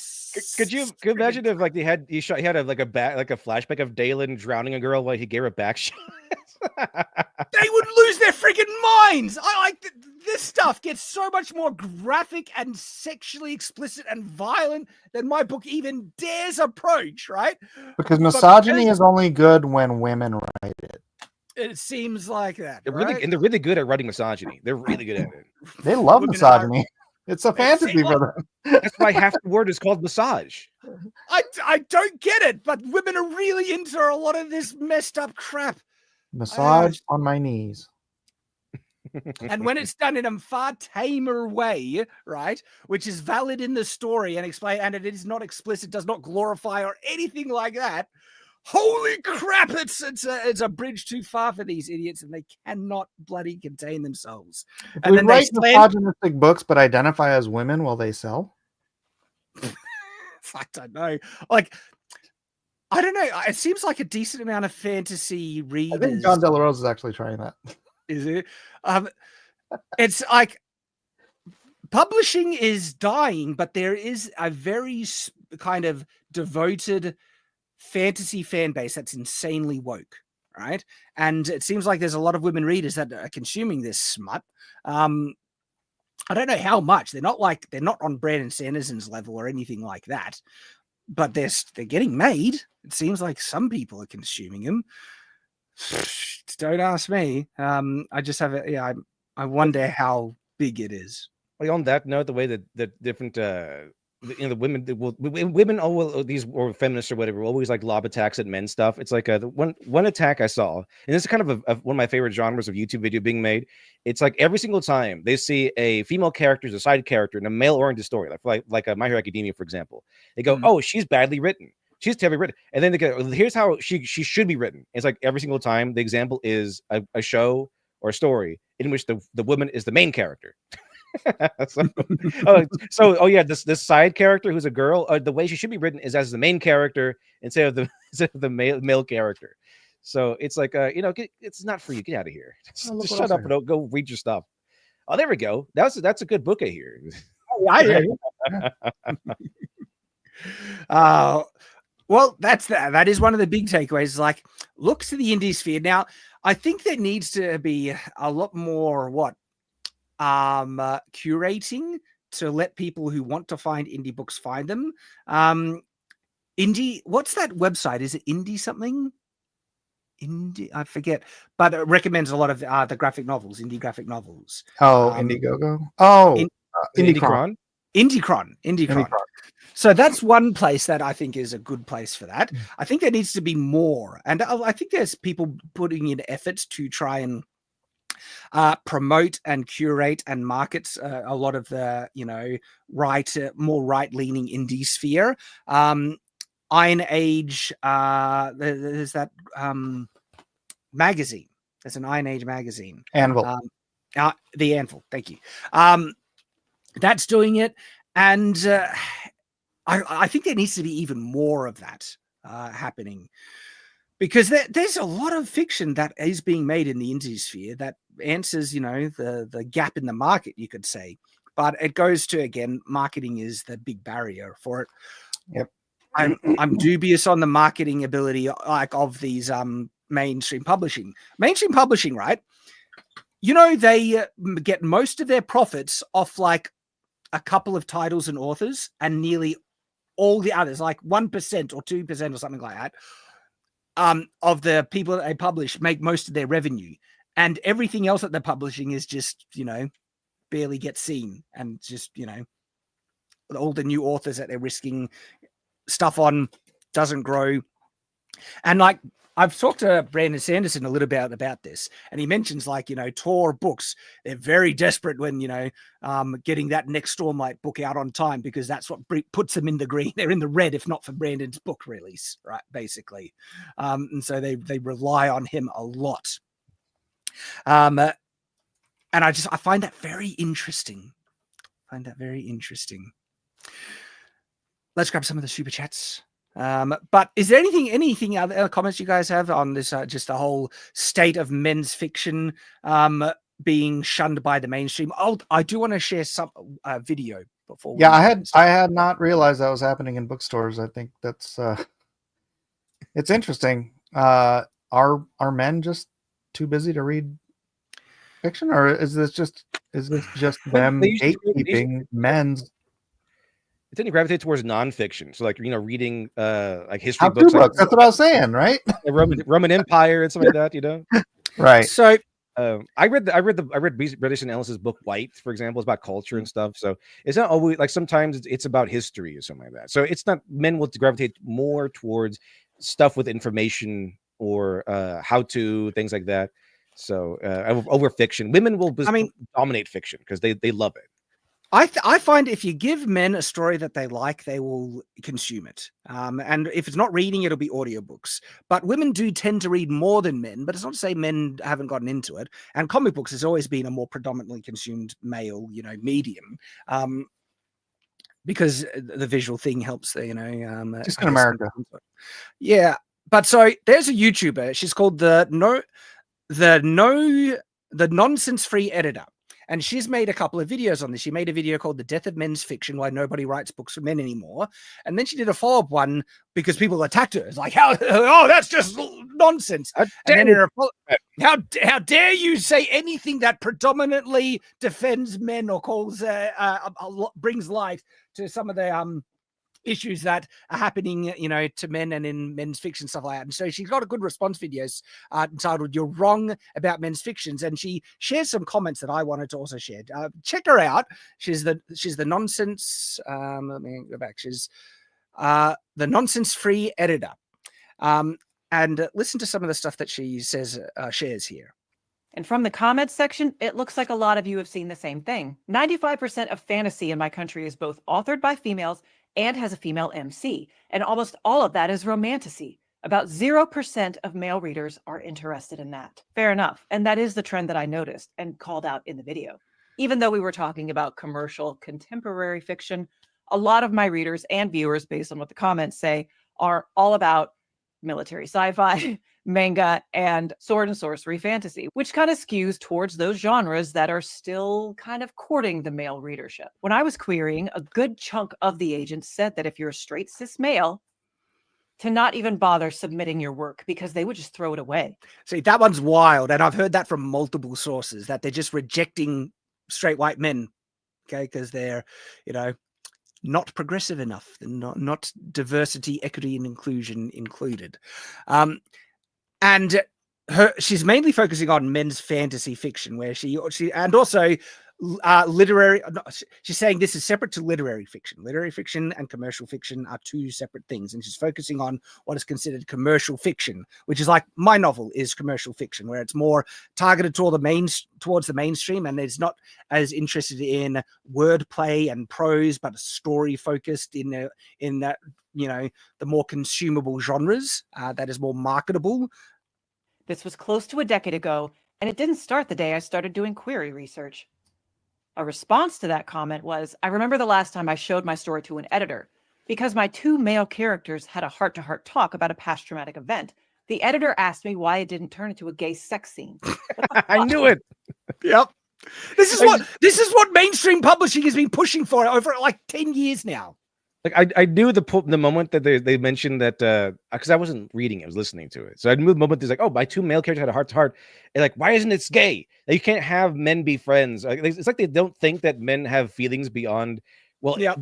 S5: Could you imagine if like he had a flashback of Dalen drowning a girl while he gave her back shot?
S1: They would lose their friggin' minds. I like this stuff gets so much more graphic and sexually explicit and violent than my book even dares approach, right?
S2: Because misogyny is only good when women write it.
S1: It seems like that.
S5: They're really good at writing misogyny. They're really good at it.
S2: They love misogyny. It's a fantasy for them.
S5: That's why half the word is called massage.
S1: I don't get it, but women are really into a lot of this messed up crap.
S2: Massage on my knees.
S1: And when it's done in a far tamer way, right, which is valid in the story and explain, and it is not explicit, does not glorify or anything like that. Holy crap! It's a bridge too far for these idiots, and they cannot bloody contain themselves.
S2: And we write misogynistic books, but identify as women while they sell.
S1: I don't know. Like, I don't know. It seems like a decent amount of fantasy readers.
S2: I think John De La Rose is actually trying that.
S1: Is it? It's like publishing is dying, but there is a very kind of devoted fantasy fan base that's insanely woke, right? And it seems like there's a lot of women readers that are consuming this smut. I don't know how much. They're not on Brandon Sanderson's level or anything like that, but they're getting made. It seems like some people are consuming them. Don't ask me. I just have I wonder how big it is.
S5: Like on that note, the way that different the women or feminists or whatever will always like lob attacks at men stuff. It's like the one attack I saw, and this is kind of one of my favorite genres of YouTube video being made. It's like every single time they see a female character as a side character in a male-oriented story, like My Hero Academia, for example, they go, "Oh, she's badly written. She's terribly written," and then they go, "Here's how she should be written." It's like every single time the example is a show or a story in which the woman is the main character. This side character who's a girl, the way she should be written is as the main character instead of the male character. So it's like it's not for you. Get out of here. Just shut up and go read your stuff. Oh, there we go. That's a good book I hear.
S1: Well, that is one of the big takeaways. Like, look to the indie sphere. Now, I think there needs to be a lot more curating to let people who want to find indie books find them. What's that website? Is it indie something? Indie, I forget, but it recommends a lot of the graphic novels, indie graphic novels.
S2: Indiegogo. Indiecron.
S1: Indiecron. So that's one place that I think is a good place for that. I think there needs to be more, and I think there's people putting in efforts to try and promote and curate and market a lot of the more right-leaning indie sphere. Iron Age, there's that magazine. There's an Iron Age magazine.
S2: Anvil.
S1: The Anvil. Thank you. That's doing it, and I think there needs to be even more of that happening, because there's a lot of fiction that is being made in the indie sphere that answers, the gap in the market, you could say. But it goes to, again, marketing is the big barrier for it.
S2: Yep.
S1: I'm dubious on the marketing ability of these mainstream publishing. Mainstream publishing, right? They get most of their profits off like a couple of titles and authors, and nearly all the others, like 1% or 2% or something like that, of the people that they publish make most of their revenue. And everything else that they're publishing is just, barely gets seen. And just, all the new authors that they're risking stuff on doesn't grow. And like, I've talked to Brandon Sanderson a little bit about this, and he mentions like, Tor books, they're very desperate when, getting that next Stormlight book out on time, because that's what puts them in the green. They're in the red, if not for Brandon's book release, right? Basically. And so they rely on him a lot. And I find that very interesting. Let's grab some of the super chats. But is there anything other comments you guys have on this, just the whole state of men's fiction being shunned by the mainstream? I do want to share some video before.
S2: Yeah, I had not realized that was happening in bookstores. I think that's it's interesting. Are men just too busy to read fiction, or is this just them gatekeeping men's?
S5: They tend to gravitate towards nonfiction, so like reading like history books.
S2: That's what I was saying, right?
S5: The Roman Empire and something like that,
S2: Right.
S1: So
S5: I read British and Ellis's book White, for example. It's about culture and stuff. So it's not always like, sometimes it's about history or something like that. So it's not, men will gravitate more towards stuff with information or how to, things like that. So over fiction, women will dominate fiction because they love it.
S1: I find if you give men a story that they like, they will consume it. And if it's not reading, it'll be audiobooks. But women do tend to read more than men, but it's not to say men haven't gotten into it. And comic books has always been a more predominantly consumed male, medium. Because the visual thing helps, just
S2: in America.
S1: Yeah. But so there's a YouTuber. She's called the Nonsense-Free Editor. And she's made a couple of videos on this. She made a video called The Death of Men's Fiction, Why Nobody Writes Books for Men Anymore. And then she did a follow-up one because people attacked her. It's like, that's just nonsense. How dare you say anything that predominantly defends men or calls, brings light to some of the issues that are happening, to men and in men's fiction, stuff like that. And so she's got a good response videos entitled "You're Wrong About Men's Fictions," and she shares some comments that I wanted to also share. Check her out. She's the nonsense. Let me go back. She's the Nonsense-Free Editor, and listen to some of the stuff that she says shares here.
S11: And from the comments section, it looks like a lot of you have seen the same thing. 95% of fantasy in my country is both authored by females and has a female MC, and almost all of that is romantasy. About 0% of male readers are interested in that. Fair enough, and that is the trend that I noticed and called out in the video. Even though we were talking about commercial contemporary fiction, a lot of my readers and viewers, based on what the comments say, are all about military sci-fi, manga, and sword and sorcery fantasy, which kind of skews towards those genres that are still kind of courting the male readership. When I was querying, a good chunk of the agents said that if you're a straight cis male, to not even bother submitting your work because they would just throw it away.
S1: See, that one's wild, and I've heard that from multiple sources, that they're just rejecting straight white men, okay, because they're, not progressive enough, not diversity, equity, and inclusion included. And she's mainly focusing on men's fantasy fiction, where she and also literary. She's saying this is separate to literary fiction. Literary fiction and commercial fiction are two separate things, and she's focusing on what is considered commercial fiction, which is like my novel is commercial fiction, where it's more targeted toward towards the mainstream, and it's not as interested in wordplay and prose, but story focused in that the more consumable genres that is more marketable.
S11: This was close to a decade ago, and it didn't start the day I started doing query research. A response to that comment was, I remember the last time I showed my story to an editor. Because my two male characters had a heart-to-heart talk about a past traumatic event, the editor asked me why it didn't turn into a gay sex scene.
S5: I knew it.
S1: Yep. This is what mainstream publishing has been pushing for over like 10 years now.
S5: Like I knew the moment that they mentioned that because I wasn't reading it, I was listening to it. So I knew the moment there's like, oh, my two male characters had a heart to heart. And like, why isn't it gay? Like, you can't have men be friends. Like, it's like they don't think that men have feelings beyond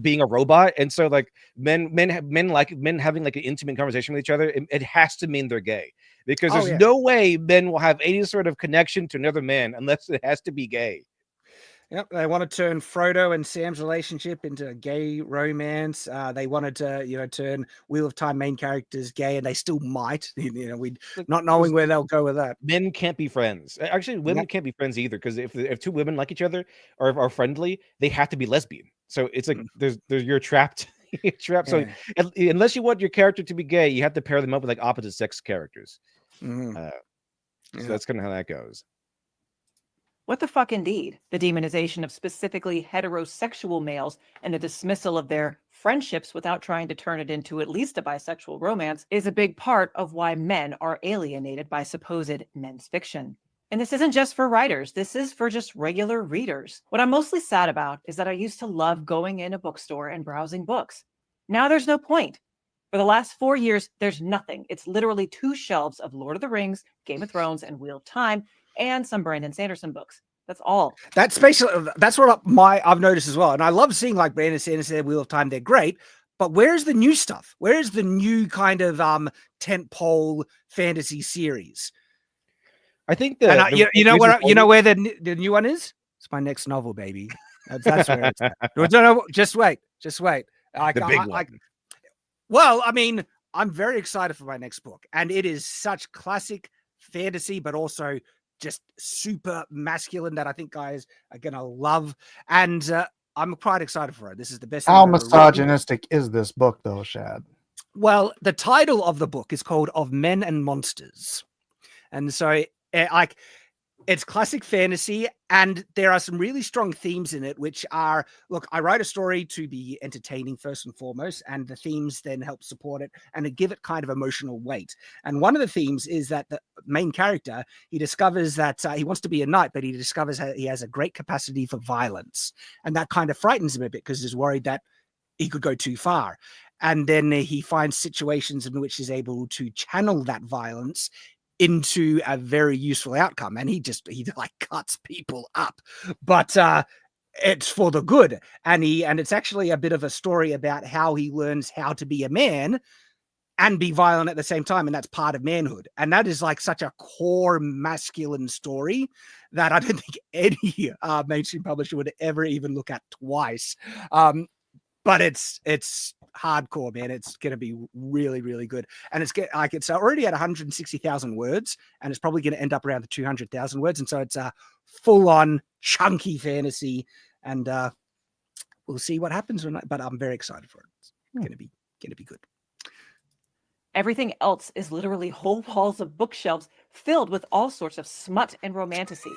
S5: being a robot. And so like men having like an intimate conversation with each other, it has to mean they're gay. Because there's no way men will have any sort of connection to another man unless it has to be gay.
S1: Yep, they want to turn Frodo and Sam's relationship into a gay romance. They wanted to, turn Wheel of Time main characters gay, and they still might. We not knowing where they'll go with that.
S5: Men can't be friends. Actually, women can't be friends either, because if two women like each other or are friendly, they have to be lesbian. So it's like you're trapped. You're trapped. So unless you want your character to be gay, you have to pair them up with like opposite sex characters. So that's kind of how that goes.
S11: What the fuck indeed? The demonization of specifically heterosexual males and the dismissal of their friendships without trying to turn it into at least a bisexual romance is a big part of why men are alienated by supposed men's fiction. And this isn't just for writers, this is for just regular readers. What I'm mostly sad about is that I used to love going in a bookstore and browsing books. Now there's no point. For the last 4 years, there's nothing. It's literally 2 shelves of Lord of the Rings, Game of Thrones, and Wheel of Time, and some Brandon Sanderson books. That's all. That's
S1: what I've noticed as well. And I love seeing like Brandon Sanderson, Wheel of Time. They're great. But where's the new stuff? Where's the new kind of tentpole fantasy series?
S5: I think
S1: where the new one is? It's my next novel, baby. That's where it's at. No, just wait. Well, I mean, I'm very excited for my next book, and it is such classic fantasy, but also just super masculine that I think guys are gonna love, and I'm quite excited for it. This is the best.
S2: How misogynistic is this book, though, Shad?
S1: Well, the title of the book is called "Of Men and Monsters," and so it's classic fantasy, and there are some really strong themes in it, which are, look, I write a story to be entertaining first and foremost, and the themes then help support it and give it kind of emotional weight. And one of the themes is that the main character, he discovers that he wants to be a knight, but he discovers he has a great capacity for violence. And that kind of frightens him a bit because he's worried that he could go too far. And then he finds situations in which he's able to channel that violence into a very useful outcome, and he like cuts people up, but it's for the good. And it's actually a bit of a story about how he learns how to be a man and be violent at the same time, and that's part of manhood. And that is like such a core masculine story that I don't think any mainstream publisher would ever even look at twice. But it's hardcore, man. It's going to be really, really good. And it's already at 160,000 words, and it's probably going to end up around the 200,000 words. And so it's a full-on chunky fantasy, and we'll see what happens. But I'm very excited for it. It's going to be good.
S11: Everything else is literally whole walls of bookshelves filled with all sorts of smut and romantasy.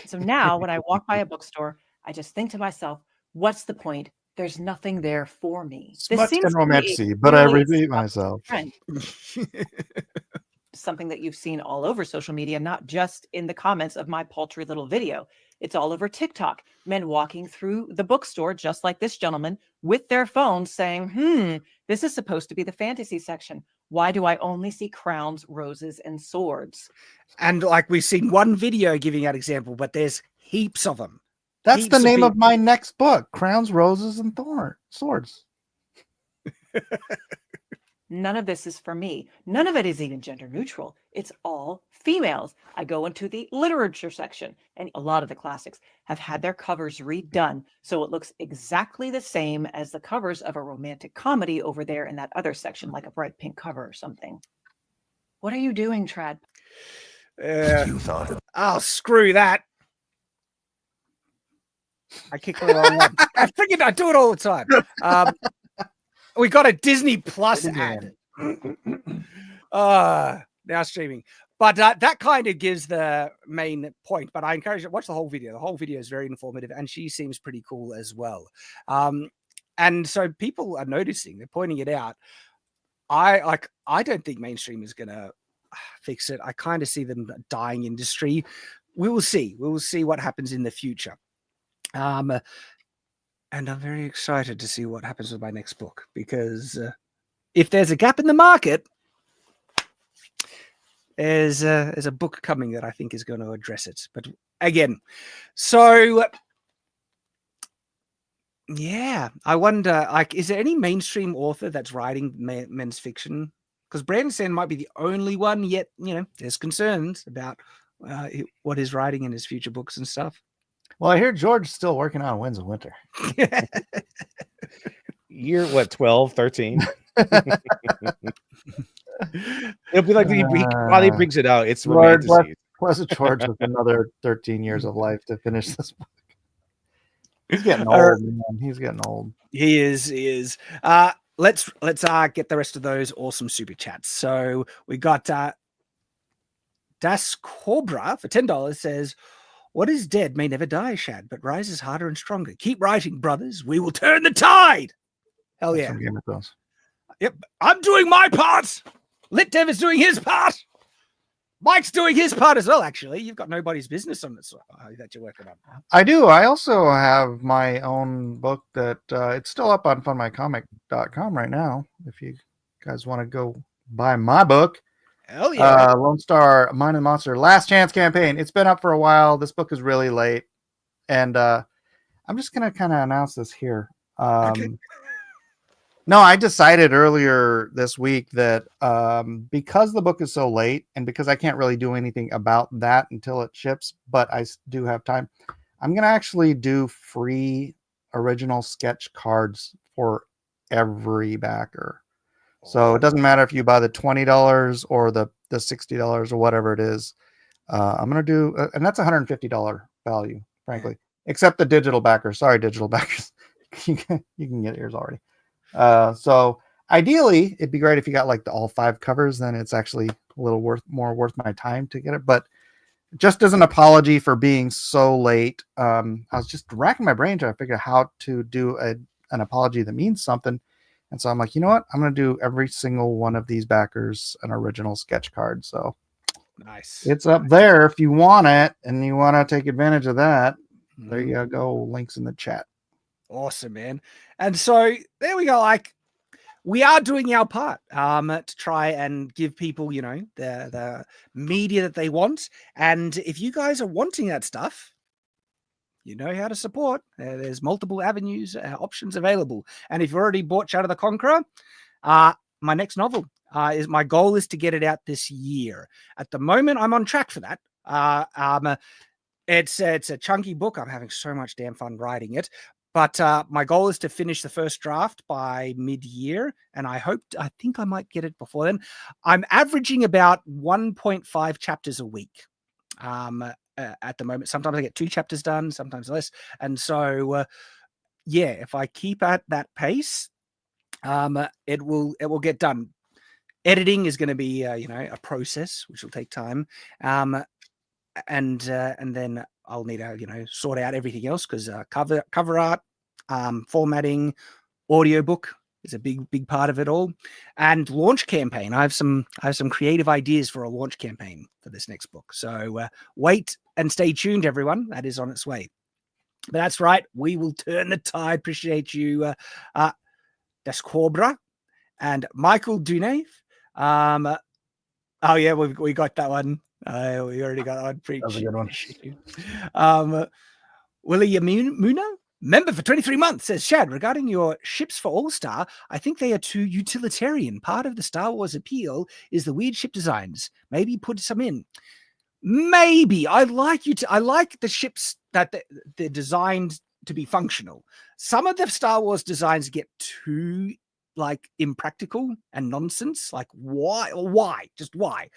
S11: So now when I walk by a bookstore, I just think to myself, what's the point? There's nothing there for me.
S2: Smut and romantasy, but I repeat myself.
S11: Something that you've seen all over social media, not just in the comments of my paltry little video. It's all over TikTok. Men walking through the bookstore, just like this gentleman, with their phones saying, this is supposed to be the fantasy section. Why do I only see crowns, roses, and swords?
S1: And like we've seen one video giving that example, but there's heaps of them.
S2: That's the name of my next book, Crowns, Roses, and Swords.
S11: None of this is for me. None of it is even gender neutral. It's all females. I go into the literature section, and a lot of the classics have had their covers redone, so it looks exactly the same as the covers of a romantic comedy over there in that other section, like a bright pink cover or something. What are you doing, Trad?
S1: You thought oh, screw that. I kick the wrong one. I figured I do it all the time. We got a Disney Plus ad. Now streaming. But that kind of gives the main point. But I encourage you to watch the whole video. The whole video is very informative, and she seems pretty cool as well. And so people are noticing. They're pointing it out. I don't think mainstream is going to fix it. I kind of see them a dying industry. we will see. We will see what happens in the future. And I'm very excited to see what happens with my next book, because if there's a gap in the market, there's a book coming that I think is going to address it. But again, so yeah, I wonder, like, is there any mainstream author that's writing men's fiction? Because Brandon Sand might be the only one, yet, you know, there's concerns about what he's writing in his future books and stuff.
S2: Well, I hear George's still working on Winds of Winter.
S5: You're what, 12, 13? It'll be like while he brings it out, it's romantic.
S2: Blessed George with another 13 years of life to finish this book. He's getting old, man. He's getting old.
S1: He is. Let's get the rest of those awesome super chats. So we got Das Cobra for $10 says, "What is dead may never die, Shad, but rises harder and stronger. Keep writing, brothers. We will turn the tide." Hell yeah.
S2: Game of Thrones.
S1: Yep. I'm doing my part. Lit Dev is doing his part. Mike's doing his part as well, actually. You've got Nobody's Business on this that you're working on.
S2: I do. I also have my own book that it's still up on funmycomic.com right now. If you guys want to go buy my book.
S1: Hell yeah.
S2: Lone Star Mind and Monster Last Chance Campaign. It's been up for a while. This book is really late. And I'm just going to kind of announce this here. Okay. No, I decided earlier this week that because the book is so late and because I can't really do anything about that until it ships, but I do have time, I'm going to actually do free original sketch cards for every backer. So it doesn't matter if you buy the $20 or the $60 or whatever it is. I'm going to do, and that's $150 value, frankly, except the digital backers. Sorry, digital backers. You can get yours already. So ideally it'd be great if you got like all 5 covers, then it's actually a little more worth my time to get it. But just as an apology for being so late, I was just racking my brain trying to figure out how to do an apology that means something. And so I'm like, you know what? I'm going to do every single one of these backers an original sketch card. So
S1: nice.
S2: It's up there if you want it and you want to take advantage of that. There you go. Links in the chat.
S1: Awesome, man. And so there we go. Like, we are doing our part to try and give people, you know, the media that they want. And if you guys are wanting that stuff, you know how to support. There's multiple avenues, options available. And if you've already bought Shadow the Conqueror, my next novel my goal is to get it out this year. At the moment, I'm on track for that. It's a chunky book. I'm having so much damn fun writing it. But my goal is to finish the first draft by mid-year, and I think I might get it before then. I'm averaging about 1.5 chapters a week at the moment. Sometimes I get 2 chapters done, sometimes less. And so, yeah, if I keep at that pace, it will get done. Editing is going to be, you know, a process which will take time, and then I'll need to, you know, sort out everything else because cover art, formatting, audiobook is a big part of it all, and launch campaign. I have some creative ideas for a launch campaign for this next book. So wait and stay tuned, everyone. That is on its way. But that's right. We will turn the tide. Appreciate you, Das Cobra and Michael Dunave. Oh yeah, we got that one. We already got that one.
S2: That was a good
S1: one. Willie Yamuna, member for 23 months, says, Shad, regarding your ships for All-Star, I think they are too utilitarian. Part of the Star Wars appeal is the weird ship designs. Maybe put some in. Maybe. I like the ships that they're designed to be functional. Some of the Star Wars designs get too like impractical and nonsense. Like why? Just why?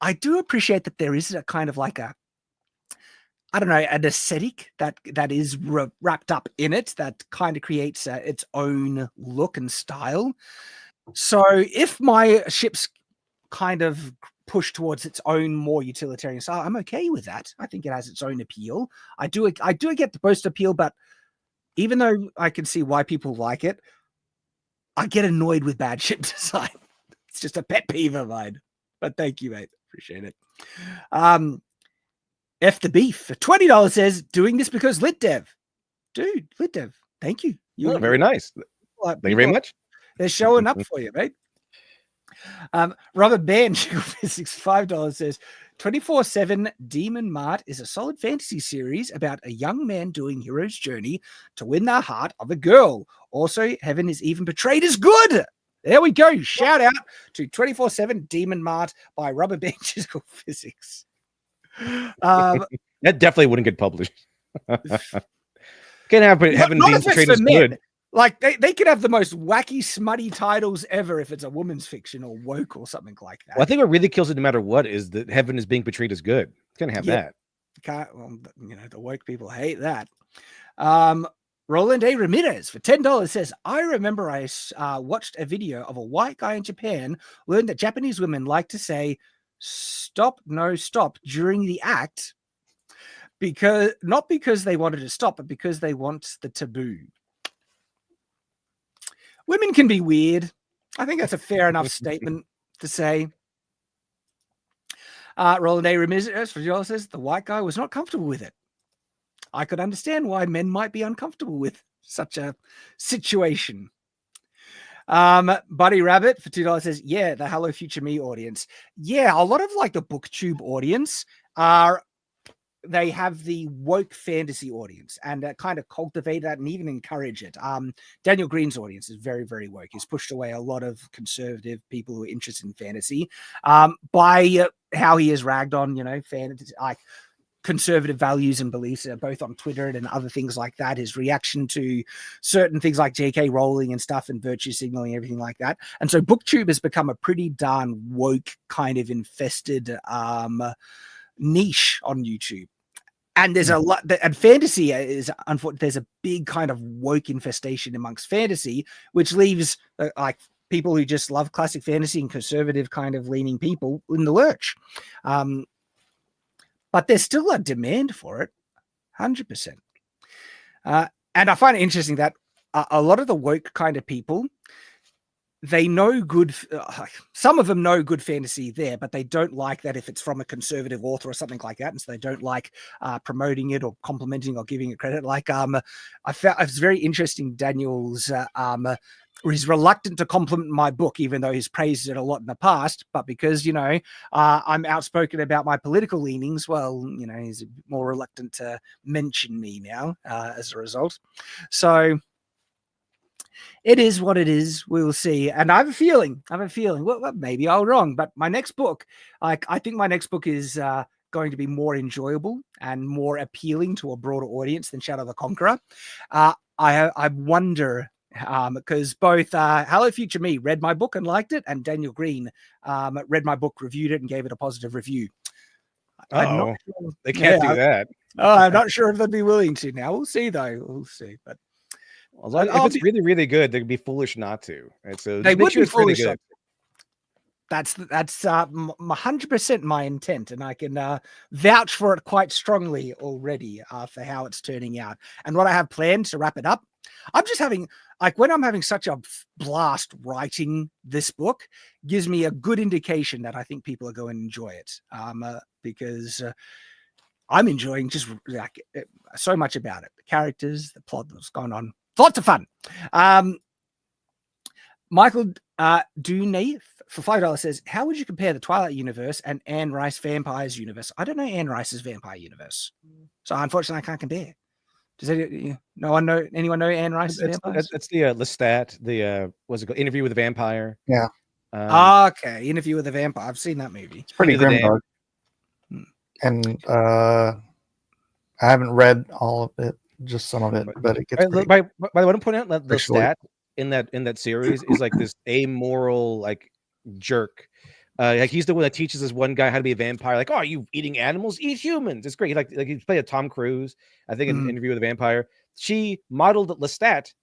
S1: I do appreciate that there is a kind of like an aesthetic that is wrapped up in it that kind of creates its own look and style. So if my ship's kind of push towards its own more utilitarian style, I'm okay with that. I think it has its own appeal. I do get the most appeal, but even though I can see why people like it, I get annoyed with bad ship design. It's just a pet peeve of mine. But thank you, mate. Appreciate it. F the beef for $20 says, doing this because lit dev. Dude, lit dev. Thank you.
S5: Very nice. Thank you very much.
S1: They're showing up for you, mate. Robert Band, Physics, $5 says, 24/7 Demon Mart is a solid fantasy series about a young man doing hero's journey to win the heart of a girl. Also, heaven is even portrayed as good. There we go. Shout out to 24/7 Demon Mart by Robert Band, Physics.
S5: That definitely wouldn't get published. Can't have heaven being portrayed as good.
S1: Like they could have the most wacky, smutty titles ever if it's a woman's fiction or woke or something like that.
S5: Well, I think what really kills it, no matter what, is that heaven is being portrayed as good. Can't have that.
S1: Well, the woke people hate that. Roland A. Ramirez for $10 says, I remember I watched a video of a white guy in Japan learned that Japanese women like to say stop, no, stop during the act, not because they wanted to stop, but because they want the taboo. Women can be weird. I think that's a fair enough statement to say. Roland A. Ramirez says, the white guy was not comfortable with it. I could understand why men might be uncomfortable with such a situation. Buddy Rabbit for $2 says, yeah, the Hello Future Me audience. Yeah, a lot of like the BookTube audience they have the woke fantasy audience and kind of cultivate that and even encourage it. Daniel Green's audience is very, very woke. He's pushed away a lot of conservative people who are interested in fantasy by how he has ragged on, fantasy, like conservative values and beliefs, both on Twitter and other things like that. His reaction to certain things like J.K. Rowling and stuff and virtue signaling, everything like that. And so BookTube has become a pretty darn woke kind of infested niche on YouTube. And there's a lot, and fantasy is, unfortunately, there's a big kind of woke infestation amongst fantasy, which leaves like people who just love classic fantasy and conservative kind of leaning people in the lurch. But there's still a demand for it, 100%. And I find it interesting that a lot of the woke kind of people, they know good, some of them know good fantasy there, but they don't like that if it's from a conservative author or something like that. And so they don't like promoting it or complimenting or giving it credit. Like I found it's very interesting, Daniel's, he's reluctant to compliment my book, even though he's praised it a lot in the past. But because, I'm outspoken about my political leanings, well, he's more reluctant to mention me now as a result. So it is what it is. We'll see. And I have a feeling, well, maybe I'm wrong, but my next book, I think my next book is going to be more enjoyable and more appealing to a broader audience than Shadow the Conqueror. I wonder, because both Hello Future Me read my book and liked it, and Daniel Green read my book, reviewed it, and gave it a positive review.
S5: Sure. They can't do that.
S1: I'm not sure if they'd be willing to now. We'll see, though. We'll see. But
S5: if it's really, really good, they'd be foolish not to. And so
S1: they would be foolish.
S5: Really
S1: that's 100% my intent, and I can vouch for it quite strongly already for how it's turning out. And what I have planned to wrap it up, I'm just having, when I'm having such a blast writing this book, gives me a good indication that I think people are going to enjoy it, because I'm enjoying just so much about it. The characters, the plot that's going on. Lots of fun. Michael Dunay for $5 says, how would you compare the Twilight universe and Anne Rice Vampires universe? I don't know Anne Rice's vampire universe, so unfortunately I can't compare. Does anyone know Anne Rice's vampires?
S5: That's the Lestat, the what's it called? Interview with a Vampire.
S2: Yeah.
S1: Okay, Interview with a Vampire. I've seen that movie.
S2: It's pretty grim, and I haven't read all of it. Just some of it, but it gets
S5: by the way, I'm pointing out that the stat in that series is like this amoral jerk. He's the one that teaches this one guy how to be a vampire. Like, oh, are you eating animals? Eat humans. It's great. Like he played a Tom Cruise, I think, in an Interview with a Vampire. She modeled Lestat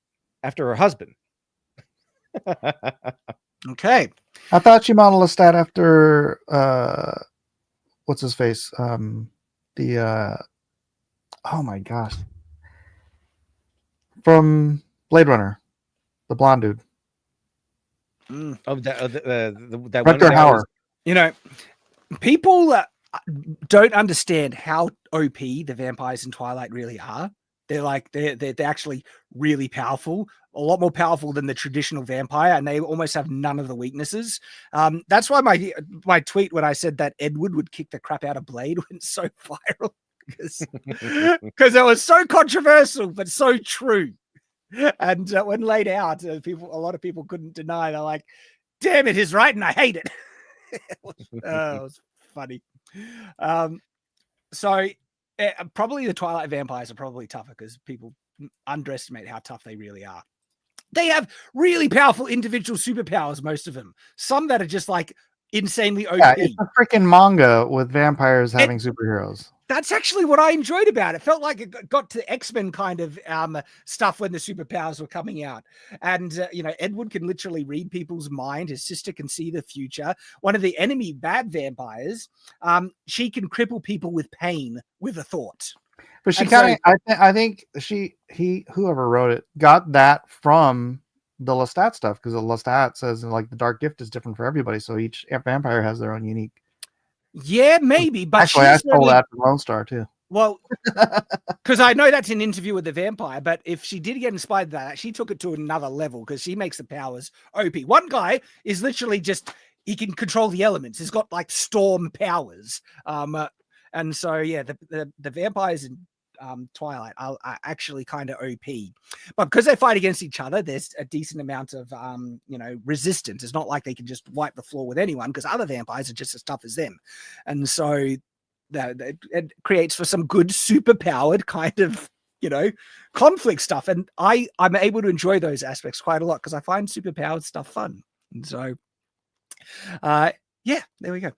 S5: after her husband.
S1: Okay,
S2: I thought she modeled Lestat after what's his face? Oh my gosh. From Blade Runner, the blonde dude.
S5: That
S2: Rutger Hauer.
S1: People don't understand how OP the vampires in Twilight really are. They're like they're actually really powerful, a lot more powerful than the traditional vampire, and they almost have none of the weaknesses. That's why my tweet when I said that Edward would kick the crap out of Blade went so viral because it was so controversial but so true. And when laid out, a lot of people couldn't deny. They're like, "Damn it, he's right, and I hate it." It was funny. So probably the Twilight vampires are probably tougher because people underestimate how tough they really are. They have really powerful individual superpowers, most of them. Some that are just like insanely OP.
S2: Yeah, it's a freaking manga with vampires having superheroes.
S1: That's actually what I enjoyed about it. It felt like it got to X-Men kind of stuff when the superpowers were coming out. And, Edward can literally read people's mind. His sister can see the future. One of the enemy bad vampires, she can cripple people with pain with a thought.
S2: But she kind of, I think whoever wrote it got that from the Lestat stuff, because the Lestat says like the dark gift is different for everybody. So each vampire has their own unique.
S1: Yeah, maybe. But
S2: actually, I stole that from Lone Star too.
S1: Well, because I know that's an interview with the vampire, but if she did get inspired by that, she took it to another level because she makes the powers OP. One guy is literally just, he can control the elements. He's got like storm powers. And so, yeah, the vampires in Twilight are actually kind of OP, but because they fight against each other, there's a decent amount of resistance. It's not like they can just wipe the floor with anyone because other vampires are just as tough as them, and so it creates for some good super powered kind of conflict stuff. And I'm able to enjoy those aspects quite a lot because I find super powered stuff fun. And so yeah, there we go.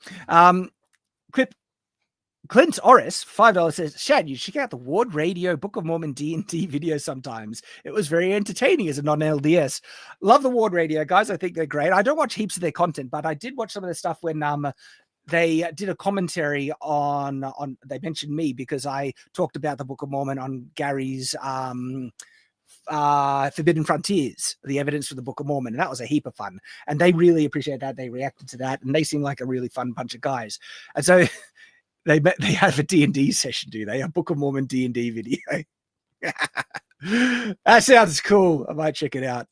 S1: Clint Orris, $5 says, Shad, you check out the Ward Radio Book of Mormon D&D video sometimes. It was very entertaining as a non-LDS. Love the Ward Radio, guys. I think they're great. I don't watch heaps of their content, but I did watch some of their stuff when they did a commentary on they mentioned me because I talked about the Book of Mormon on Gary's Forbidden Frontiers, the evidence for the Book of Mormon, and that was a heap of fun. And they really appreciate that. They reacted to that, and they seem like a really fun bunch of guys. And so they have a D&D session, do they? A Book of Mormon D&D video. That sounds cool. I might check it out.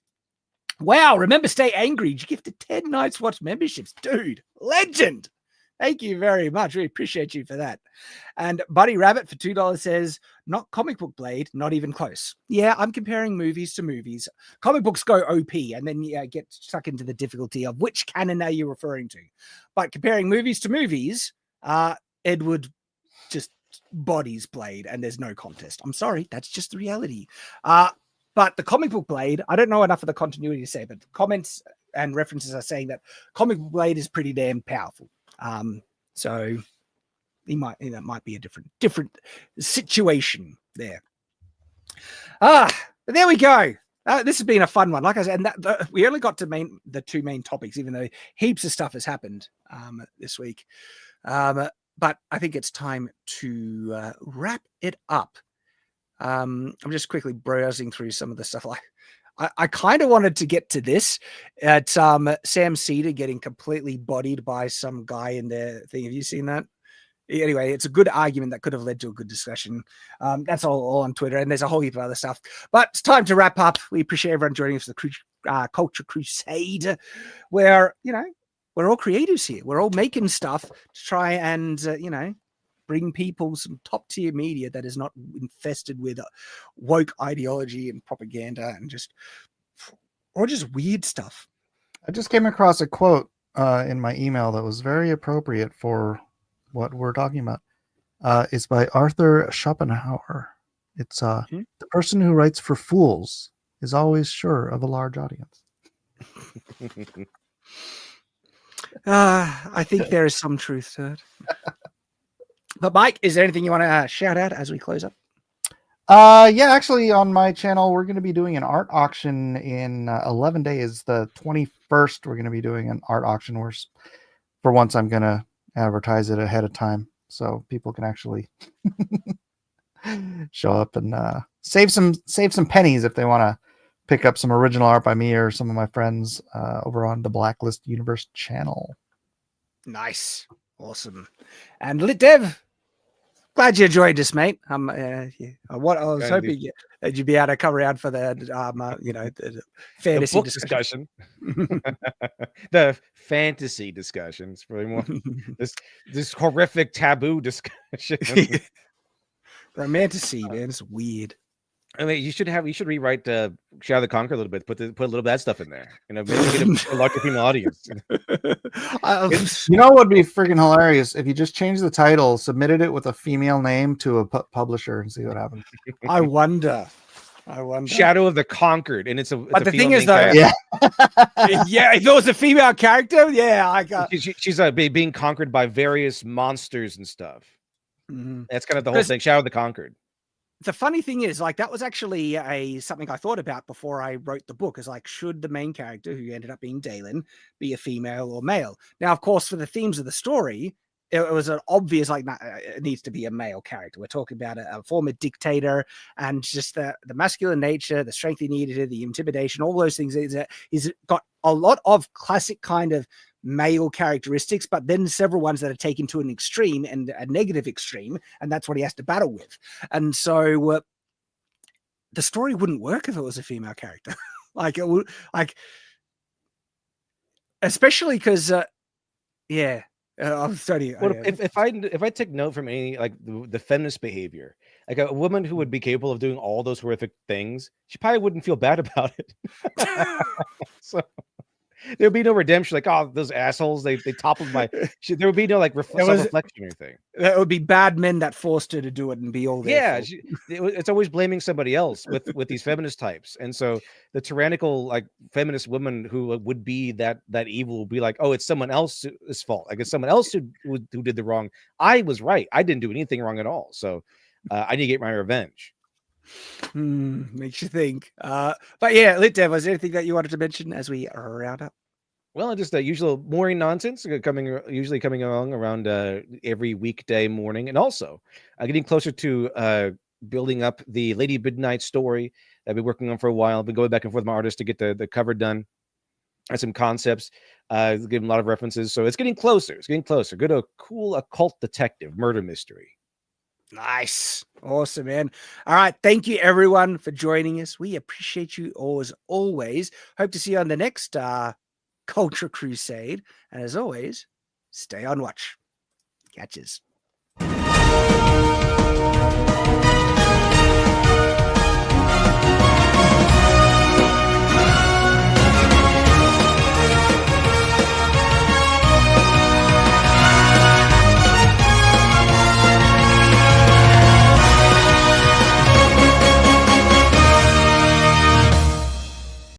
S1: Wow, remember Stay Angry. You gifted 10 Night's Watch memberships. Dude, legend. Thank you very much. Really appreciate you for that. And Buddy Rabbit for $2 says, not comic book Blade, not even close. Yeah, I'm comparing movies to movies. Comic books go OP and then you get stuck into the difficulty of which canon are you referring to. But comparing movies to movies, Edward just bodies Blade and there's no contest. I'm sorry, that's just the reality. But the comic book Blade, I don't know enough of the continuity to say, but comments and references are saying that comic book Blade is pretty damn powerful. So that might be a different situation there. There we go. This has been a fun one. Like I said, and we only got to the two main topics, even though heaps of stuff has happened this week. But I think it's time to wrap it up. I'm just quickly browsing through some of the stuff. I kind of wanted to get to this at Sam Cedar getting completely bodied by some guy in their thing. Have you seen that? Anyway, it's a good argument that could have led to a good discussion. That's all on Twitter, and there's a whole heap of other stuff. But it's time to wrap up. We appreciate everyone joining us for the Culture Crusade, where, we're all creatives here. We're all making stuff to try and, bring people some top tier media that is not infested with woke ideology and propaganda and just weird stuff.
S2: I just came across a quote in my email that was very appropriate for what we're talking about. It's by Arthur Schopenhauer. It's the person who writes for fools is always sure of a large audience.
S1: I think there is some truth to it. But Mike, is there anything you want to shout out as we close up?
S2: Yeah, actually on my channel, we're going to be doing an art auction in 11 days. The 21st, we're going to be doing an art auction where for once I'm going to advertise it ahead of time so people can actually show up and save some pennies if they want to pick up some original art by me or some of my friends over on the Blacklist Universe channel.
S1: Nice. Awesome. And Lit Dev, glad you joined us, mate. What I was hoping that you'd be able to come around for the the fantasy
S5: book discussion. The fantasy discussions, really more this horrific taboo discussion.
S1: Romantasy, man, it's weird.
S5: I mean, you should rewrite Shad the Conqueror a little bit. Put a little of that stuff in there. Maybe get a larger female audience.
S2: You know what would be freaking hilarious if you just changed the title, submitted it with a female name to a publisher, and see what happens.
S1: I wonder.
S5: Shadow of the Conquered, and
S1: but the thing is, though, yeah, if it was a female character, I got.
S5: She's being conquered by various monsters and stuff.
S1: Mm-hmm.
S5: That's kind of the whole thing. Shadow of the Conquered.
S1: The funny thing is, like, that was actually something I thought about before I wrote the book. Is like, should the main character, who ended up being Dalen, be a female or male? Now, of course, for the themes of the story, it was an obvious, like, it needs to be a male character. We're talking about a former dictator, and just the masculine nature, the strength he needed, the intimidation, all those things. He's got a lot of classic kind of male characteristics, but then several ones that are taken to an extreme and a negative extreme, and that's what he has to battle with. And so the story wouldn't work if it was a female character. Like, it would, like, especially because I'm sorry.
S5: Well, if I take note from any, like, the feminist behavior, like a woman who would be capable of doing all those horrific things, she probably wouldn't feel bad about it. So there'd be no redemption. Like, oh, those assholes, they toppled my. There would be no, like, self-reflection or anything.
S1: That would be bad men that forced her to do it and be all there.
S5: Yeah, it's always blaming somebody else with these feminist types, and so the tyrannical, like, feminist woman who would be that evil will be like, oh, it's someone else's fault. Like, it's someone else who did the wrong. I was right. I didn't do anything wrong at all. So I need to get my revenge.
S1: Makes you think. But yeah, Lit Dev, was there anything that you wanted to mention as we round up?
S5: Well, just the usual boring nonsense usually coming along around every weekday morning, and also getting closer to building up the Lady Midnight story that I've been working on for a while. I've been going back and forth with my artist to get the cover done and some concepts, giving a lot of references. So it's getting closer. It's getting closer. Good, a cool occult detective murder mystery.
S1: Nice. Awesome, man. All right. Thank you, everyone, for joining us. We appreciate you as always. Hope to see you on the next Culture Crusade. And as always, stay on watch. Catches.